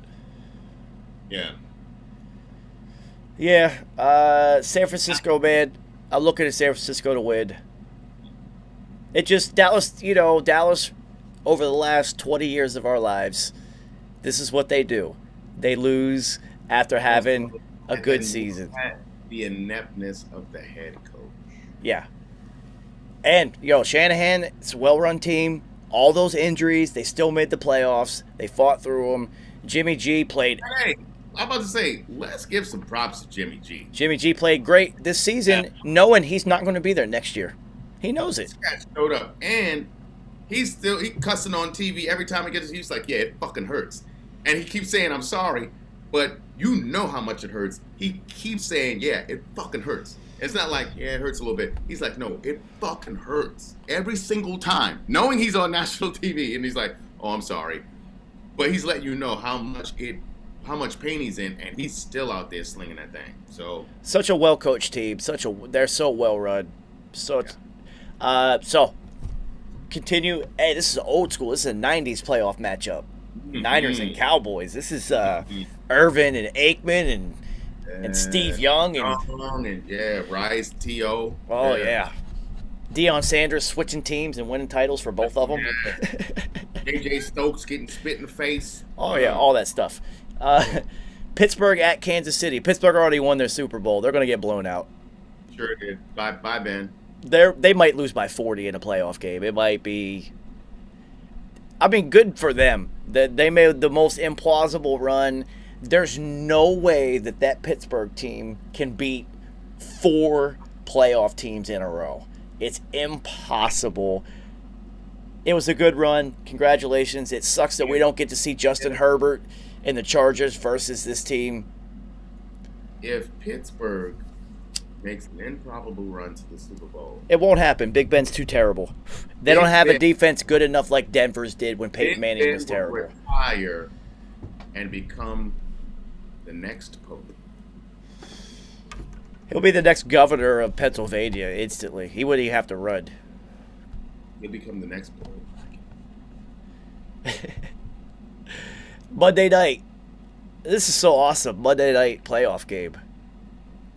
yeah. Yeah, San Francisco, man. I'm looking at San Francisco to win. It just, Dallas, Dallas, over the last 20 years of our lives, this is what they do. They lose after having a good season. The ineptness of the head coach. Yeah. And, Shanahan, it's a well-run team. All those injuries, they still made the playoffs. They fought through them. Jimmy G played. Hey, I'm about to say, let's give some props to Jimmy G. Jimmy G played great this season, knowing he's not going to be there next year. He knows it. This guy showed up, and he cussing on TV every time he gets. He's like, "Yeah, it fucking hurts," and he keeps saying, "I'm sorry," but you know how much it hurts. He keeps saying, "Yeah, it fucking hurts." It's not like, "Yeah, it hurts a little bit." He's like, "No, it fucking hurts every single time," knowing he's on national TV, and he's like, "Oh, I'm sorry," but he's letting you know how much pain he's in, and he's still out there slinging that thing. So such a well-coached team. They're so well-run. So continue. Hey, this is old school. This is a '90s playoff matchup. Niners and Cowboys. This is Irvin and Aikman and Steve Young and Rice, T.O. Oh yeah. Deion Sanders switching teams and winning titles for both of them. J.J. Stokes getting spit in the face. Oh yeah, all that stuff. Pittsburgh at Kansas City. Pittsburgh already won their Super Bowl. They're going to get blown out. Sure did. Bye, Ben. They might lose by 40 in a playoff game. It might be. I mean, good for them. They made the most implausible run. There's no way that Pittsburgh team can beat 4 playoff teams in a row. It's impossible. It was a good run. Congratulations. It sucks that we don't get to see Justin Herbert and the Chargers versus this team. If Pittsburgh makes an improbable run to the Super Bowl, it won't happen. Big Ben's too terrible. They don't have a defense good enough like Denver's did when Peyton Manning was terrible. Retire and become the next Pope. He'll be the next governor of Pennsylvania instantly. He wouldn't even have to run. He'll become the next Pope. Monday night. This is so awesome. Monday night playoff game.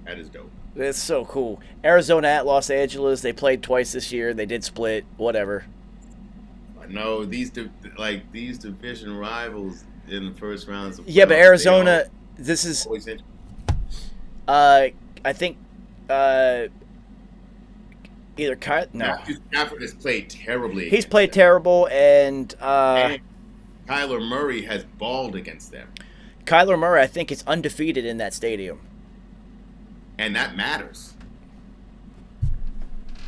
That is dope. It's so cool. Arizona at Los Angeles. They played twice this year. They did split. Whatever. I know these division rivals in the first rounds. Of yeah, but Arizona. This is. I think. Either Matthew Stafford has played terribly. He's played terrible, and Kyler Murray has balled against them. Kyler Murray, I think, is undefeated in that stadium. And that matters.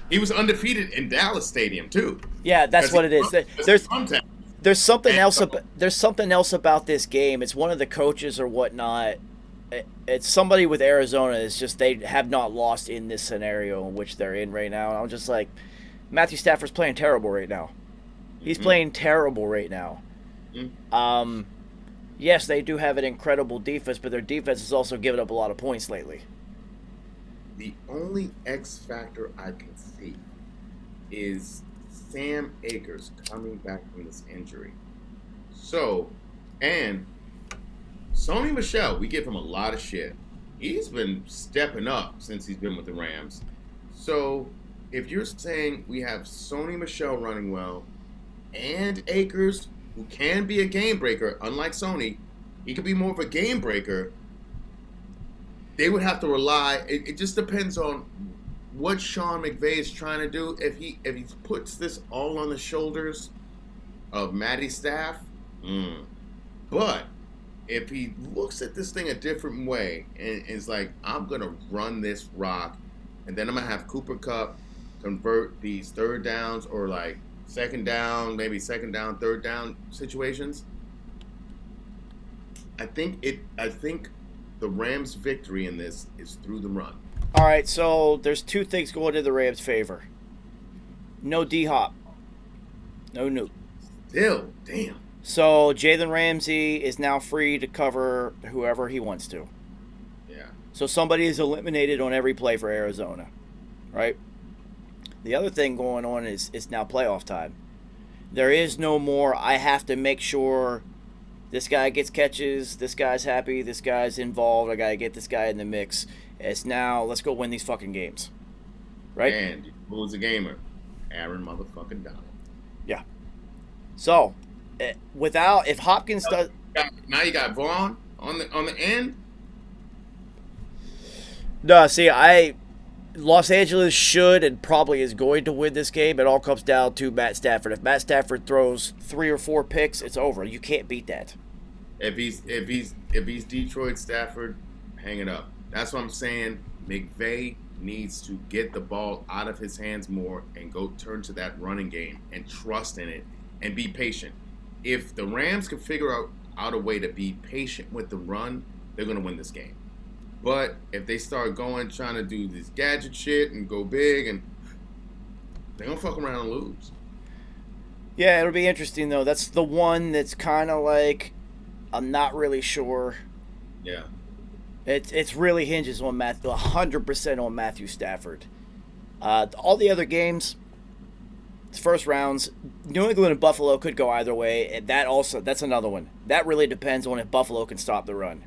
He was undefeated in Dallas Stadium too. Yeah, that's what it is. There's something else. There's something else about this game. It's one of the coaches or whatnot. It's somebody with Arizona. It's just they have not lost in this scenario in which they're in right now. And I'm just like, Matthew Stafford's playing terrible right now. He's playing terrible right now. Yes, they do have an incredible defense, but their defense has also given up a lot of points lately. The only X factor I can see is Sam Akers coming back from this injury. So, and Sony Michel, we give him a lot of shit. He's been stepping up since he's been with the Rams. So, if you're saying we have Sony Michel running well and Akers, who can be a game breaker, unlike Sony, he could be more of a game breaker. They would have to rely. It just depends on what Sean McVay is trying to do. If he puts this all on the shoulders of Matty's staff, but if he looks at this thing a different way and is like, I'm gonna run this rock, and then I'm gonna have Cooper Kupp convert these third downs or like second down, maybe second down, third down situations. I think the Rams' victory in this is through the run. All right, so there's 2 things going in the Rams' favor. No D-Hop. No Nuke. Still, damn. So Jalen Ramsey is now free to cover whoever he wants to. Yeah. So somebody is eliminated on every play for Arizona, right? The other thing going on is it's now playoff time. There is no more, I have to make sure this guy gets catches, this guy's happy, this guy's involved, I got to get this guy in the mix. It's now, let's go win these fucking games. Right? And who's a gamer? Aaron motherfucking Donald. Yeah. So, if Hopkins does... Now you got Vaughn on the end? No, see, Los Angeles should and probably is going to win this game. It all comes down to Matt Stafford. If Matt Stafford throws 3 or 4 picks, it's over. You can't beat that. If he's Detroit Stafford, hang it up. That's what I'm saying. McVay needs to get the ball out of his hands more and go turn to that running game and trust in it and be patient. If the Rams can figure out a way to be patient with the run, they're going to win this game. But if they start trying to do this gadget shit and go big, and they're going to fuck around and lose. Yeah, it'll be interesting, though. That's the one that's kind of like, I'm not really sure. Yeah. It's really hinges on 100% on Matthew Stafford. All the other games, first rounds, New England and Buffalo could go either way. And that's another one. That really depends on if Buffalo can stop the run.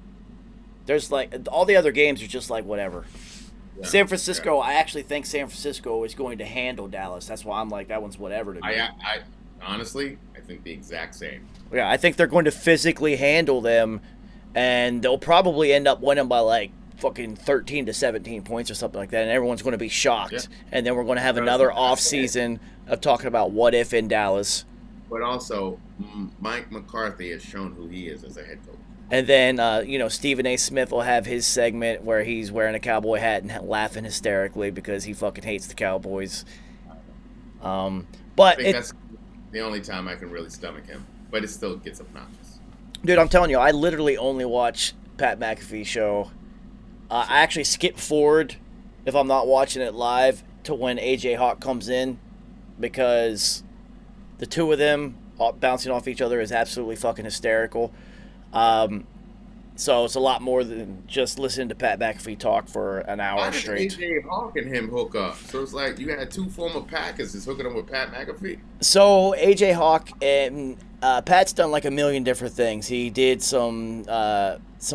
There's like all the other games are just like whatever. Yeah, San Francisco, I actually think San Francisco is going to handle Dallas. That's why I'm like that one's whatever to me. I honestly, I think the exact same. Yeah, I think they're going to physically handle them. and they'll probably end up winning by like fucking 13 to 17 points or something like that, and everyone's going to be shocked. Yeah. And then we're going to have another off season of talking about what if in Dallas. But also, Mike McCarthy has shown who he is as a head coach. And then, Stephen A. Smith will have his segment where he's wearing a cowboy hat and laughing hysterically because he fucking hates the Cowboys. But that's the only time I can really stomach him. But it still gets obnoxious. Dude, I'm telling you, I literally only watch Pat McAfee show. I actually skip forward if I'm not watching it live to when AJ Hawk comes in because the two of them bouncing off each other is absolutely fucking hysterical. So it's a lot more than just listening to Pat McAfee talk for an hour straight. Why did AJ Hawk and him hook up? So it's like you had two former Packers just hooking up with Pat McAfee? So AJ Hawk and Pat's done like a million different things. He did some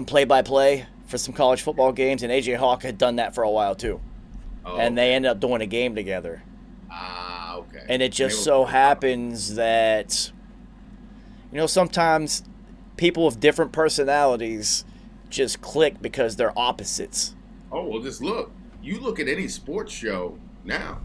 play-by-play for some college football games, and AJ Hawk had done that for a while too. Oh, and they ended up doing a game together. Ah, okay. And it just so happens that, sometimes people with different personalities just click because they're opposites. Oh, well, just look. You look at any sports show now,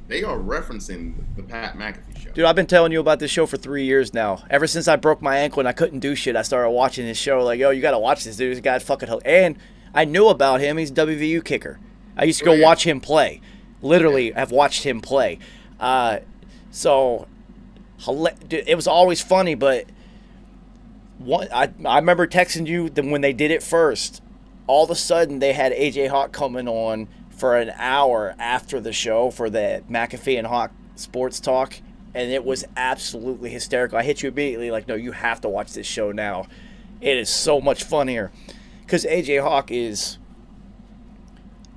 they are referencing the Pat McAfee show. Dude, I've been telling you about this show for 3 years now. Ever since I broke my ankle and I couldn't do shit, I started watching this show. Like, yo, you got to watch this dude. This guy's fucking And I knew about him. He's a WVU kicker. I used to go watch him play. Literally, I've watched him play. So, it was always funny, but I remember texting you when they did it first. All of a sudden, they had AJ Hawk coming on for an hour after the show for the McAfee and Hawk Sports Talk, and it was absolutely hysterical. I hit you immediately like, no, you have to watch this show now. It is so much funnier because AJ Hawk is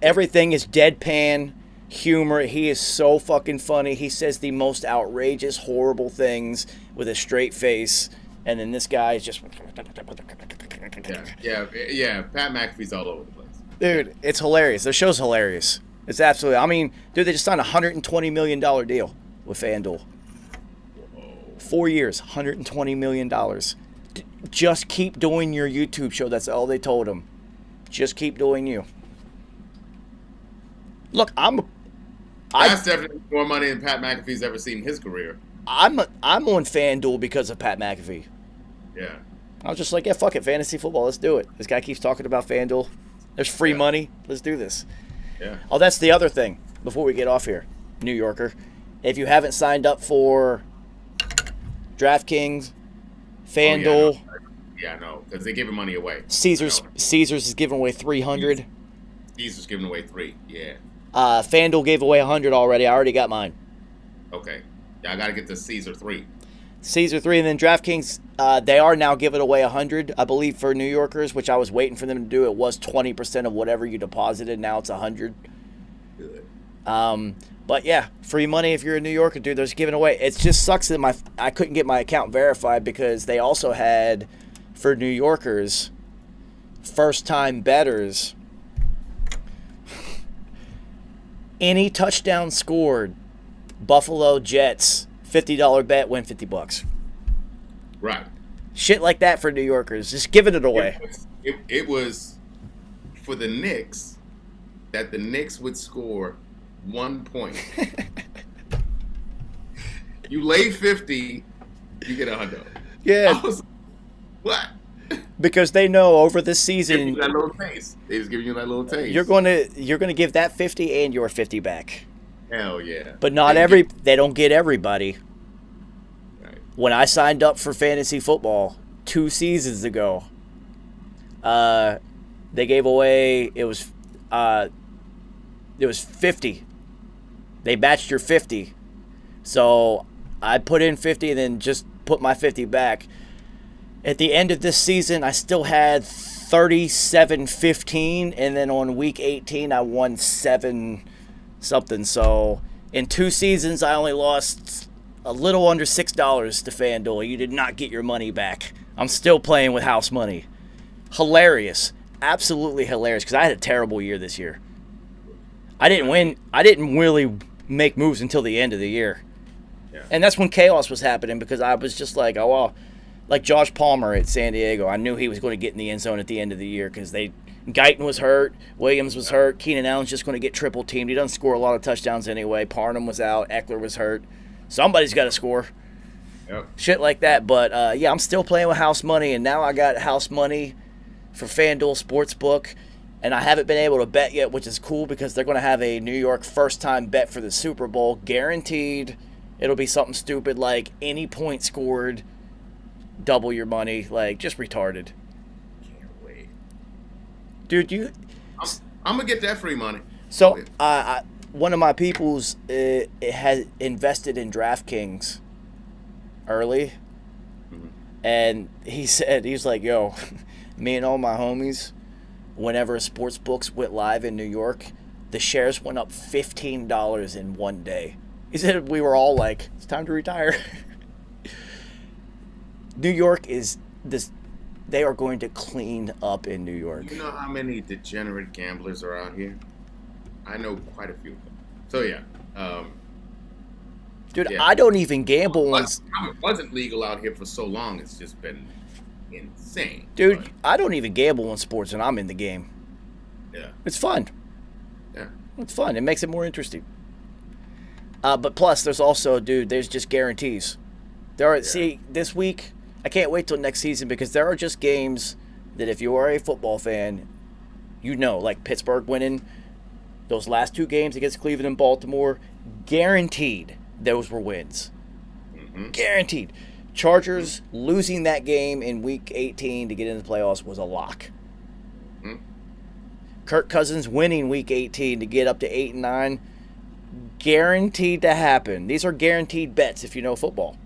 everything is deadpan humor. He is so fucking funny. He says the most outrageous, horrible things with a straight face. And then this guy is just... Yeah. Pat McAfee's all over the place. Dude, it's hilarious. The show's hilarious. It's absolutely... dude, they just signed a $120 million deal with FanDuel. Whoa. 4 years, $120 million. Just keep doing your YouTube show. That's all they told him. Just keep doing you. Look, That's definitely more money than Pat McAfee's ever seen in his career. I'm on FanDuel because of Pat McAfee. Yeah. I was just like, yeah, fuck it, fantasy football, let's do it. This guy keeps talking about FanDuel. There's free money. Let's do this. Yeah. Oh, that's the other thing before we get off here, New Yorker. If you haven't signed up for DraftKings, FanDuel. Yeah, I know, because they're giving money away. Caesars is giving away $300. Caesars giving away $3, yeah. FanDuel gave away $100 already. I already got mine. Okay. Yeah, I got to get the Caesar 3. Caesar 3, and then DraftKings, they are now giving away $100, I believe, for New Yorkers, which I was waiting for them to do. It was 20% of whatever you deposited. Now it's $100. Good. But yeah, free money if you're a New Yorker, dude. They're just giving away. It just sucks that I couldn't get my account verified because they also had, for New Yorkers, first-time bettors, any touchdown scored, Buffalo Jets, $50 bet, win $50. Right. Shit like that for New Yorkers. Just giving it away. It was for the Knicks that the Knicks would score 1 point. You lay 50, you get $100. Yeah. I was like, what? Because they know over the season, giving you that little taste. They was giving you that little taste. You're gonna give that 50 and your 50 back. Hell yeah. But they don't get everybody. Right. When I signed up for fantasy football 2 seasons ago, they gave away it was 50. They matched your 50. So I put in 50 and then just put my 50 back. At the end of this season, I still had 37-15, and then on week 18, I won 7 something. So in 2 seasons, I only lost a little under $6 to FanDuel. You did not get your money back. I'm still playing with house money. Hilarious. Absolutely hilarious, because I had a terrible year this year. I didn't win. I didn't really make moves until the end of the year. Yeah. And that's when chaos was happening, because I was just like, oh, well, like Josh Palmer at San Diego. I knew he was going to get in the end zone at the end of the year because Guyton was hurt, Williams was hurt, Keenan Allen's just going to get triple teamed. He doesn't score a lot of touchdowns anyway. Parham was out, Eckler was hurt. Somebody's got to score. Yep. Shit like that. But yeah, I'm still playing with house money, and now I got house money for FanDuel Sportsbook, and I haven't been able to bet yet, which is cool because they're going to have a New York first-time bet for the Super Bowl guaranteed. It'll be something stupid like any point scored, double your money, like just retarded. Can't wait. Dude, I'm going to get that free money. So, one of my people's has invested in DraftKings early, and he's like, yo, me and all my homies, whenever sports books went live in New York, the shares went up $15 in one day. He said we were all like, it's time to retire. New York is this. They are going to clean up in New York. You know how many degenerate gamblers are out here? I know quite a few of them. So yeah, dude, yeah. I don't even gamble on. It wasn't legal out here for so long. It's just been insane. Dude, but, I don't even gamble on sports when I'm in the game. yeah, It's fun. yeah. It's fun. It makes it more interesting. But plus, there's also, dude, there's just guarantees. See, this week, I can't wait till next season because there are just games that if you are a football fan, you know, like Pittsburgh winning those last two games against Cleveland and Baltimore, guaranteed those were wins. Mm-hmm. Guaranteed. Chargers losing that game in Week 18 to get into the playoffs was a lock. Mm-hmm. Kirk Cousins winning Week 18 to get up to 8-9, guaranteed to happen. These are guaranteed bets if you know football.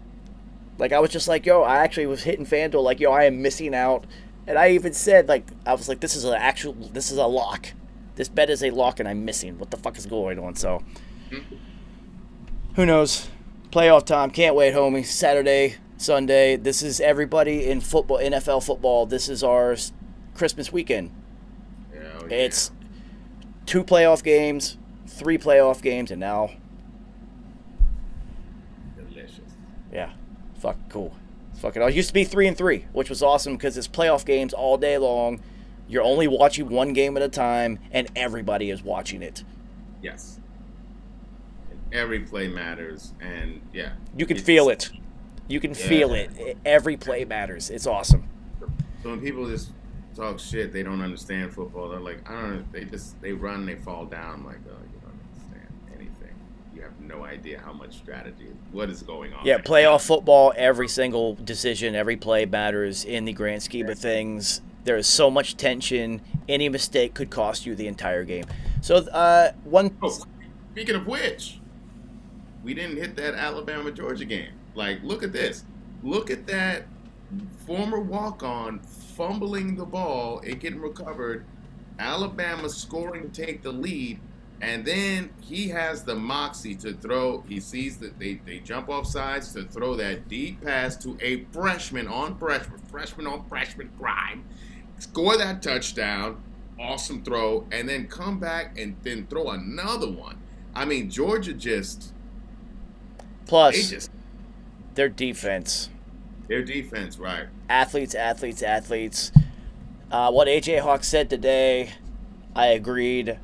Like, I was just like, yo, I actually was hitting FanDuel like, yo, I am missing out. And I even said, like, I was like, this is a lock. This bet is a lock and I'm missing. What the fuck is going on? So, who knows? Playoff time. Can't wait, homie. Saturday, Sunday. This is everybody in football, NFL football. This is our Christmas weekend. Yeah. It's 2 playoff games, 3 playoff games, and now, delicious. yeah, fuck cool. Fuck it. It used to be 3-3, which was awesome because it's playoff games all day long. You're only watching one game at a time, and everybody is watching it. Yes. And every play matters, and yeah. You can feel it. You can feel it. Every play matters. It's awesome. So when people just talk shit, they don't understand football. They're like, I don't know. They run, they fall down. I'm like, oh, you don't understand anything. You have no idea how much strategy, what is going on. Yeah, playoff football, every single decision, every play matters in the grand scheme of things. There is so much tension. Any mistake could cost you the entire game. So, Speaking of which, we didn't hit that Alabama-Georgia game. Like, look at this. Look at that former walk-on fumbling the ball and getting recovered. Alabama scoring to take the lead. And then he has the moxie to throw. He sees that they jump off sides to throw that deep pass to a freshman on freshman crime. Score that touchdown. Awesome throw. And then come back and then throw another one. I mean, Georgia plus their defense. Their defense, right. Athletes. What A.J. Hawk said today, I agreed.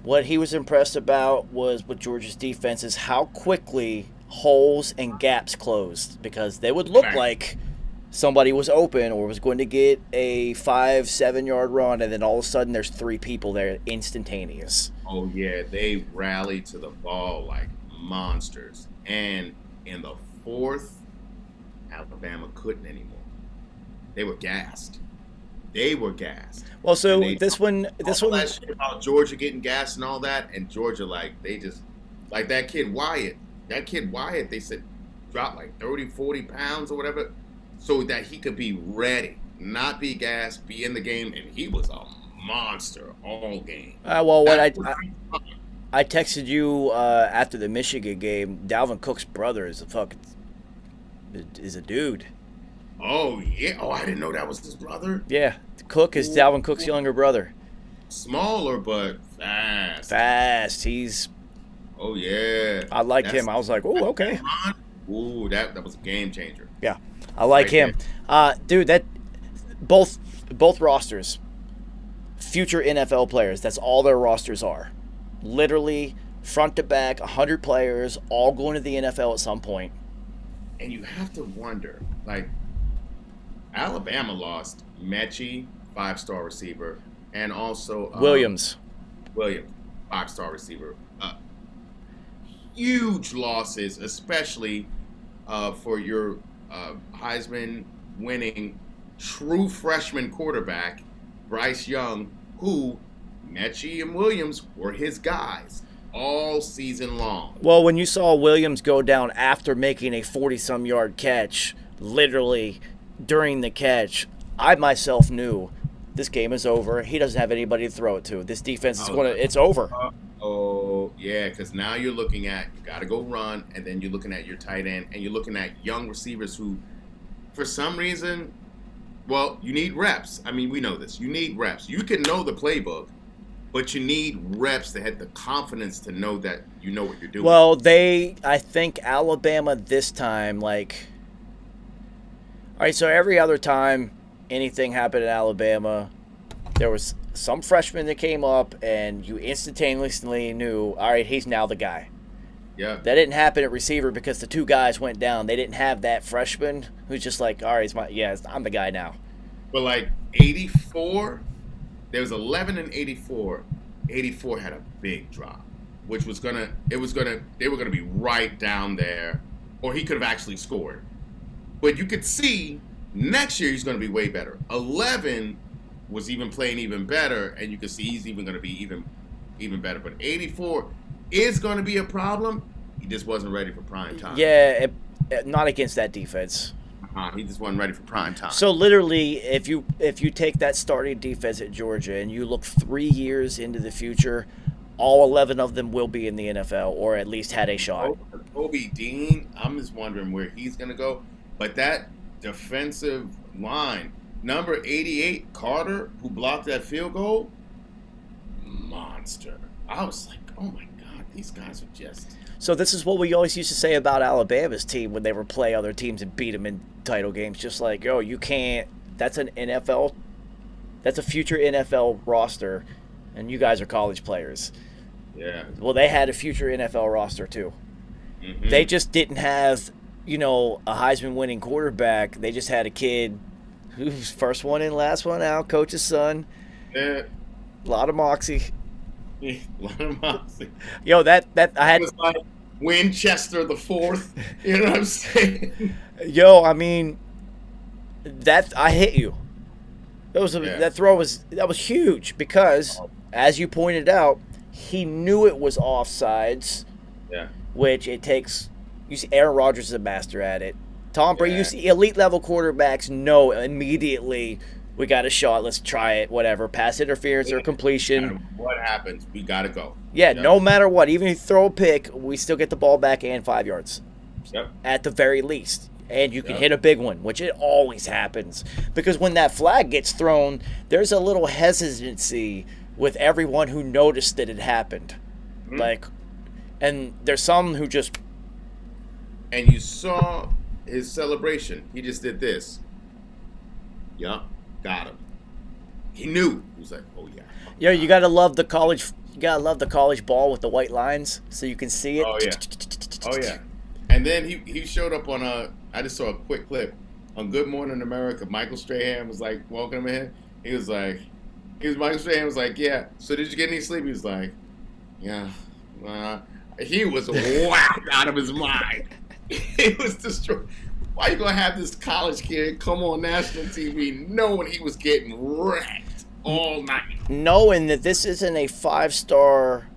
What he was impressed about was with Georgia's defense is how quickly holes and gaps closed, because they would look like somebody was open or was going to get a 5-7 yard run, and then all of a sudden there's 3 people there instantaneous. Oh yeah, they rallied to the ball like monsters. And in the fourth, Alabama couldn't anymore. They were gassed. Well, so All this one, that shit about Georgia getting gassed and all that, and Georgia, like, they just, like that kid Wyatt, they said dropped like 30, 40 pounds or whatever, so that he could be ready, not be gassed, be in the game, and he was a monster all game. Well, what I texted you after the Michigan game, Dalvin Cook's brother is a dude. Oh, yeah. Oh, I didn't know that was his brother. Yeah. Cook is Dalvin Cook's younger brother. Smaller, but fast. He's... Oh, yeah. I liked him. I was like, oh, okay. Ooh, that was a game changer. Yeah. I like Right him. Dude, that both rosters, future NFL players. That's all their rosters are. Literally, front to back, 100 players, all going to the NFL at some point. And you have to wonder, like, Alabama lost Mechie, 5-star receiver, and also Williams, 5-star receiver. Huge losses, especially for your Heisman winning true freshman quarterback, Bryce Young, who Mechie and Williams were his guys all season long. Well, when you saw Williams go down after making a 40-some yard catch, literally during the catch, I myself knew this game is over. He doesn't have anybody to throw it to. This defense is it's over. Yeah, because now you're looking at, you got to go run, and then you're looking at your tight end, and you're looking at young receivers who, for some reason, well, you need reps. I mean, we know this. You need reps. You can know the playbook, but you need reps to have the confidence to know that you know what you're doing. Well, I think Alabama this time, like, all right, so every other time anything happened in Alabama, there was some freshman that came up and you instantaneously knew, all right, he's now the guy. Yeah. That didn't happen at receiver because the two guys went down. They didn't have that freshman who's just like, all right, I'm the guy now. But like 84, there was 11 and 84. 84 had a big drop, which was they were gonna be right down there, or he could have actually scored. But you could see next year he's gonna be way better. 11 was even playing even better, and you can see he's even going to be even better. But 84 is going to be a problem. He just wasn't ready for prime time. Yeah, not against that defense. He just wasn't ready for prime time. So literally, if you take that starting defense at Georgia and you look 3 years into the future, all 11 of them will be in the NFL or at least had a shot. Kobe Dean, I'm just wondering where he's going to go. But that defensive line, number 88, Carter, who blocked that field goal, monster. I was like, oh my God, these guys are just... So this is what we always used to say about Alabama's team when they would play other teams and beat them in title games. Just like, yo, you can't... That's an NFL... That's a future NFL roster, and you guys are college players. Yeah. Well, they had a future NFL roster, too. Mm-hmm. They just didn't have, a Heisman-winning quarterback. They just had a kid... who's first one in, last one out, coach's son. Yeah. A lot of moxie. Yeah, a lot of moxie. Yo, that I had... It was like Winchester the fourth. You know what I'm saying? Yo, I mean, I hit you. That throw was huge because, as you pointed out, he knew it was offsides. Yeah. Which it takes... You see, Aaron Rodgers is a master at it. Tom Brady, you see elite level quarterbacks know immediately we got a shot, let's try it, whatever. Pass interference or completion. No matter what happens, we got to go. Yeah, no matter what. Even if you throw a pick, we still get the ball back and 5 yards. Yep. At the very least. And you can hit a big one, which it always happens. Because when that flag gets thrown, there's a little hesitancy with everyone who noticed that it happened. Mm-hmm. And there's some who just... And you saw... his celebration, he just did this. Yup, got him. He knew. He was like, "Oh yeah." Yeah, you gotta love the college. You gotta love the college ball with the white lines, so you can see it. Oh yeah. Oh yeah. And then he showed up on I just saw a quick clip on Good Morning America. Michael Strahan was like welcoming him. Michael Strahan was like, "Yeah. So did you get any sleep?" He was like, "Yeah." He was whacked out of his mind. He was destroyed. Why you gonna have this college kid come on national TV knowing he was getting wrecked all night? Knowing that this isn't a 5-star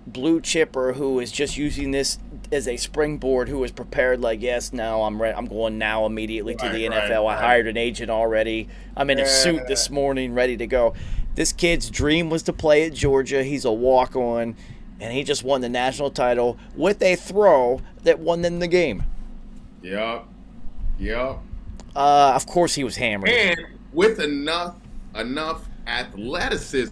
blue chipper who is just using this as a springboard, who is prepared like, yes, now I'm going now immediately to the NFL. I hired an agent already. I'm in a suit this morning ready to go. This kid's dream was to play at Georgia. He's a walk-on. And he just won the national title with a throw that won them the game. Yep. Of course he was hammered. And with enough athleticism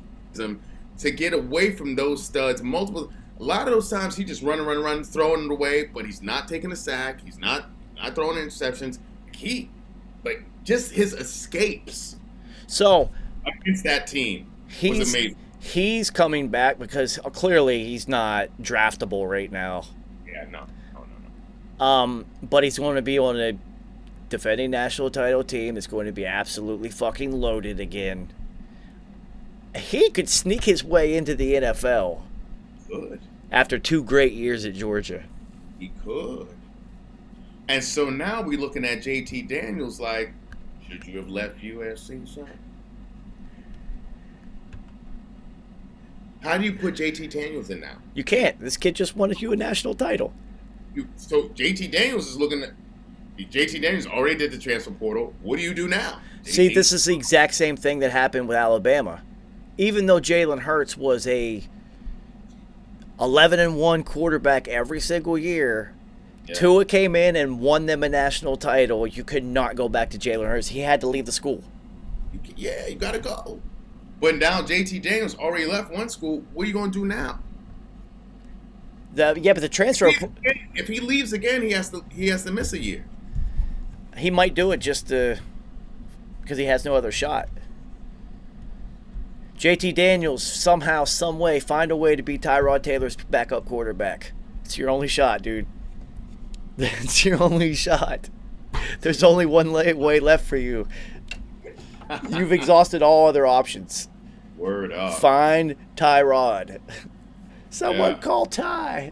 to get away from those studs. A lot of those times he just run, throwing it away, but he's not taking a sack. He's not throwing interceptions. but just his escapes So against that team was he's amazing. he's coming back because clearly he's not draftable right now. Yeah, no. But he's going to be on a defending national title team that's going to be absolutely fucking loaded again. He could sneak his way into the NFL Good. after 2 great years at Georgia. He could. And so now we're looking at JT Daniels like, should you have left USC, son? How do you put JT Daniels in now? You can't. This kid just won you a national title. So JT Daniels is looking at. JT Daniels already did the transfer portal. What do you do now? See, this is the exact same thing that happened with Alabama. Even though Jalen Hurts was a 11-1 quarterback every single year, Tua came in and won them a national title. You could not go back to Jalen Hurts. He had to leave the school. You got to go. But now JT Daniels already left one school. What are you going to do now? But the transfer. If he leaves again, he has to miss a year. He might do it just because he has no other shot. JT Daniels somehow, some way, find a way to be Tyrod Taylor's backup quarterback. It's your only shot, dude. It's your only shot. There's only one way left for you. You've exhausted all other options. Word up. Find Tyrod. Someone call Ty.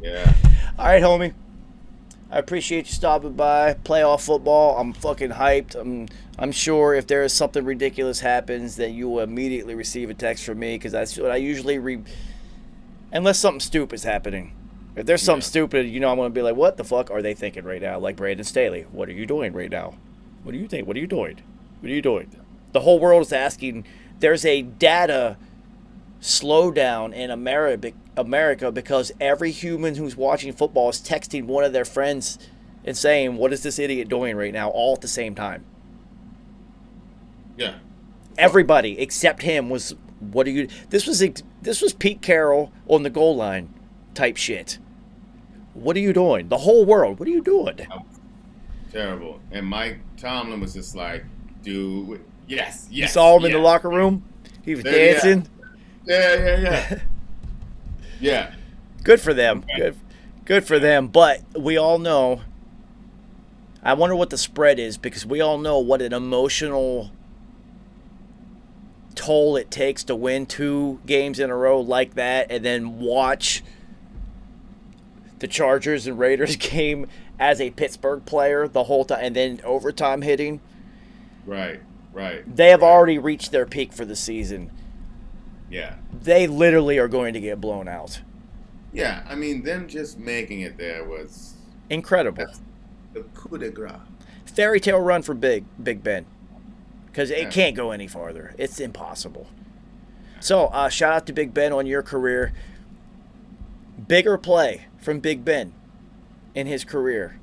Yeah. All right, homie. I appreciate you stopping by. Playoff football. I'm fucking hyped. I'm sure if there is something ridiculous happens, that you will immediately receive a text from me because that's what I usually unless something stupid is happening. If there's something stupid, I'm going to be like, what the fuck are they thinking right now? Like Brandon Staley. What are you doing right now? What do you think? What are you doing? What are you doing? The whole world is asking. There's a data slowdown in America because every human who's watching football is texting one of their friends and saying, what is this idiot doing right now, all at the same time. Yeah. Everybody except him was, what are you... This was Pete Carroll on the goal line type shit. What are you doing? The whole world, what are you doing? Terrible. And Mike Tomlin was just like, dude, yes. You saw him in the locker room? He was dancing? Yeah. Yeah. Good for them. Good for them. But we all know, I wonder what the spread is because we all know what an emotional toll it takes to win 2 games in a row like that and then watch the Chargers and Raiders game as a Pittsburgh player the whole time and then overtime hitting. Right. They have already reached their peak for the season. Yeah. They literally are going to get blown out. Yeah, I mean, them just making it there was... Incredible. The coup de grace. Fairy tale run for Big Ben. Because it can't go any farther. It's impossible. So, shout out to Big Ben on your career. Bigger play from Big Ben in his career.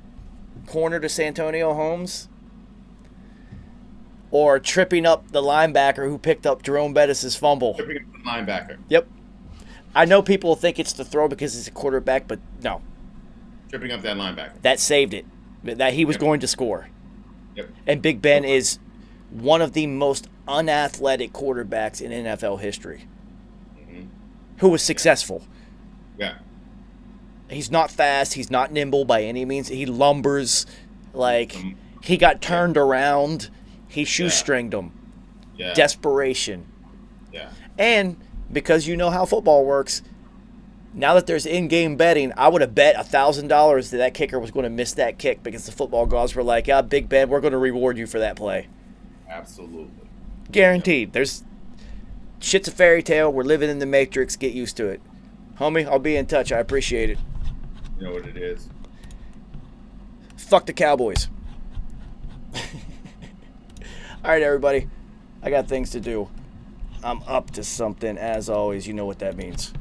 Corner to Santonio Holmes, or tripping up the linebacker who picked up Jerome Bettis' fumble. Tripping up the linebacker. Yep. I know people think it's the throw because it's a quarterback, but no. Tripping up that linebacker. That saved it. That he was going to score. Yep. And Big Ben is one of the most unathletic quarterbacks in NFL history. Mm-hmm. Who was successful. Yeah. He's not fast. He's not nimble by any means. He lumbers. Like, he got turned around. He shoestringed him. Yeah. Desperation. Yeah. And because you know how football works, now that there's in-game betting, I would have bet $1,000 that kicker was going to miss that kick because the football gods were like, Big Ben, we're going to reward you for that play. Absolutely. Guaranteed. There's shit's a fairy tale. We're living in the Matrix. Get used to it. Homie, I'll be in touch. I appreciate it. You know what it is. Fuck the Cowboys. All right, everybody. I got things to do. I'm up to something, as always. You know what that means.